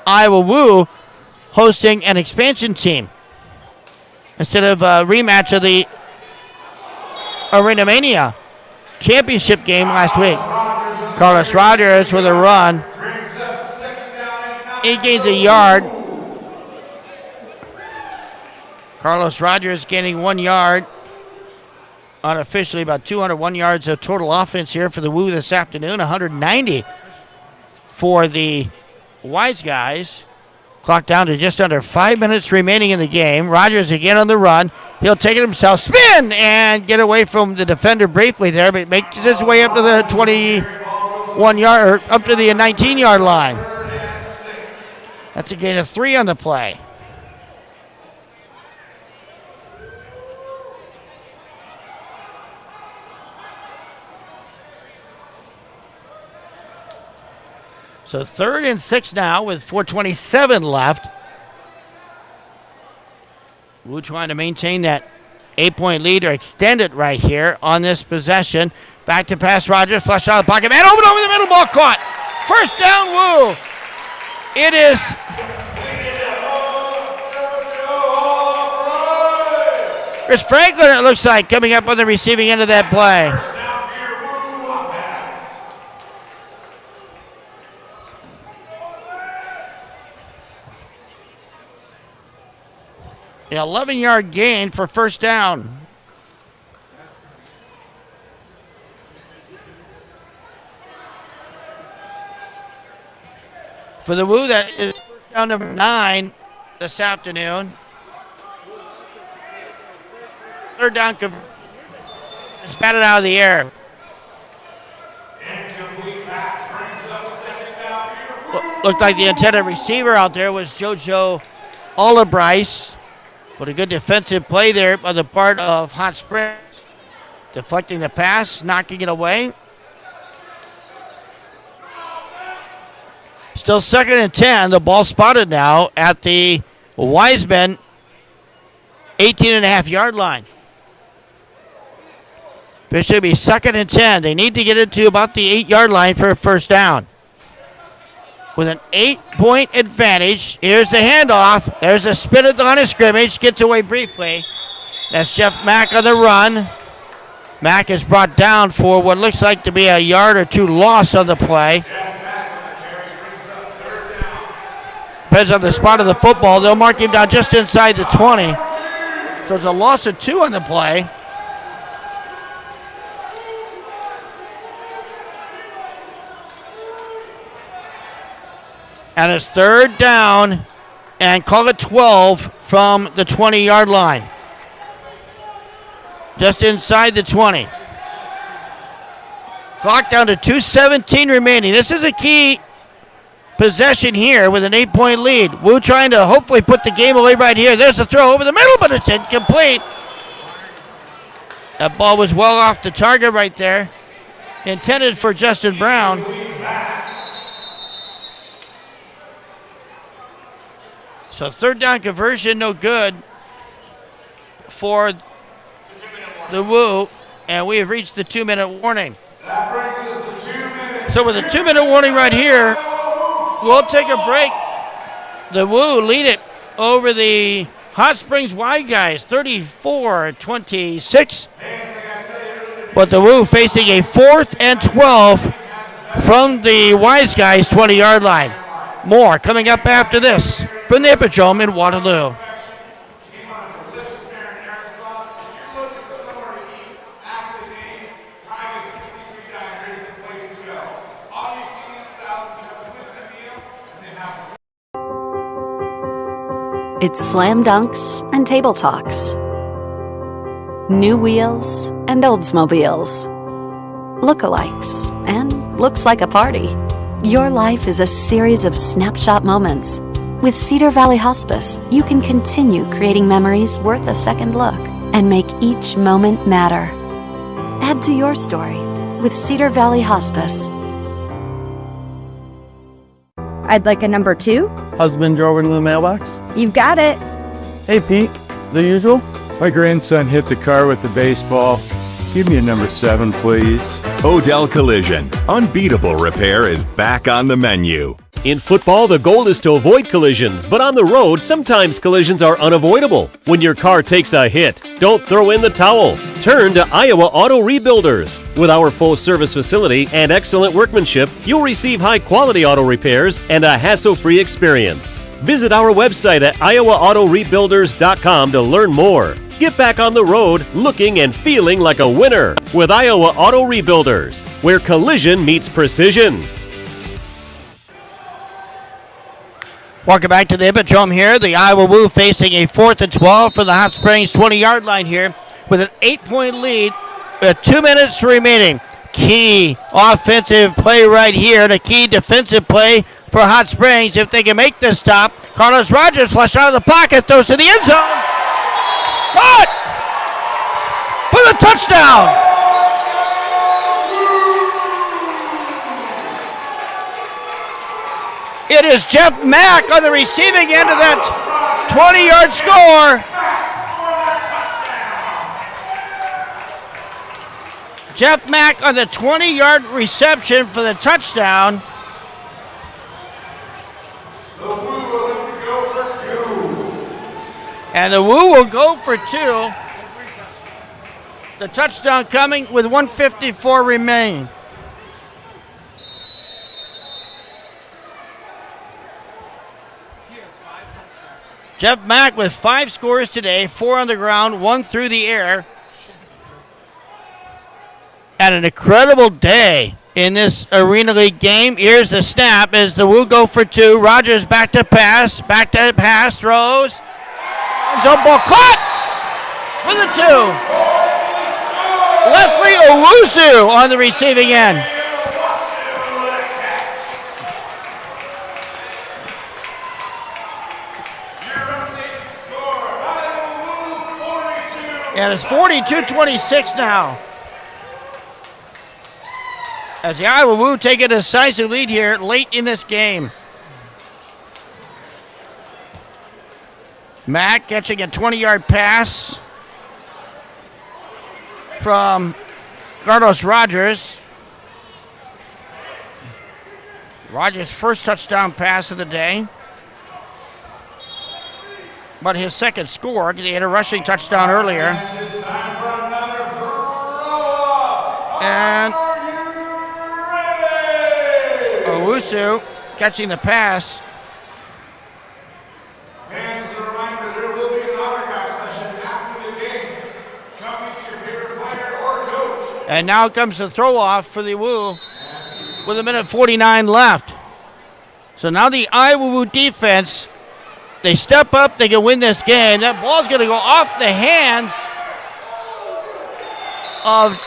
Iowa Woo hosting an expansion team instead of a rematch of the Arena Mania championship game last week. Carlos Rogers with a run. He gains a yard. Carlos Rogers gaining 1 yard. Unofficially, about 201 yards of total offense here for the Woo this afternoon. 190 for the WISEGUYS. Clock down to just under 5 minutes remaining in the game. Rogers again on the run. He'll take it himself, spin, and get away from the defender briefly there, but makes his way up to the 21-yard, up to the 19-yard line. That's a gain of 3 on the play. So 3rd and 6 now with 4:27 left. Woo trying to maintain that 8-point lead or extend it right here on this possession. Back to pass Rogers, flush out of the pocket. Man, open over the middle, ball caught. 1st down, Woo. It is Chris Franklin, it looks like, coming up on the receiving end of that play. An 11-yard gain for 1st down. For the Woo, that is first down number 9 this afternoon. Third down is batted out of the air. Looked like the intended receiver out there was JoJo Olibrice. But a good defensive play there on the part of Hot Springs. Deflecting the pass, knocking it away. Still 2nd and 10. The ball spotted now at the Wiseman 18.5-yard line. This should be 2nd and 10. They need to get it to about the 8-yard line for a first down. With an 8-point advantage, here's the handoff. There's a spin at the line of scrimmage. Gets away briefly. That's Jeff Mack on the run. Mack is brought down for what looks like to be a yard or two loss on the play. Depends on the spot of the football. They'll mark him down just inside the 20. So it's a loss of 2 on the play. And it's 3rd down, and call it 12 from the 20-yard line. Just inside the 20. Clock down to 2:17 remaining. This is a key possession here with an 8-point lead. Woo trying to hopefully put the game away right here. There's the throw over the middle, but it's incomplete. That ball was well off the target right there. Intended for Justin Brown. So 3rd down conversion, no good for the Woo, and we have reached the 2-minute warning. So with a 2-minute warning right here, we'll take a break. The Woo lead it over the Hot Springs WISEGUYS, 34-26. But the Woo facing a 4th and 12 from the WISEGUYS 20-yard line. More coming up after this from the Hippodrome in Waterloo. It's slam dunks and table talks. New wheels and Oldsmobiles. Lookalikes and looks like a party. Your life is a series of snapshot moments. With Cedar Valley Hospice, you can continue creating memories worth a second look and make each moment matter. Add to your story with Cedar Valley Hospice. I'd like a number 2. Husband drove into the mailbox. You've got it. Hey, Pete. The usual? My grandson hit the car with the baseball. Give me a number 7, please. Odell Collision. Unbeatable repair is back on the menu. In football, the goal is to avoid collisions, but on the road, sometimes collisions are unavoidable. When your car takes a hit, don't throw in the towel. Turn to Iowa Auto Rebuilders. With our full service facility and excellent workmanship, you'll receive high-quality auto repairs and a hassle-free experience. Visit our website at iowaautorebuilders.com to learn more. Get back on the road looking and feeling like a winner with Iowa Auto Rebuilders, where collision meets precision. Welcome back to the Hippodrome here. The Iowa Woo facing a 4th and 12 for the Hot Springs 20-yard line here with an 8-point lead with 2 minutes remaining. Key offensive play right here, and a key defensive play for Hot Springs if they can make this stop. Carlos Rogers flushed out of the pocket, throws to the end zone. Caught for the touchdown. It is Jeff Mack on the receiving end of that 20-yard score. Jeff Mack on the 20-yard reception for the touchdown. And the Woo will go for 2. The touchdown coming with 1:54 remaining. Jeff Mack with 5 scores today, 4 on the ground, 1 through the air. And an incredible day in this Arena League game. Here's the snap as the Woo go for two. Rogers back to pass, throws. Zone ball caught for the two. Leslie Owusu on the receiving end. And it's 42-26 now. As the Iowa Woo take a decisive lead here late in this game. Mack catching a 20-yard pass from Carlos Rogers. Rogers' first touchdown pass of the day. But his second score, he had a rushing touchdown earlier. And Owusu catching the pass. Fans, as a reminder, there will be an autograph session after the game. Come meet your favorite player or coach. And now comes the throw off for the Woo with 1:49 left. So now the Iowa Woo defense, they step up, they can win this game. That ball's going to go off the hands of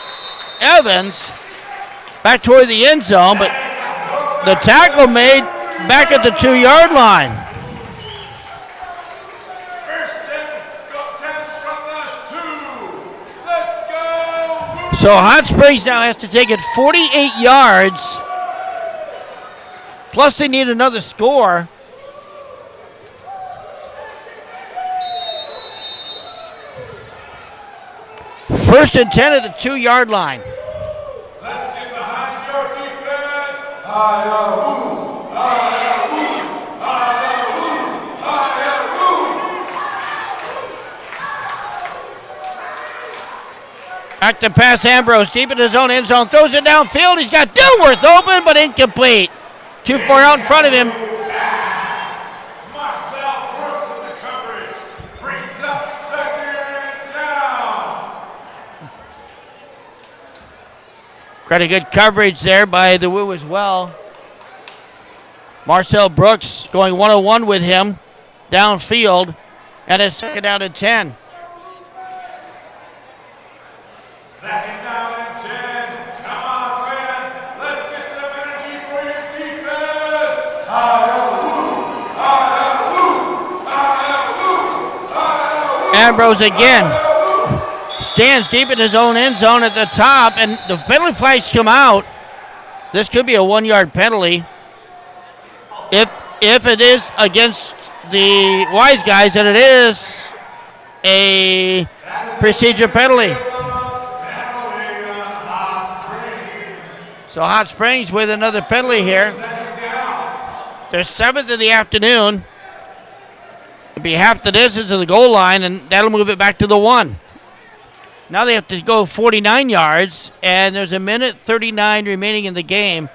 Evans back toward the end zone, but the tackle made back at the 2-yard line. So Hot Springs now has to take it 48 yards, plus they need another score. First and 10 at the 2-yard line. Let's get behind your defense. Iowa, Iowa, Iowa, Iowa. Back to pass Ambrose, deep in his own end zone, throws it downfield. He's got Dilworth open, but incomplete. Too far out in front of him. Pretty good coverage there by the Woo as well. Marcel Brooks going 1-on-1 with him downfield, and it's second down and 10. Second down and 10. Come on, fans. Let's get some energy for your defense. Ambrose again. Stands deep in his own end zone at the top, and the penalty flags come out. This could be a 1-yard penalty. If it is against the Wise Guys, then it is a procedure penalty. So Hot Springs with another penalty here. They're 7th in the afternoon. It'll be half the distance of the goal line, and that'll move it back to the 1. Now they have to go 49 yards, and there's 1:39 remaining in the game,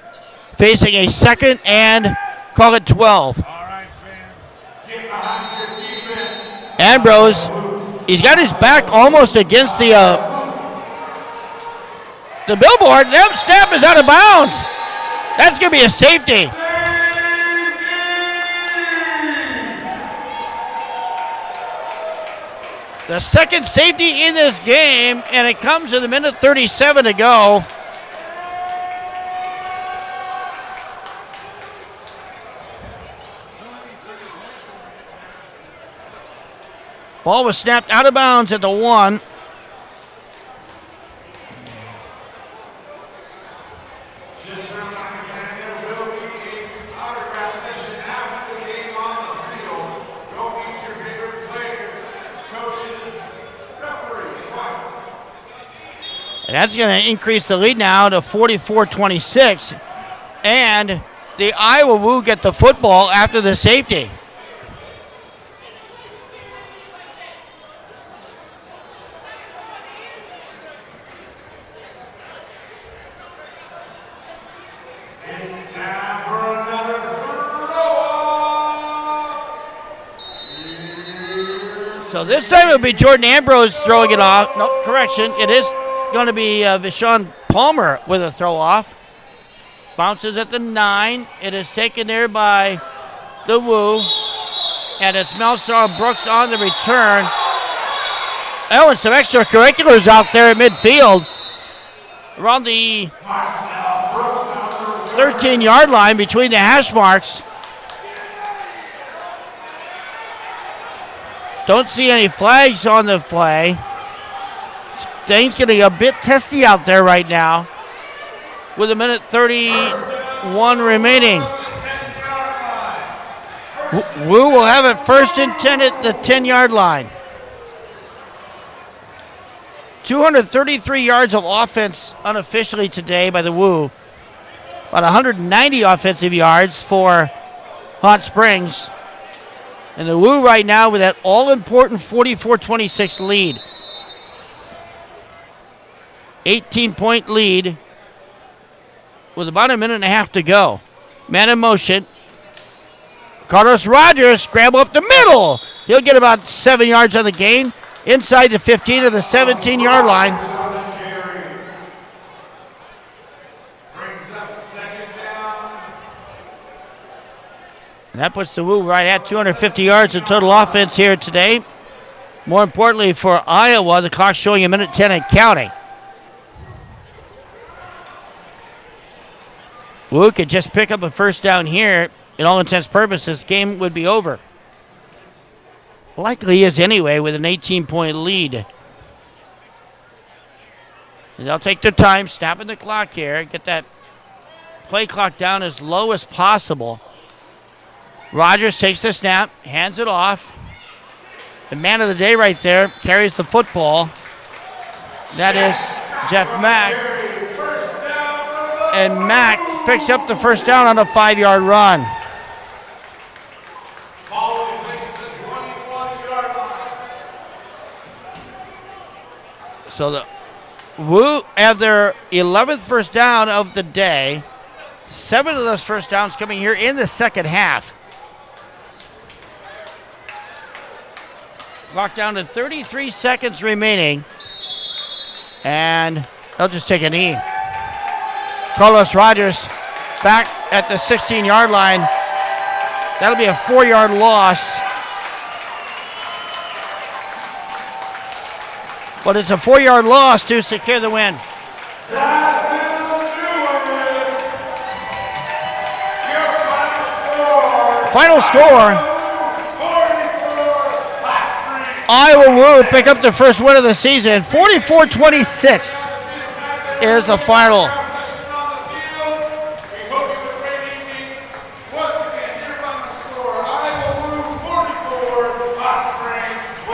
facing a second and call it 12. All right, fans. Get behind your defense. Ambrose, he's got his back almost against the billboard. That snap is out of bounds. That's going to be a safety. The second safety in this game, and it comes with 1:37 to go. Ball was snapped out of bounds at the 1. Just a reminder, there will be an autograph session after the game on the field. Go meet your favorite players, coaches, referees. And that's going to increase the lead now to 44-26. And the Iowa Woo get the football after the safety. It's time for another throw. So this time it'll be Jordan Ambrose throwing it off. No, correction. It is going to be Vishon Palmer with a throw off. Bounces at the 9. It is taken there by the Woo. And it's Melsar Brooks on the return. Oh, and some extracurriculars out there at midfield. Around the 13-yard line between the hash marks. Don't see any flags on the play. Things getting a bit testy out there right now with 1:31 remaining. Woo will have it first and 10 at the 10-yard line. 233 yards of offense unofficially today by the Woo. About 190 offensive yards for Hot Springs. And the Woo right now with that all-important 44-26 lead. 18-point lead with about a minute and a half to go. Man in motion. Carlos Rogers scramble up the middle. He'll get about 7 yards on the gain. Inside the 15 of the 17-yard line. And that puts the Woo right at 250 yards of total offense here today. More importantly for Iowa, the clock showing 1:10 and counting. Woo could just pick up a first down here. In all intents and purposes, the game would be over. Likely is anyway with an 18-point lead. And they'll take their time, snapping the clock here, get that play clock down as low as possible. Rogers takes the snap, hands it off. The man of the day right there carries the football. That is Jeff Mack. And Mack picks up the first down on a 5-yard run. So the Woo have their 11th first down of the day. 7 of those first downs coming here in the second half. Clock down to 33 seconds remaining. And they'll just take a knee. Carlos Rogers back at the 16-yard line. That'll be a 4-yard loss. But it's a 4-yard loss to secure the win. Final score. Iowa Woo pick up the first win of the season. 44-26 is the final.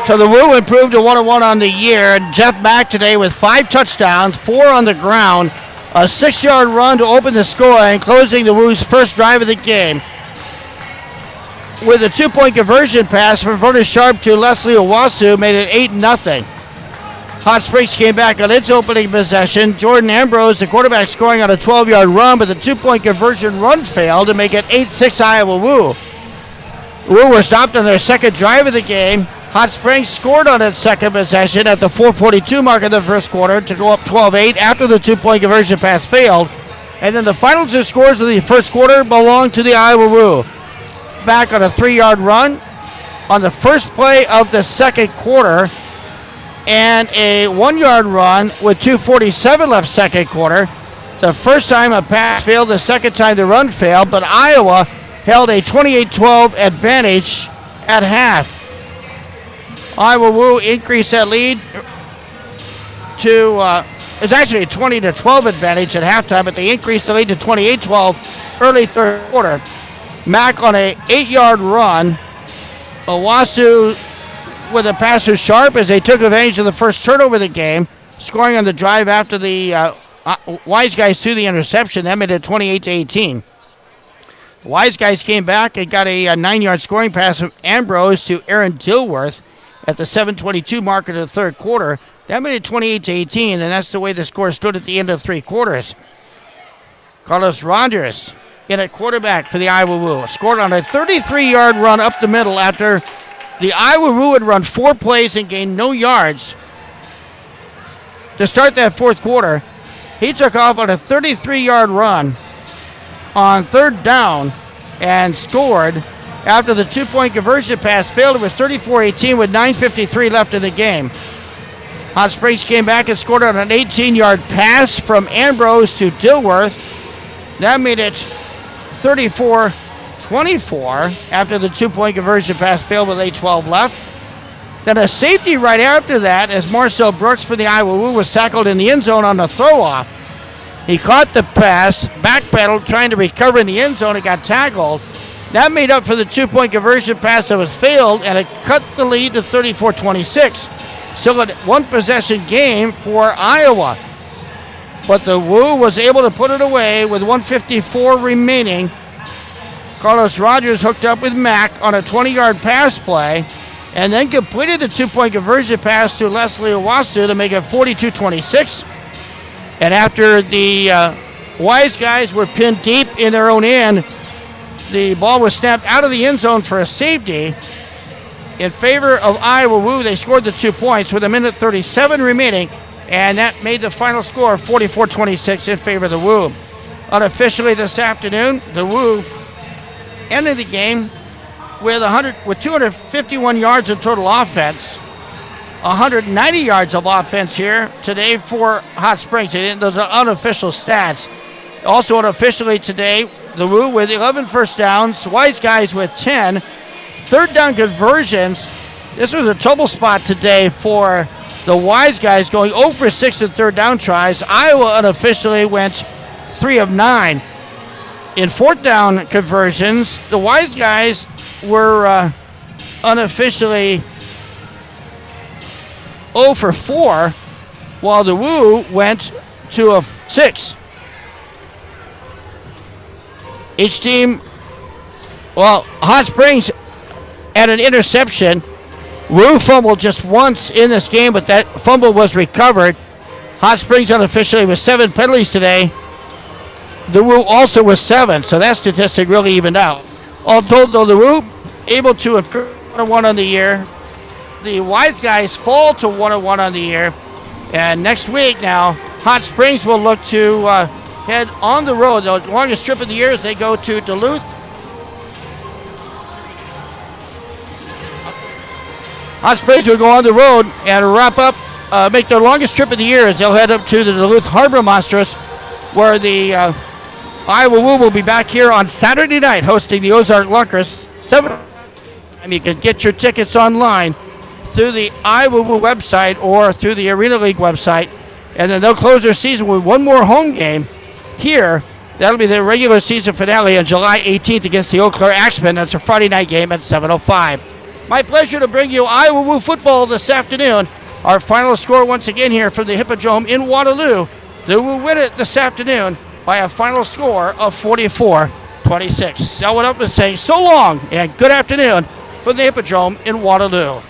So the Woo improved to 1-1 on the year. And Jeff Mack today with 5 touchdowns, 4 on the ground, a 6-yard run to open the score and closing the Woo's first drive of the game. With a 2-point conversion pass from Vernon Sharp to Leslie Owasu made it 8-0. Hot Springs came back on its opening possession. Jordan Ambrose, the quarterback, scoring on a 12-yard run, but the 2-point conversion run failed to make it 8-6 Iowa Woo. Woo were stopped on their second drive of the game. Hot Springs scored on its second possession at the 4:42 mark of the first quarter to go up 12-8 after the 2-point conversion pass failed. And then the final 2 scores of the first quarter belong to the Iowa Woo. Back on a 3-yard run on the first play of the second quarter and a 1-yard run with 2:47 left second quarter. The first time a pass failed, the second time the run failed, but Iowa held a 28-12 advantage at half. Iowa Woo increased that lead to, it's actually a 20-12 advantage at halftime, but they increased the lead to 28-12 early third quarter. Mack on a 8-yard run. Owasu with a pass to Sharp as they took advantage of the first turnover of the game, scoring on the drive after the Wise Guys threw the interception. That made it 28-18. The Wise Guys came back and got a 9-yard scoring pass from Ambrose to Aaron Dilworth at the 7:22 mark of the third quarter. That made it 28-18, and that's the way the score stood at the end of 3 quarters. Carlos Rogers in at quarterback for the Iowa Woo. Scored on a 33-yard run up the middle after the Iowa Woo had run 4 plays and gained no yards to start that fourth quarter. He took off on a 33-yard run on third down and scored after the 2-point conversion pass failed. It was 34-18 with 9:53 left in the game. Hot Springs came back and scored on an 18-yard pass from Ambrose to Dilworth. That made it 34-24 after the 2-point conversion pass failed with 8:12 left. Then a safety right after that as Marcel Brooks for the Iowa Woo was tackled in the end zone on the throw-off. He caught the pass, backpedaled, trying to recover in the end zone, and got tackled. That made up for the 2-point conversion pass that was failed, and it cut the lead to 34-26. Still a one-possession game for Iowa. But the Woo was able to put it away with 1:54 remaining. Carlos Rogers hooked up with Mack on a 20-yard pass play and then completed the 2-point conversion pass to Leslie Owasu to make it 42-26. And after the Wise Guys were pinned deep in their own end, the ball was snapped out of the end zone for a safety. In favor of Iowa Woo, they scored the 2 points with 1:37 remaining, and that made the final score 44-26 in favor of the Woo. Unofficially this afternoon, the Woo ended the game with 251 yards of total offense, 190 yards of offense here today for Hot Springs. Those are unofficial stats. Also unofficially today, the Woo with 11 first downs, Wise Guys with 10. Third down conversions. This was a trouble spot today for the Wise Guys, going 0 for 6 in third down tries. Iowa unofficially went 3 of 9. In fourth down conversions, the Wise Guys were unofficially 0 for 4, while the Woo went 2 of 6. Each team, Hot Springs had an interception. Woo fumbled just once in this game, but that fumble was recovered. Hot Springs unofficially with 7 penalties today. The Woo also was 7, so that statistic really evened out. All told, though, the Woo able to improve 1-1 on the year. The Wise Guys fall to 1-1 on the year. And next week now, Hot Springs will look to head on the road. The longest trip of the year as they go to Duluth. Hot Springs will go on the road and wrap up, make their longest trip of the year as they'll head up to the Duluth Harbor Monsters, where the Iowa Woo will be back here on Saturday night hosting the Ozark Lunkers. And you can get your tickets online through the Iowa Woo website or through the Arena League website. And then they'll close their season with one more home game here. That'll be their regular season finale on July 18th against the Eau Claire Axemen. That's a Friday night game at 7:05. My pleasure to bring you Iowa Woo football this afternoon. Our final score once again here from the Hippodrome in Waterloo. The Woo win it this afternoon by a final score of 44-26. I went up and say so long and good afternoon from the Hippodrome in Waterloo.